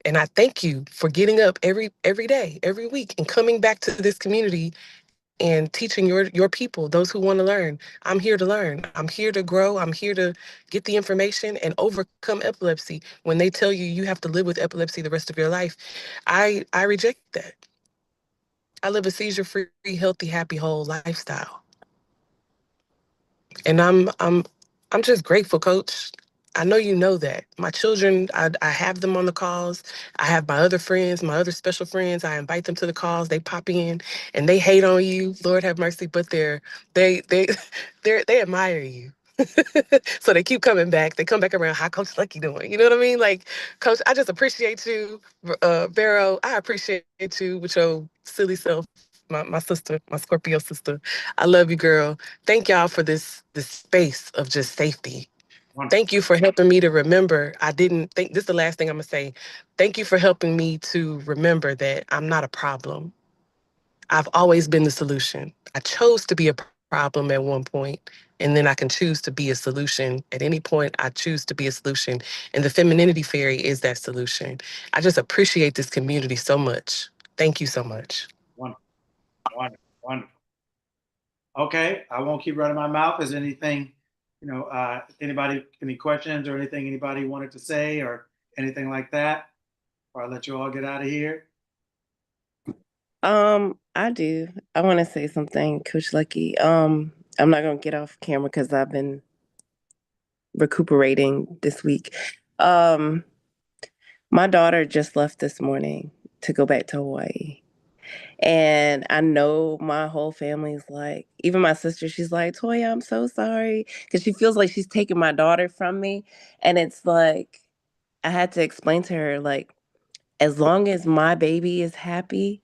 And I thank you for getting up every day, every week, and coming back to this community and teaching your people, those who want to learn. I'm here to learn. I'm here to grow. I'm here to get the information and overcome epilepsy. When they tell you you have to live with epilepsy the rest of your life, I reject that. I live a seizure-free, healthy, happy, whole lifestyle. And I'm just grateful, Coach. I know you know that. My children, I have them on the calls. I have my other friends, my other special friends. I invite them to the calls. They pop in and they hate on you. Lord have mercy, but they they admire you. So they keep coming back. They come back around. How Coach Lucky doing? You know what I mean? Like, Coach, I just appreciate you, Vero. I appreciate you with your silly self. My sister, my Scorpio sister. I love you, girl. Thank y'all for this space of just safety. Thank you for helping me to remember. I didn't think, this is the last thing I'm gonna say. Thank you for helping me to remember that I'm not a problem. I've always been the solution. I chose to be a problem at one point, and then I can choose to be a solution. At any point, I choose to be a solution. And the Femininity Fairy is that solution. I just appreciate this community so much. Thank you so much. Wonderful, wonderful, wonderful. Okay, I won't keep running my mouth. Is there anything, anybody, any questions or anything anybody wanted to say or anything like that? Or I'll let you all get out of here. I do. I want to say something, Coach Lucky. I'm not gonna get off camera because I've been recuperating this week. Um, my daughter just left this morning to go back to Hawaii. And I know my whole family's like, even my sister, she's like, Toya, I'm so sorry. Because she feels like she's taking my daughter from me. And it's like, I had to explain to her, like, as long as my baby is happy,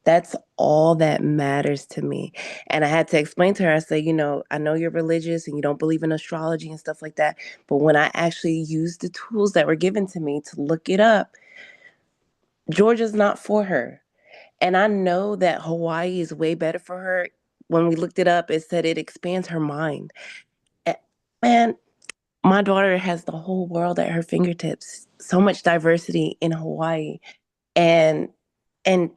that's all that matters to me. And I had to explain to her, I said, I know you're religious and you don't believe in astrology and stuff like that. But when I actually used the tools that were given to me to look it up, Georgia's not for her. And I know that Hawaii is way better for her. When we looked it up, it said it expands her mind. Man, my daughter has the whole world at her fingertips. So much diversity in Hawaii. And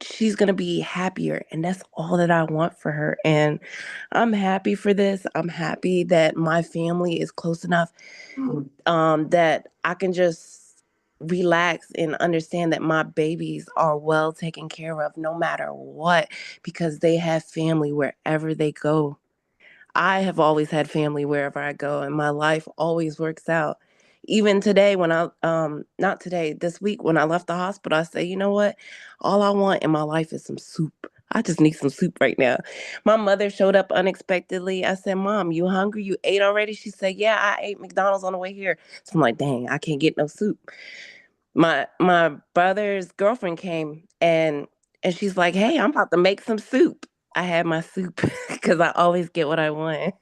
she's going to be happier, and that's all that I want for her. And I'm happy for this. I'm happy that my family is close enough that I can just relax and understand that my babies are well taken care of no matter what, because they have family wherever they go. I have always had family wherever I go, and my life always works out. Even today, when not today, this week, when I left the hospital, I say, you know what? All I want in my life is some soup. I just need some soup right now. My mother showed up unexpectedly. I said, Mom, you hungry? You ate already? She said, yeah, I ate McDonald's on the way here. So I'm like, dang, I can't get no soup. My brother's girlfriend came and she's like, hey, I'm about to make some soup. I had my soup because I always get what I want.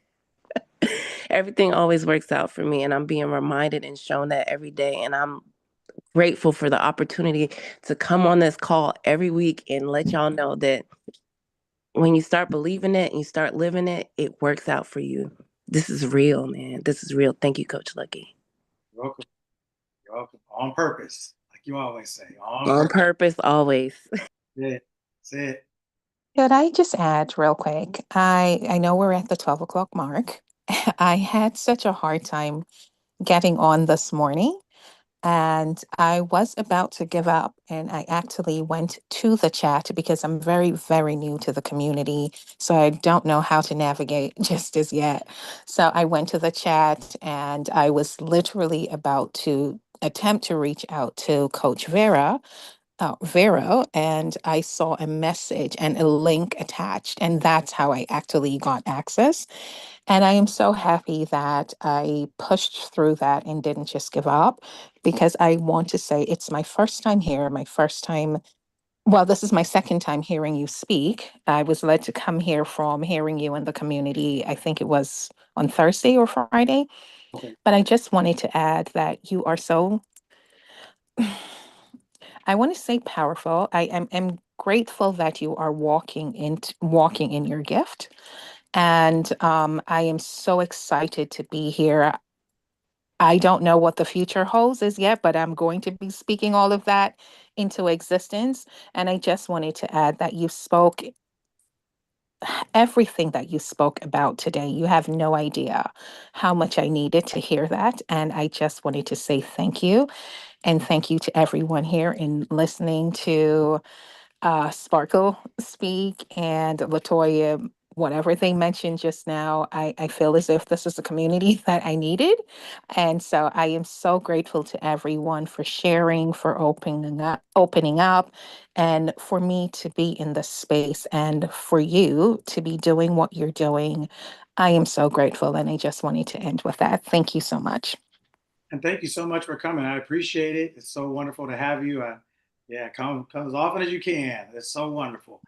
Everything always works out for me, and I'm being reminded and shown that every day. And I'm grateful for the opportunity to come on this call every week and let y'all know that when you start believing it and you start living it, it works out for you. This is real, man. This is real. Thank you, Coach Lucky. You're welcome. You're welcome. On purpose, like you always say. On purpose, always. That's it. That's it. Could I just add real quick? I know we're at the 12 o'clock mark. I had such a hard time getting on this morning, and I was about to give up, and I actually went to the chat because I'm very, very new to the community. So I don't know how to navigate just as yet. So I went to the chat and I was literally about to attempt to reach out to Coach Vero, and I saw a message and a link attached, and that's how I actually got access. And I am so happy that I pushed through that and didn't just give up, because I want to say it's my first time here, my first time. Well, this is my second time hearing you speak. I was led to come here from hearing you in the community, I think it was on Thursday or Friday. Okay. But I just wanted to add that you are so, I want to say powerful. I am grateful that you are walking in your gift. And I am so excited to be here. I don't know what the future holds as yet, but I'm going to be speaking all of that into existence. And I just wanted to add that you spoke everything that you spoke about today. You have no idea how much I needed to hear that. And I just wanted to say thank you. And thank you to everyone here in listening to Sparkle speak and Latoya, whatever they mentioned just now. I feel as if this is a community that I needed. And so I am so grateful to everyone for sharing, for opening up, and for me to be in this space and for you to be doing what you're doing. I am so grateful. And I just wanted to end with that. Thank you so much. And thank you so much for coming. I appreciate it. It's so wonderful to have you. Yeah, come as often as you can. It's so wonderful.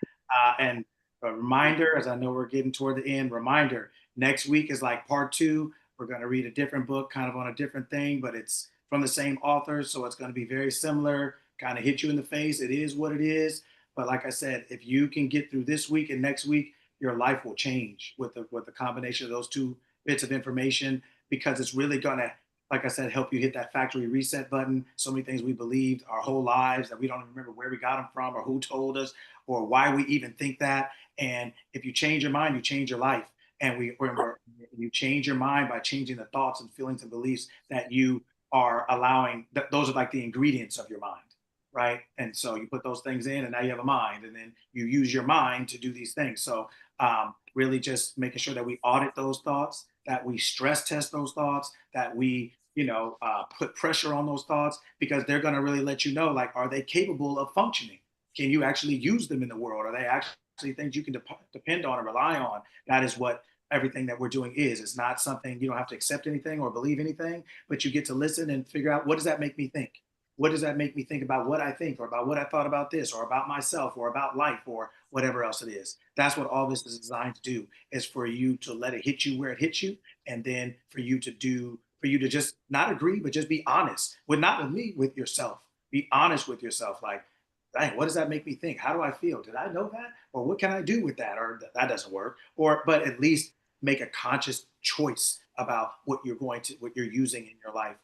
And a reminder, as I know we're getting toward the end, reminder, next week is like part two. We're going to read a different book, kind of on a different thing, but it's from the same author. So it's going to be very similar, kind of hit you in the face. It is what it is. But like I said, if you can get through this week and next week, your life will change with the combination of those two bits of information, because it's really going to, like I said, help you hit that factory reset button. So many things we believed our whole lives that we don't even remember where we got them from or who told us or why we even think that. And if you change your mind, you change your life. And you change your mind by changing the thoughts and feelings and beliefs that you are allowing. Those are like the ingredients of your mind. right? And so you put those things in, and now you have a mind, and then you use your mind to do these things. So really just making sure that we audit those thoughts, that we stress test those thoughts, that we, put pressure on those thoughts, because they're going to really let you know, like, are they capable of functioning? Can you actually use them in the world? Are they actually things you can depend on or rely on? That is what everything that we're doing is. It's not something, you don't have to accept anything or believe anything, but you get to listen and figure out, what does that make me think? What does that make me think about what I think, or about what I thought about this, or about myself, or about life, or whatever else it is? That's what all this is designed to do, is for you to let it hit you where it hits you, and then for you to just not agree, but just be honest not with me, with yourself. Be honest with yourself. Like, dang, what does that make me think? How do I feel? Did I know that? Or what can I do with that? Or that doesn't work. But at least make a conscious choice about what you're using in your life,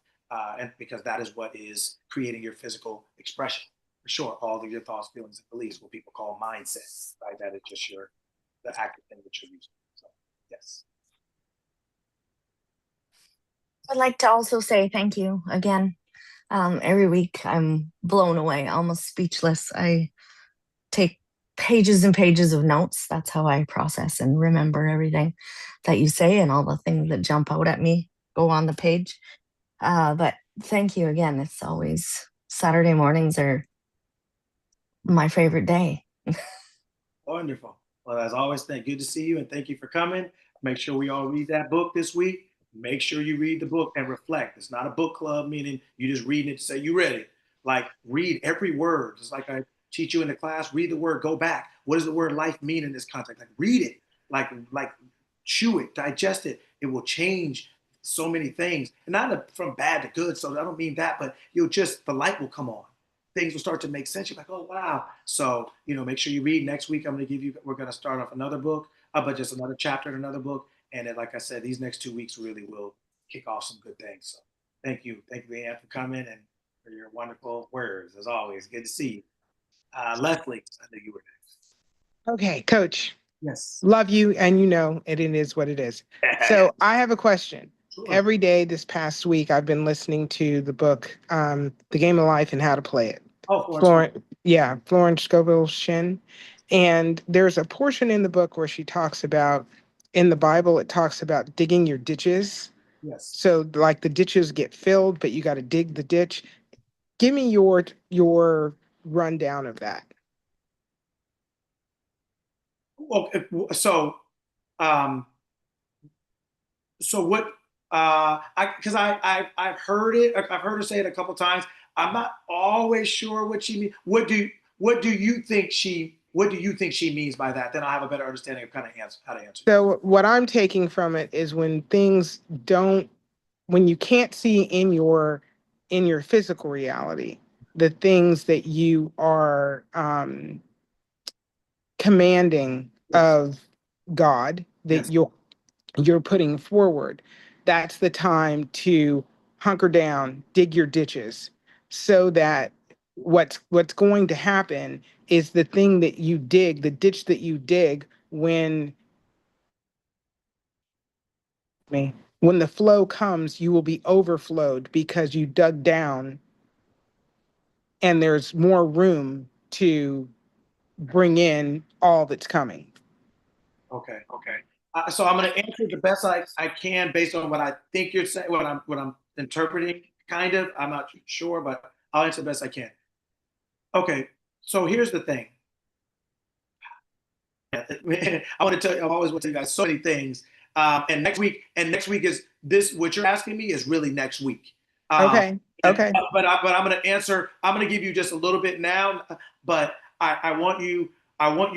and because that is what is creating your physical expression. For sure, all of your thoughts, feelings, and beliefs, what people call mindset, right? That is just the active thing that you're using. So, yes. I'd like to also say thank you again. Every week I'm blown away, almost speechless. I take pages and pages of notes. That's how I process and remember everything that you say, and all the things that jump out at me go on the page. But thank you again. It's always Saturday mornings are my favorite day. Wonderful. Well, as always, good to see you, and thank you for coming. Make sure we all read that book this week. Make sure you read the book and reflect. It's not a book club, meaning you just reading it to say you read it. Like, read every word. Just like I teach you in the class, read the word, go back. What does the word life mean in this context? Like, read it, like chew it, digest it. It will change so many things, and not from bad to good. So I don't mean that, but the light will come on. Things will start to make sense. You're like, oh, wow. So, make sure you read. Next week, we're going to start off another book, but just another chapter in another book. And then, like I said, these next 2 weeks really will kick off some good things. So thank you. Thank you, Leanne, for coming and for your wonderful words. As always, good to see you. Leslie, I knew you were next. Okay, Coach. Yes. Love you, and it is what it is. So I have a question. Sure. Every day this past week, I've been listening to the book, The Game of Life and How to Play It. Oh, Florence Scovel Shinn. And there's a portion in the book where she talks about, in the Bible, it talks about digging your ditches. Yes. So like the ditches get filled, but you got to dig the ditch. Give me your rundown of that. Well, so what? I've heard it. I've heard her say it a couple times. I'm not always sure what she means. What do you think she means by that? Then I have a better understanding of kind of how to answer. So what I'm taking from it is when you can't see in your physical reality, the things that you are commanding of God, that you're putting forward, that's the time to hunker down, dig your ditches, so that what's going to happen is the thing that you dig, the ditch that you dig, when the flow comes, you will be overflowed because you dug down and there's more room to bring in all that's coming. Okay. So I'm going to answer the best I can based on what I think you're saying, what I'm interpreting, kind of. I'm not sure, but I'll answer the best I can. Okay. So here's the thing. I want to tell you, I always want to tell you guys so many things. And next week is this. What you're asking me is really next week. Okay. But I'm going to answer. I'm going to give you just a little bit now, but I want you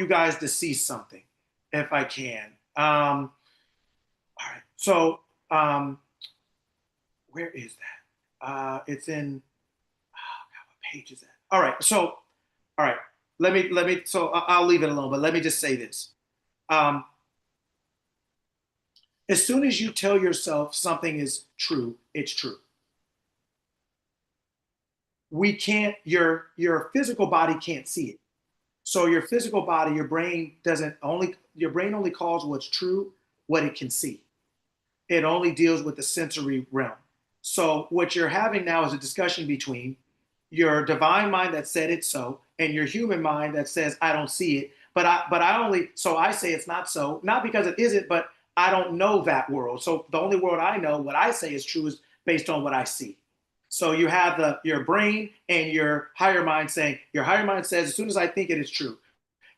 guys to see something, if I can. All right. So where is that? It's in. Oh God, what page is that? All right. So, all right. Let me. So I'll leave it alone. But let me just say this. As soon as you tell yourself something is true, it's true. We can't. Your physical body can't see it. So your physical body, your brain only calls what's true what it can see. It only deals with the sensory realm. So what you're having now is a discussion between your divine mind that said it's so, and your human mind that says I don't see it. But I say it's not so, not because it isn't, but I don't know that world. So the only world I know, what I say is true, is based on what I see. So you have your brain and your higher mind saying, your higher mind says, as soon as I think it, it's true.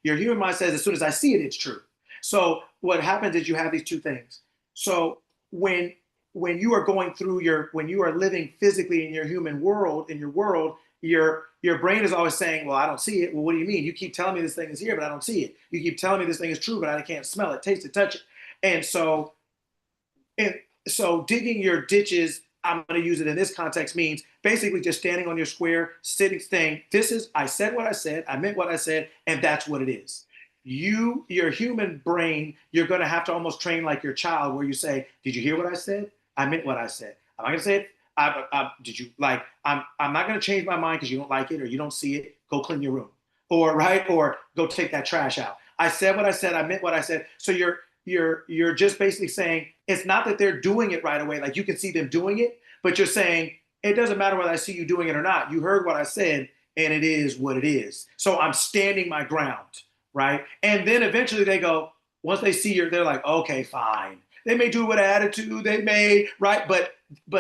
Your human mind says, as soon as I see it, it's true. So what happens is you have these two things. So when you are going through when you are living physically in your human world, your brain is always saying, well, I don't see it. Well, what do you mean? You keep telling me this thing is here, but I don't see it. You keep telling me this thing is true, but I can't smell it, taste it, touch it. And so digging your ditches, I'm going to use it in this context, means basically just standing on your square, saying, I said what I said, I meant what I said, and that's what it is. Your human brain, you're going to have to almost train like your child, where you say, did you hear what I said? I meant what I said. Am I going to say it? I'm not going to change my mind because you don't like it or you don't see it. Go clean your room, or go take that trash out. I said what I said. I meant what I said. So you're just basically saying, it's not that they're doing it right away, like you can see them doing it, but you're saying it doesn't matter whether I see you doing it or not. You heard what I said, and it is what it is. So I'm standing my ground, right? And then eventually they go, once they see they're like, okay, fine. They may do it with attitude, they may, right? But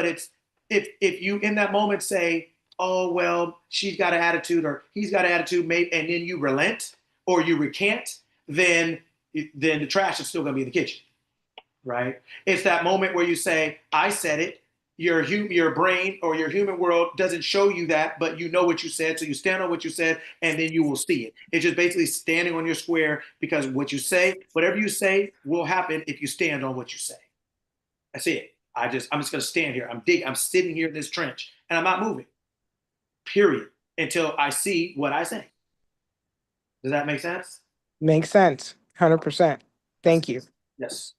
it's, if you in that moment say, oh, well, she's got an attitude or he's got an attitude, and then you relent or you recant, then the trash is still going to be in the kitchen, right? It's that moment where you say, I said it. Your brain or your human world doesn't show you that, but you know what you said, so you stand on what you said, and then you will see it. It's just basically standing on your square, because what you say, whatever you say, will happen if you stand on what you say. That's it. I'm just going to stand here. I'm sitting here in this trench, and I'm not moving, period, until I see what I say. Does that make sense? Makes sense. 100%. Thank you. Yes.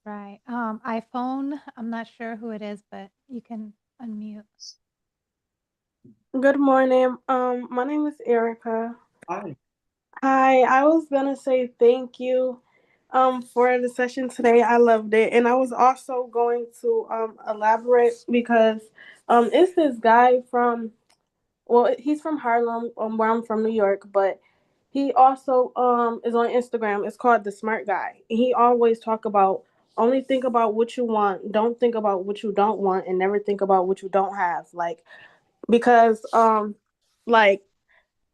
Right. iPhone, I'm not sure who it is, but you can unmute. Good morning. My name is Erica. Hi. Hi, I was gonna say thank you for the session today. I loved it. And I was also going to elaborate because it's this guy he's from Harlem, where I'm from, New York, but he also is on Instagram. It's called The Smart Guy. He always talk about only think about what you want, don't think about what you don't want, and never think about what you don't have. Because I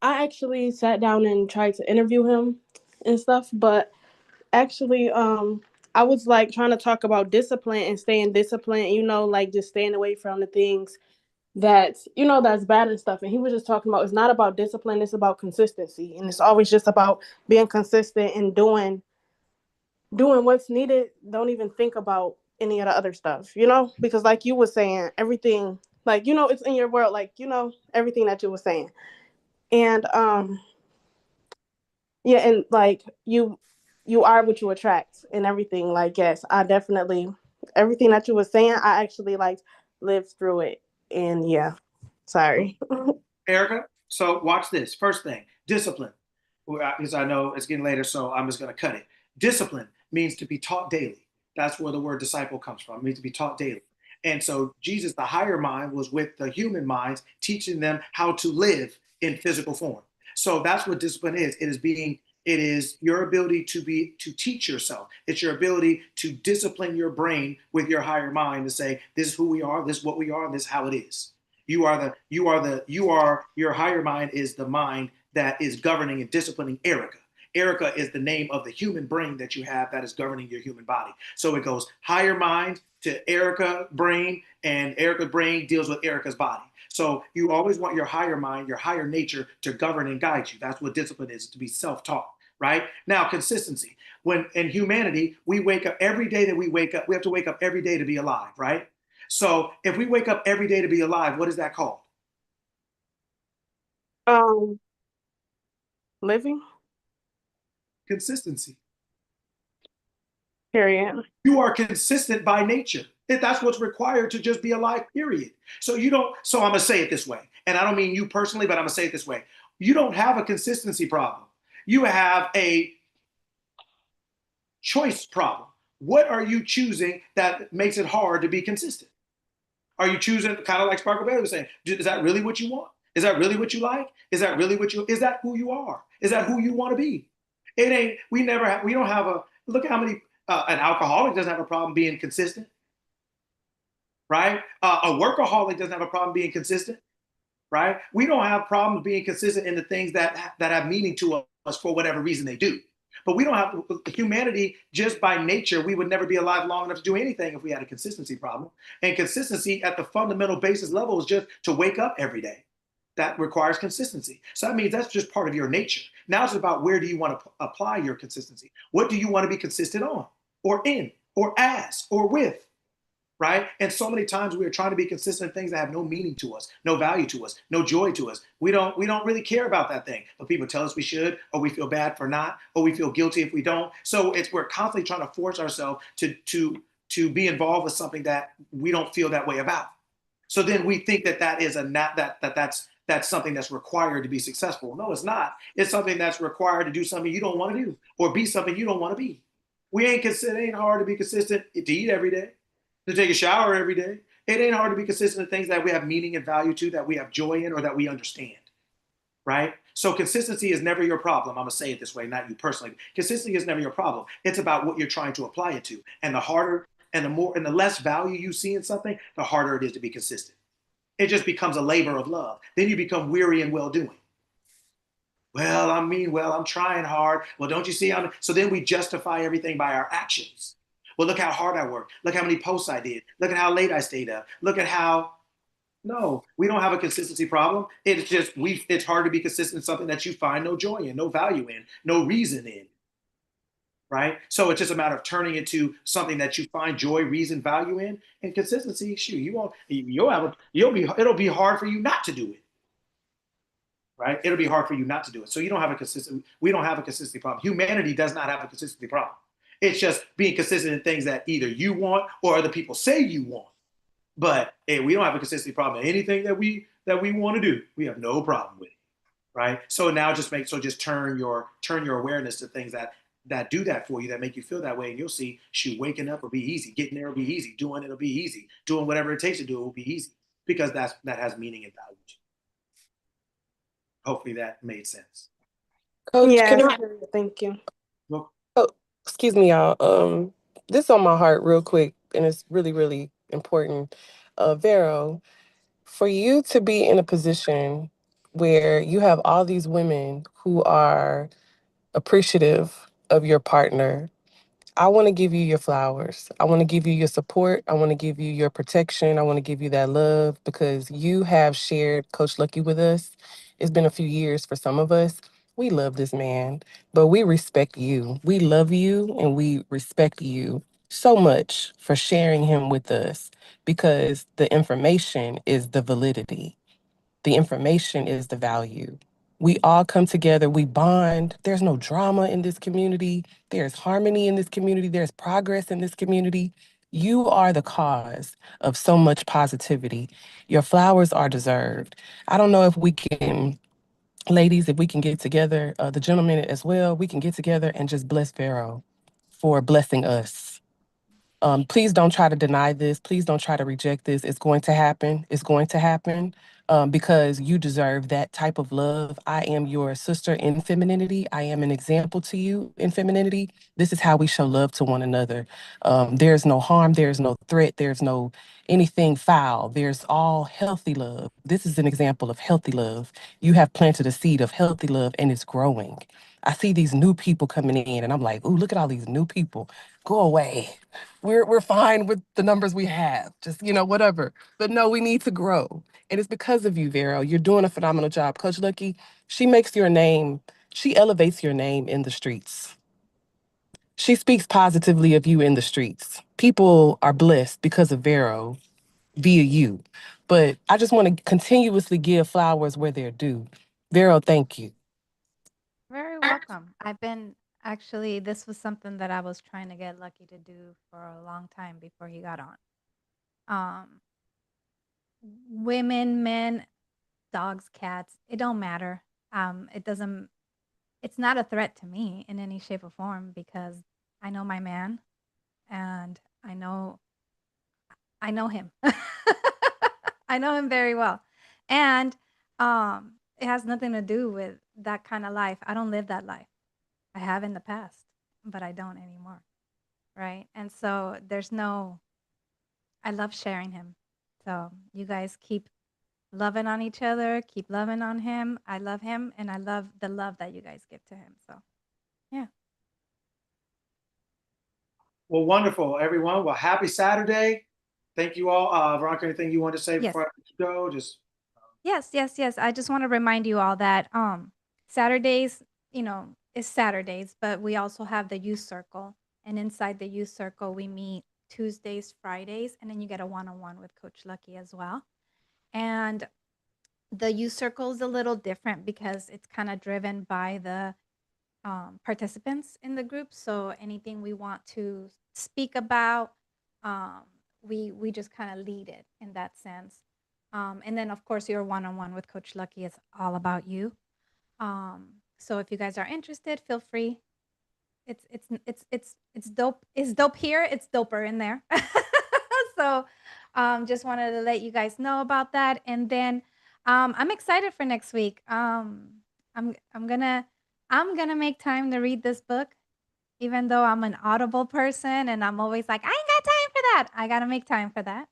actually sat down and tried to interview him and stuff, but actually I was trying to talk about discipline and staying disciplined, just staying away from the things that's bad and stuff. And he was just talking about, it's not about discipline, it's about consistency, and it's always just about being consistent and doing what's needed. Don't even think about any of the other stuff, because like you were saying, everything, it's in your world, everything that you were saying. And yeah, and you are what you attract and everything. Yes, I definitely, everything that you were saying, I actually lived through it. And yeah, sorry. Erica, so watch this. First thing, discipline. Because I know it's getting later, so I'm just going to cut it. Discipline means to be taught daily. That's where the word disciple comes from. It means to be taught daily. And so Jesus, the higher mind, was with the human minds, teaching them how to live in physical form. So that's what discipline is. It is your ability to teach yourself. It's your ability to discipline your brain with your higher mind to say, this is who we are, this is what we are, and this is how it is. Your higher mind is the mind that is governing and disciplining Erica. Erica is the name of the human brain that you have that is governing your human body. So it goes higher mind to Erica brain, and Erica brain deals with Erica's body. So you always want your higher mind, your higher nature to govern and guide you. That's what discipline is, to be self-taught, right? Now, consistency. When in humanity, we wake up every day that we wake up, we have to wake up every day to be alive, right? So if we wake up every day to be alive, what is that called? Living. Consistency. Period. You are consistent by nature. That's what's required to just be alive, period. So I'm going to say it this way. And I don't mean you personally, but I'm going to say it this way. You don't have a consistency problem. You have a choice problem. What are you choosing that makes it hard to be consistent? Are you choosing, kind of like Sparkle Bailey was saying, is that really what you want? Is that really what you like? Is that really is that who you are? Is that who you want to be? It ain't, we don't have look at how many, an alcoholic doesn't have a problem being consistent, right? A workaholic doesn't have a problem being consistent, right? We don't have problems being consistent in the things that have meaning to us for whatever reason they do. But we don't have humanity, just by nature, we would never be alive long enough to do anything if we had a consistency problem. And consistency at the fundamental basis level is just to wake up every day. That requires consistency. So that means that's just part of your nature. Now it's about, where do you want to apply your consistency? What do you want to be consistent on, or in, or as, or with? Right? And so many times we are trying to be consistent in things that have no meaning to us, no value to us, no joy to us. We don't really care about that thing, but people tell us we should, or we feel bad for not, or we feel guilty if we don't. So we're constantly trying to force ourselves to be involved with something that we don't feel that way about. So then we think that is that's something that's required to be successful. No, it's not. It's something that's required to do something you don't want to do, or be something you don't want to be. It ain't hard to be consistent to eat every day, to take a shower every day. It ain't hard to be consistent in things that we have meaning and value to, that we have joy in, or that we understand, right? So consistency is never your problem. I'm gonna say it this way, not you personally. Consistency is never your problem. It's about what you're trying to apply it to. And the harder and the less value you see in something, the harder it is to be consistent. It just becomes a labor of love. Then you become weary in well-doing. Well, I'm trying hard. Well, don't you see? So then we justify everything by our actions. Well, look how hard I worked. Look how many posts I did. Look at how late I stayed up. Look at how. No, we don't have a consistency problem. It's just it's hard to be consistent in something that you find no joy in, no value in, no reason in. Right? So it's just a matter of turning it to something that you find joy, reason, value in. And consistency, shoot, it'll be hard for you not to do it. Right? It'll be hard for you not to do it. So we don't have a consistency problem. Humanity does not have a consistency problem. It's just being consistent in things that either you want or other people say you want. But hey, we don't have a consistency problem in anything that we want to do. We have no problem with it, right? So now just turn your awareness to things that do that for you, that make you feel that way, and you'll see, shoot, waking up will be easy, getting there will be easy, doing it'll be easy, doing whatever it takes to do it will be easy, because that has meaning and value. Hopefully that made sense. Coach, Yeah, thank you. Well, excuse me, y'all. This on my heart real quick, and it's really, really important. Vero, for you to be in a position where you have all these women who are appreciative of your partner, I want to give you your flowers. I want to give you your support. I want to give you your protection. I want to give you that love, because you have shared Coach Lucky with us. It's been a few years for some of us. We love this man, but we respect you. We love you and we respect you so much for sharing him with us, because the information is the validity. The information is the value. We all come together, we bond. There's no drama in this community. There's harmony in this community. There's progress in this community. You are the cause of so much positivity. Your flowers are deserved. I don't know if we can, ladies, if we can get together, the gentlemen as well, we can get together and just bless Vero for blessing us. Please don't try to deny this. Please don't try to reject this. It's going to happen. It's going to happen, because you deserve that type of love. I am your sister in femininity. I am an example to you in femininity. This is how we show love to one another. There's no harm. There's no threat. There's no anything foul. There's all healthy love. This is an example of healthy love. You have planted a seed of healthy love, and it's growing. I see these new people coming in, and I'm like, ooh, look at all these new people. Go away. We're fine with the numbers we have. Just, whatever. But no, we need to grow. And it's because of you, Vero. You're doing a phenomenal job. Coach Lucky, she elevates your name in the streets. She speaks positively of you in the streets. People are blessed because of Vero via you. But I just want to continuously give flowers where they're due. Vero, thank you. Very welcome. This was something that I was trying to get Lucky to do for a long time before he got on. Women, men, dogs, cats, it don't matter. It's not a threat to me in any shape or form, because I know my man and I know him. I know him very well. And it has nothing to do with that kind of life. I don't live that life. I have in the past, but I don't anymore. Right? And so I love sharing him. So you guys keep loving on each other, keep loving on him. I love him and I love the love that you guys give to him. So, yeah. Well, wonderful, everyone. Well, happy Saturday. Thank you all. Veronica, anything you want to say Yes. before I let you go? Just Yes. I just want to remind you all that Saturdays, is Saturdays, but we also have the youth circle. And inside the youth circle, we meet Tuesdays, Fridays, and then you get a one-on-one with Coach Lucky as well. And the youth circle is a little different because it's kind of driven by the participants in the group. So anything we want to speak about, we just kind of lead it in that sense. And then of course your one-on-one with Coach Lucky is all about you. So if you guys are interested, feel free. It's dope. It's dope here. It's doper in there. So just wanted to let you guys know about that. And then I'm excited for next week. I'm gonna make time to read this book, even though I'm an Audible person and I'm always like, I ain't got time for that. I gotta make time for that.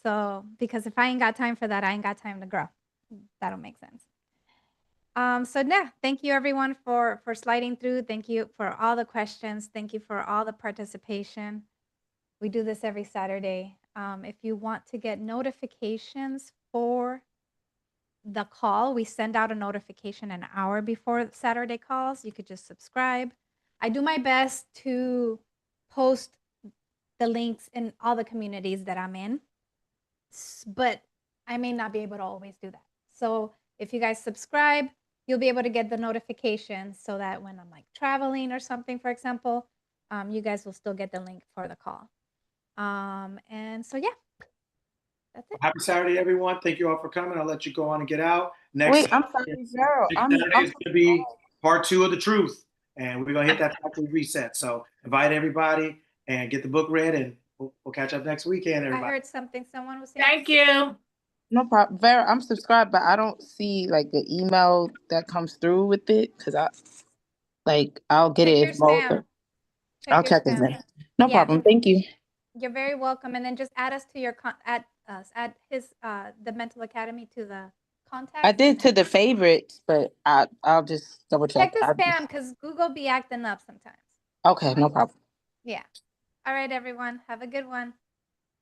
So because if I ain't got time for that, I ain't got time to grow. That'll make sense. So yeah, thank you everyone for sliding through. Thank you for all the questions. Thank you for all the participation. We do this every Saturday. If you want to get notifications for the call, we send out a notification an hour before Saturday calls. You could just subscribe. I do my best to post the links in all the communities that I'm in, but I may not be able to always do that. So if you guys subscribe, you'll be able to get the notifications so that when I'm like traveling or something, for example, you guys will still get the link for the call. And so, yeah, that's it. happy Saturday, everyone. Thank you all for coming. I'll let you go on and get out. Wait, I'm sorry, Zero. Saturday is going to be part 2 of the truth. And we're going to hit that factory reset. So invite everybody and get the book read, and we'll catch up next weekend, everybody. I heard something someone was saying. Thank you. No problem. Vera, I'm subscribed, but I don't see like the email that comes through with it because I'll get Check it your if both. spam. I'll your check his spam. name. No Yeah. problem. Thank you. You're very welcome. And then just add us to your add his the Mental Academy to the contacts. I did to the favorites, but I'll just double check. Check the spam because Google be acting up sometimes. Okay, no problem. Yeah. All right, everyone. Have a good one.